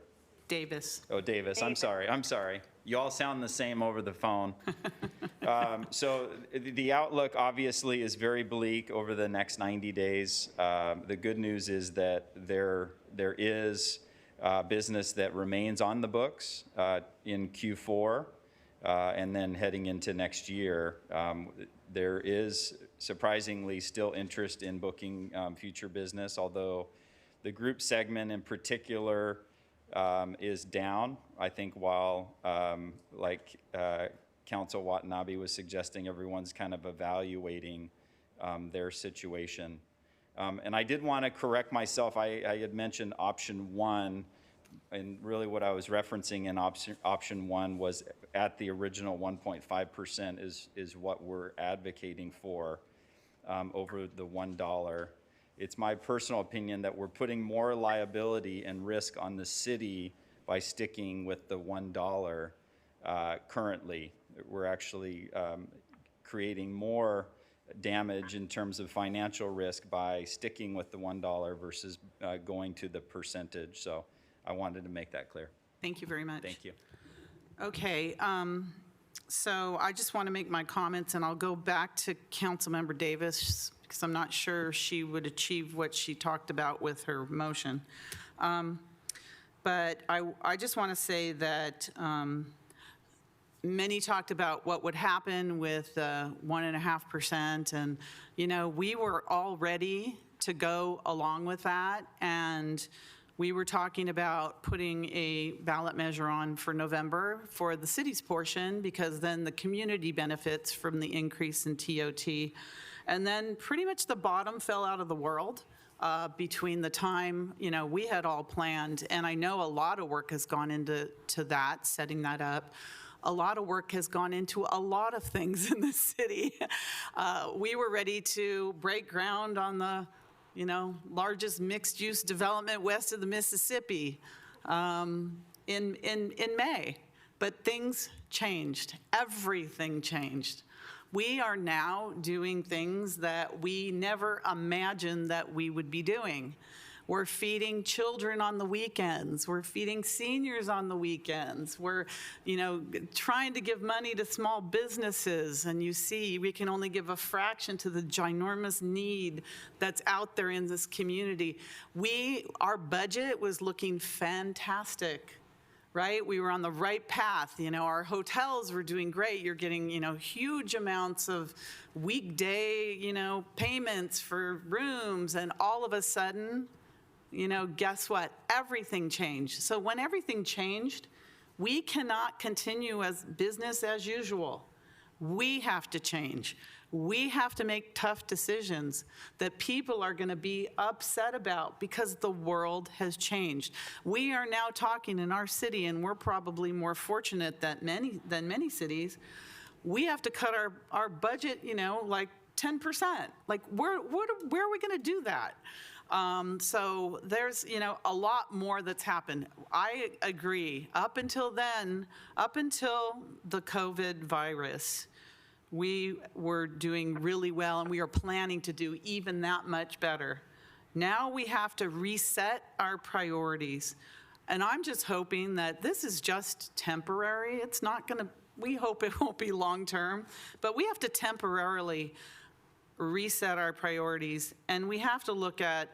Davis. Oh, Davis. I'm sorry. You all sound the same over the phone. So the outlook obviously is very bleak over the next 90 days. The good news is that there is business that remains on the books in Q4 and then heading into next year. There is surprisingly still interest in booking future business, although the group segment in particular is down. I think while, like Council Watanabe was suggesting, everyone's kind of evaluating their situation. And I did want to correct myself. I had mentioned option 1, and really what I was referencing in option 1 was at the original 1.5% is what we're advocating for over the $1. It's my personal opinion that we're putting more liability and risk on the city by sticking with the $1 currently. We're actually creating more damage in terms of financial risk by sticking with the $1 versus going to the percentage. So I wanted to make that clear. Thank you very much. Thank you. Okay, so I just want to make my comments, and I'll go back to Councilmember Davis because I'm not sure she would achieve what she talked about with her motion. But I just want to say that many talked about what would happen with 1.5%, and we were all ready to go along with that, and we were talking about putting a ballot measure on for November for the city's portion, because then the community benefits from the increase in TOT. And then pretty much the bottom fell out of the world between the time, we had all planned. And I know a lot of work has gone into that, setting that up. A lot of work has gone into a lot of things in the city. We were ready to break ground on the largest mixed-use development west of the Mississippi in May. But things changed. Everything changed. We are now doing things that we never imagined that we would be doing. We're feeding children on the weekends. We're feeding seniors on the weekends. We're, trying to give money to small businesses. And you see, we can only give a fraction to the ginormous need that's out there in this community. Our budget was looking fantastic, right? We were on the right path. Our hotels were doing great. You're getting, huge amounts of weekday, payments for rooms. And all of a sudden, guess what? Everything changed. So when everything changed, we cannot continue as business as usual. We have to change. We have to make tough decisions that people are going to be upset about because the world has changed. We are now talking in our city, and we're probably more fortunate than many cities. We have to cut our budget, like 10%. Like, where are we going to do that? So there's, a lot more that's happened. I agree. Up until then, up until the COVID virus, we were doing really well, and we are planning to do even that much better. Now we have to reset our priorities. And I'm just hoping that this is just temporary. It's not going to, we hope it won't be long-term, but we have to temporarily reset our priorities, and we have to look at,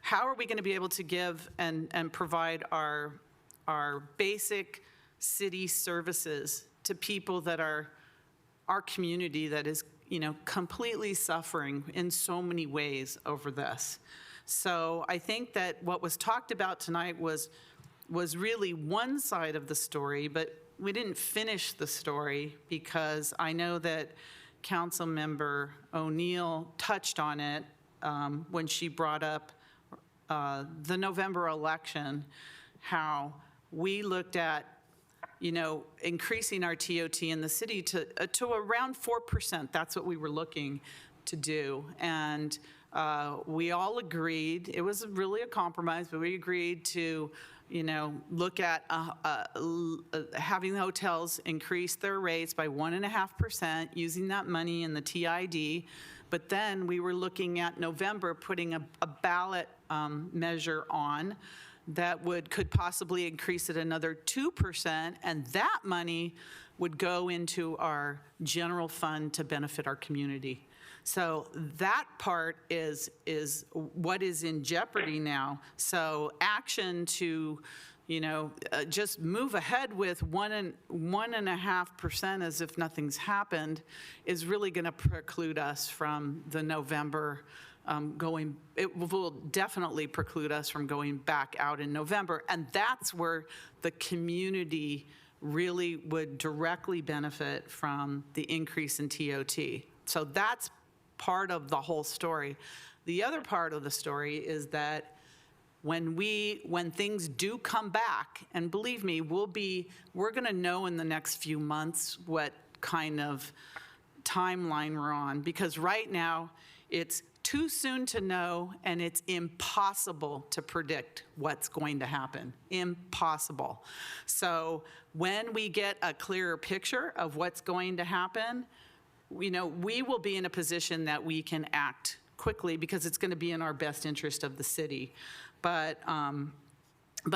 how are we going to be able to give and provide our basic city services to people that are our community that is, completely suffering in so many ways over this. So I think that what was talked about tonight was really one side of the story, but we didn't finish the story, because I know that Councilmember O'Neill touched on it when she brought up the November election, how we looked at, increasing our TOT in the city to around 4%. That's what we were looking to do. And We all agreed, it was really a compromise, but we agreed to, look at having the hotels increase their rates by 1.5%, using that money in the TID. But then we were looking at November, putting a ballot measure on that could possibly increase it another 2%, and that money would go into our general fund to benefit our community. So that part is what is in jeopardy now. So action to, just move ahead with 1.5% as if nothing's happened is really going to preclude us from the November it will definitely preclude us from going back out in November. And that's where the community really would directly benefit from the increase in TOT. So that's part of the whole story. The other part of the story is that when things do come back, and believe me, we're going to know in the next few months what kind of timeline we're on, because right now it's too soon to know, and it's impossible to predict what's going to happen. Impossible. So when we get a clearer picture of what's going to happen, we will be in a position that we can act quickly because it's going to be in our best interest of the city. But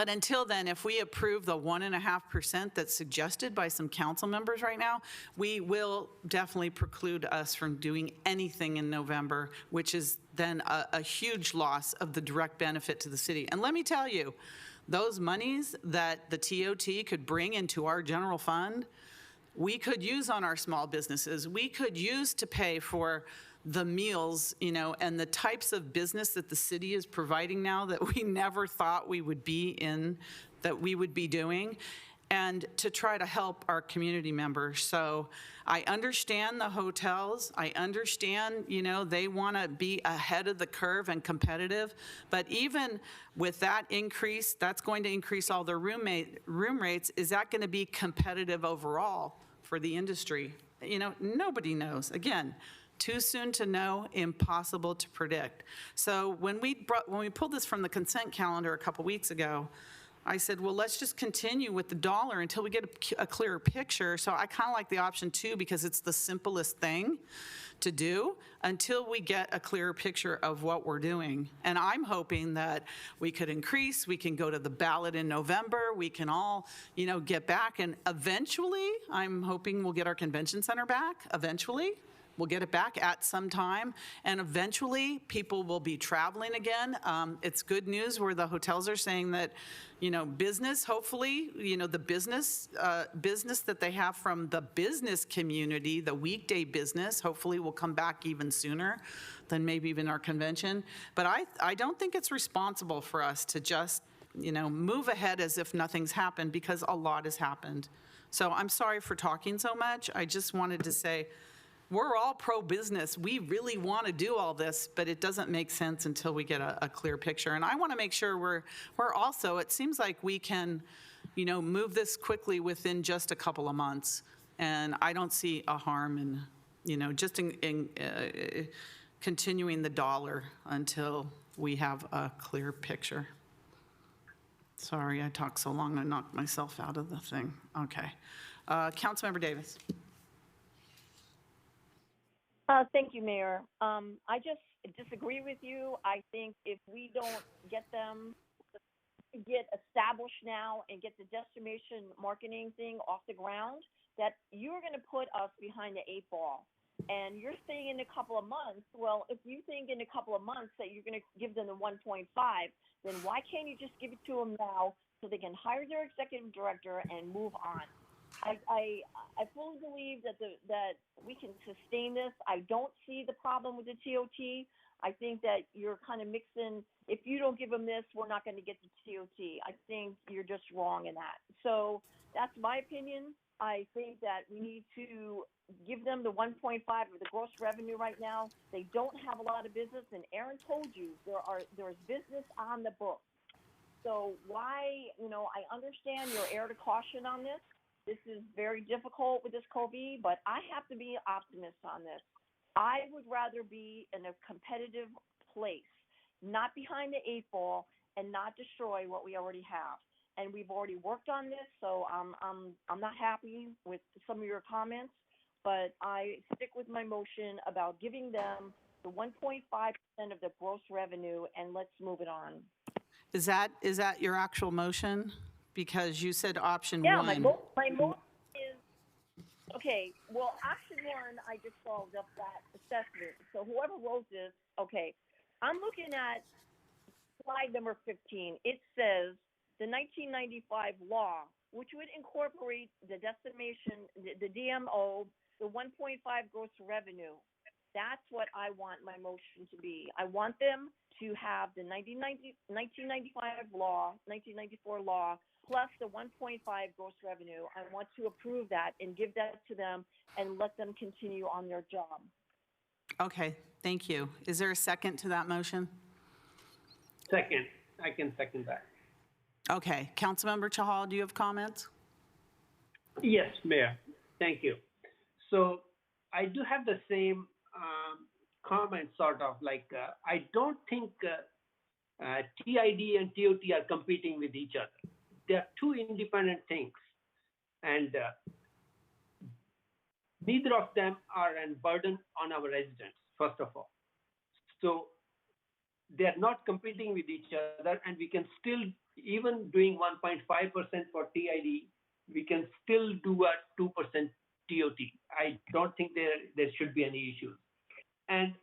until then, if we approve the 1.5% that's suggested by some council members right now, we will definitely preclude us from doing anything in November, which is then a huge loss of the direct benefit to the city. And let me tell you, those monies that the TOT could bring into our general fund, we could use on our small businesses. We could use to pay for the meals, and the types of business that the city is providing now that we never thought we would be in, that we would be doing, and to try to help our community members. So I understand the hotels. I understand, they want to be ahead of the curve and competitive. But even with that increase, that's going to increase all their room rates. Is that going to be competitive overall for the industry? Nobody knows. Again, too soon to know, impossible to predict. So when we pulled this from the consent calendar a couple weeks ago, I said, well, let's just continue with the dollar until we get a clearer picture. So I kind of like the option 2 because it's the simplest thing to do until we get a clearer picture of what we're doing. And I'm hoping that we could increase, we can go to the ballot in November, we can all, get back. And eventually, I'm hoping we'll get our convention center back, eventually. We'll get it back at some time, and eventually people will be traveling again. It's good news where the hotels are saying that, business, hopefully, the business that they have from the business community, the weekday business, hopefully will come back even sooner than maybe even our convention. But I don't think it's responsible for us to just, move ahead as if nothing's happened, because a lot has happened. So I'm sorry for talking so much. I just wanted to say, we're all pro-business. We really want to do all this, but it doesn't make sense until we get a clear picture. And I want to make sure we're also, it seems like we can, move this quickly within just a couple of months. And I don't see a harm in, just in continuing the dollar until we have a clear picture. Sorry, I talked so long, I knocked myself out of the thing. Okay. Councilmember Davis. Thank you, Mayor. I just disagree with you. I think if we don't get them to get established now and get the destination marketing thing off the ground, that you're going to put us behind the 8 ball. And you're saying in a couple of months, well, if you think in a couple of months that you're going to give them the 1.5, then why can't you just give it to them now so they can hire their executive director and move on? I fully believe that we can sustain this. I don't see the problem with the TOT. I think that you're kind of mixing, if you don't give them this, we're not going to get the TOT. I think you're just wrong in that. So that's my opinion. I think that we need to give them the 1.5 of the gross revenue right now. They don't have a lot of business, and Aaron told you there's business on the books. So why, I understand your air to caution on this. This is very difficult with this COVID, but I have to be an optimist on this. I would rather be in a competitive place, not behind the 8 ball, and not destroy what we already have. And we've already worked on this, so I'm not happy with some of your comments, but I stick with my motion about giving them the 1.5% of the gross revenue, and let's move it on. Is that your actual motion? Because you said option Yeah, one. my motion is, okay, well, option one, I just followed up that assessment. So whoever wrote this, okay, I'm looking at slide number 15. It says the 1995 law, which would incorporate the decimation, the DMO, the 1.5 gross revenue. That's what I want my motion to be. I want them to have the 1995 law, 1994 law, plus the 1.5 gross revenue. I want to approve that and give that to them and let them continue on their job. Okay, thank you. Is there a second to that motion? Second, I can second that. Okay, Councilmember Chahal, do you have comments? Yes, Mayor. Thank you. So I do have the same comment, sort of like, I don't think TID and TOT are competing with each other. They are two independent things. And neither of them are a burden on our residents, first of all. So they are not competing with each other, and we can still, even doing 1.5% for TID, we can still do a 2% TOT. I don't think there should be any issues. And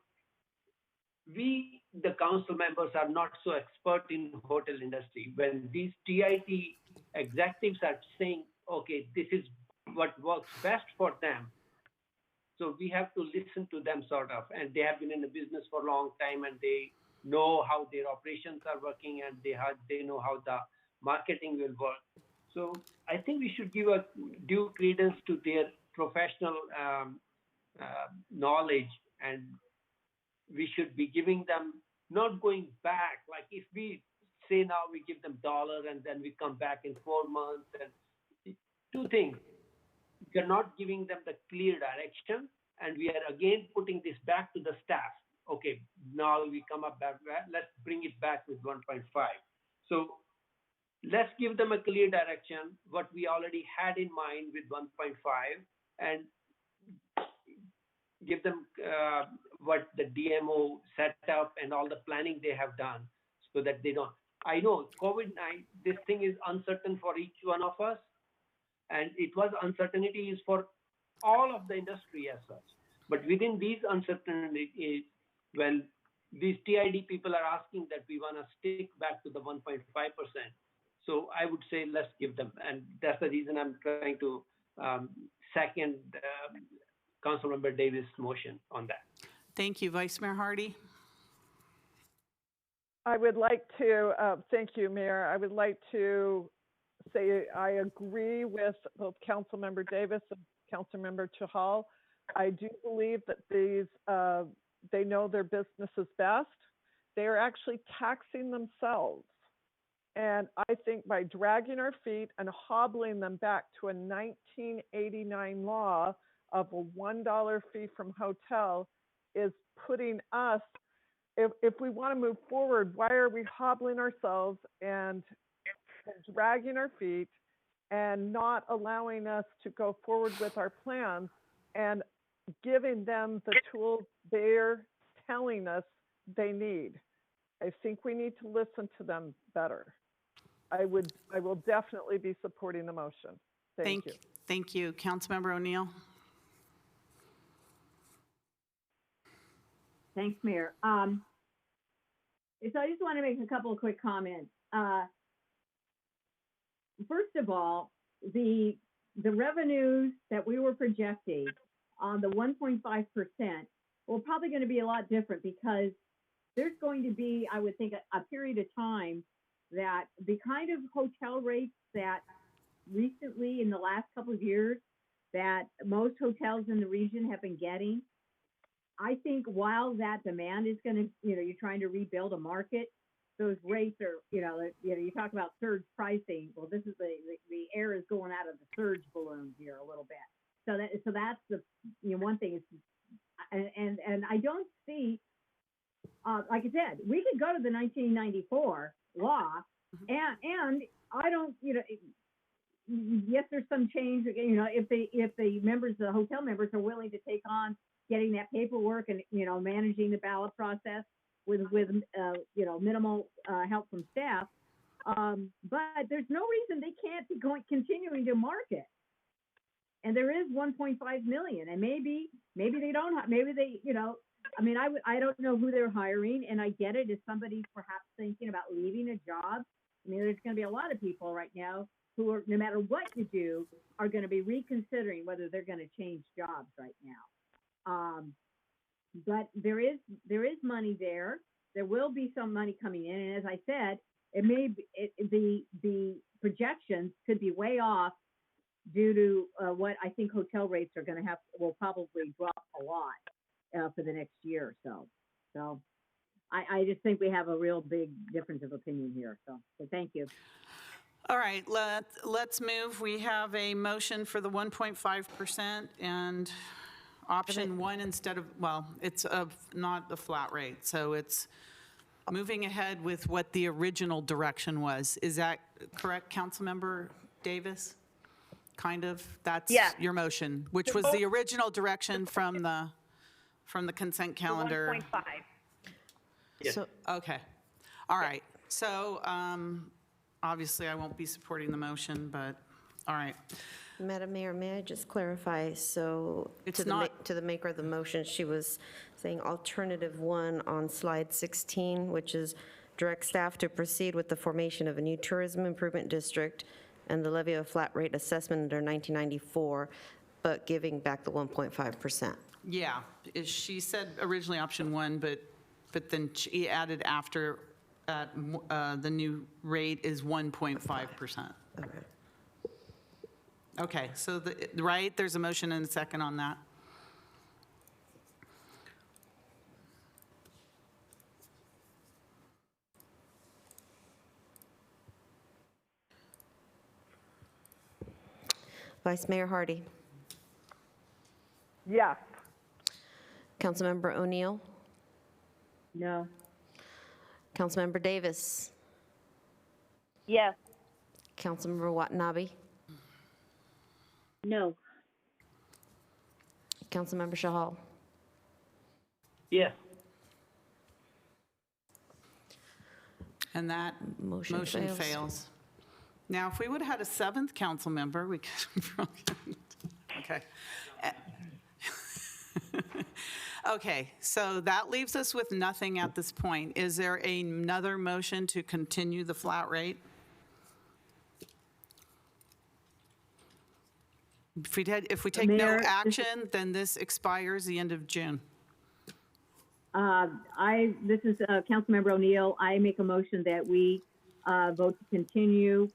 we, the council members, are not so expert in hotel industry. When these TIT executives are saying, okay, this is what works best for them, so we have to listen to them, sort of. And they have been in the business for a long time, and they know how their operations are working, and they know how the marketing will work. So I think we should give a due credence to their professional knowledge, and we should be giving them, not going back. Like if we say now we give them $1 and then we come back in 4 months, and two things. We're not giving them the clear direction, and we are again putting this back to the staff. Okay, now we come up back, let's bring it back with 1.5. So let's give them a clear direction, what we already had in mind with 1.5, and give them what the DMO set up and all the planning they have done, so that they don't. I know COVID-19, this thing is uncertain for each one of us, and it was uncertainties for all of the industry as such. But within these uncertainties, when these TID people are asking that we want to stick back to the 1.5%, so I would say let's give them, and that's the reason I'm trying to second Councilmember Davis' motion on that. Thank you. Vice Mayor Hardy? I would like to, thank you, Mayor. I would like to say I agree with both Councilmember Davis and Councilmember Chahal. I do believe that these, they know their businesses best. They are actually taxing themselves. And I think by dragging our feet and hobbling them back to a 1989 law of a $1 fee from hotel is putting us, if we want to move forward, why are we hobbling ourselves and dragging our feet and not allowing us to go forward with our plans and giving them the tools they're telling us they need? I think we need to listen to them better. I will definitely be supporting the motion. Thank you. Thank you. Councilmember O'Neill? Thanks, Mayor. So I just want to make a couple of quick comments. First of all, the revenues that we were projecting on the 1.5% were probably going to be a lot different, because there's going to be, I would think, a period of time that the kind of hotel rates that recently in the last couple of years that most hotels in the region have been getting, I think while that demand is going to, you're trying to rebuild a market, those rates are, you talk about surge pricing. Well, this is the air is going out of the surge balloon here a little bit. So that's the one thing is, and I don't see like I said, we could go to the 1994 law, and I don't, yes, there's some change, if the members, the hotel members are willing to take on getting that paperwork and, managing the ballot process with minimal help from staff. But there's no reason they can't be continuing to market. And there is 1.5 million, and maybe they don't, maybe they, I don't know who they're hiring, and I get it if somebody's perhaps thinking about leaving a job. There's going to be a lot of people right now who are, no matter what you do, are going to be reconsidering whether they're going to change jobs right now. But there is money there. There will be some money coming in, and as I said, the projections could be way off due to what I think hotel rates are going to will probably drop a lot for the next year or so. So I just think we have a real big difference of opinion here. So thank you. All right, let's move. We have a motion for the 1.5% and option one instead of, well, it's not the flat rate. So it's moving ahead with what the original direction was. Is that correct, Councilmember Davis? Kind of? That's your motion, which was the original direction from the consent calendar. 1.5. Yes. So, Okay. All right. So obviously I won't be supporting the motion, but all right. Madam Mayor, may I just clarify? So It's to not- the maker of the motion, she was saying alternative one on slide 16, which is direct staff to proceed with the formation of a new tourism improvement district and the levy of a flat rate assessment under 1994, but giving back the 1.5%. Yeah, she said originally option one, but then she added after the new rate is 1.5%. Okay. Okay, so right, there's a motion and a second on that. Vice Mayor Hardy. Yes. Councilmember O'Neill. No. Councilmember Davis. Yes. Councilmember Watanabe. No. Councilmember Shahal. Yes. And that Motion fails. Now, if we would have had a seventh council member, we could, okay. Okay, so that leaves us with nothing at this point. Is there another motion to continue the flat rate? If we take no Mayor, action, then this expires the end of June. This is Councilmember O'Neill. I make a motion that we vote to continue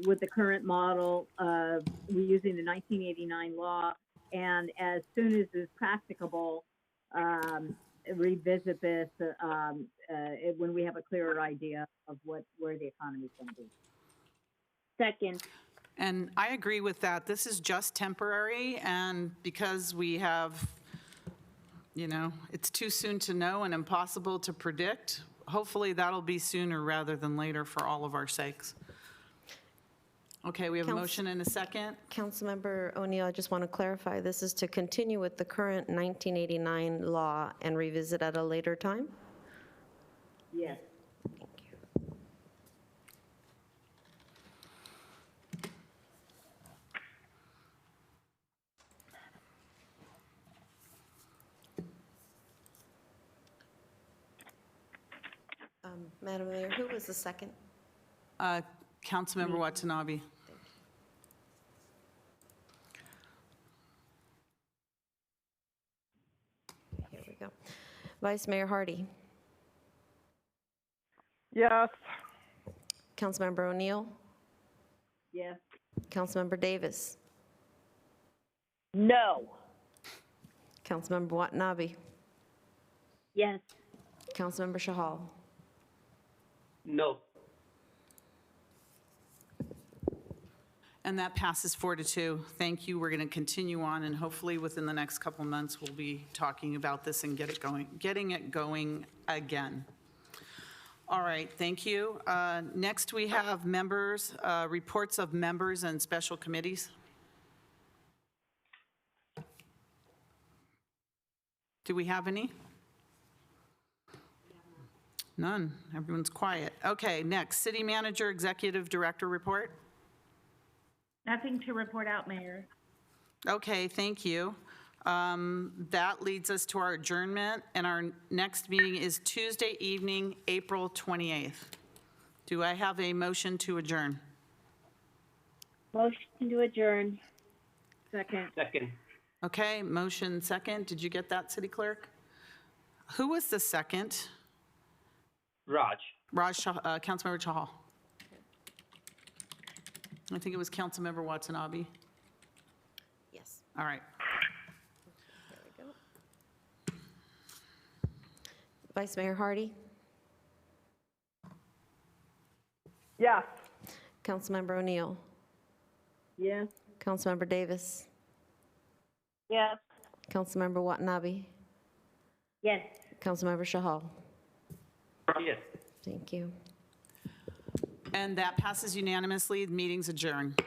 with the current model of reusing the 1989 law, and as soon as is practicable, revisit this when we have a clearer idea of where the economy is going to be. Second. And I agree with that. This is just temporary, and because we have, it's too soon to know and impossible to predict, hopefully that'll be sooner rather than later for all of our sakes. Okay, we have a motion and a second. Councilmember O'Neill, I just want to clarify, this is to continue with the current 1989 law and revisit at a later time? Yes. Thank you. Madam Mayor, who was the second? Councilmember Watanabe. Here we go. Vice Mayor Hardy. Yes. Councilmember O'Neill. Yes. Councilmember Davis. No. Councilmember Watanabe. Yes. Councilmember Shahal. No. And that passes 4-2. Thank you. We're going to continue on, and hopefully within the next couple months, we'll be talking about this and getting it going again. All right, thank you. Next, we have members, reports of members and special committees. Do we have any? None. Everyone's quiet. Okay, next, city manager, executive director report. Nothing to report out, Mayor. Okay, thank you. That leads us to our adjournment, and our next meeting is Tuesday evening, April 28th. Do I have a motion to adjourn? Motion to adjourn. Second. Second. Okay, motion second. Did you get that, city clerk? Who was the second? Raj. Councilmember Chahal. I think it was Councilmember Watanabe. Yes. All right. There we go. Vice Mayor Hardy, Yes. Councilmember O'Neill, Yes. Councilmember Davis, Yes. Councilmember Watanabe, Yes. Councilmember Shahal. Yes. Thank you. And that passes unanimously. The meeting's adjourned.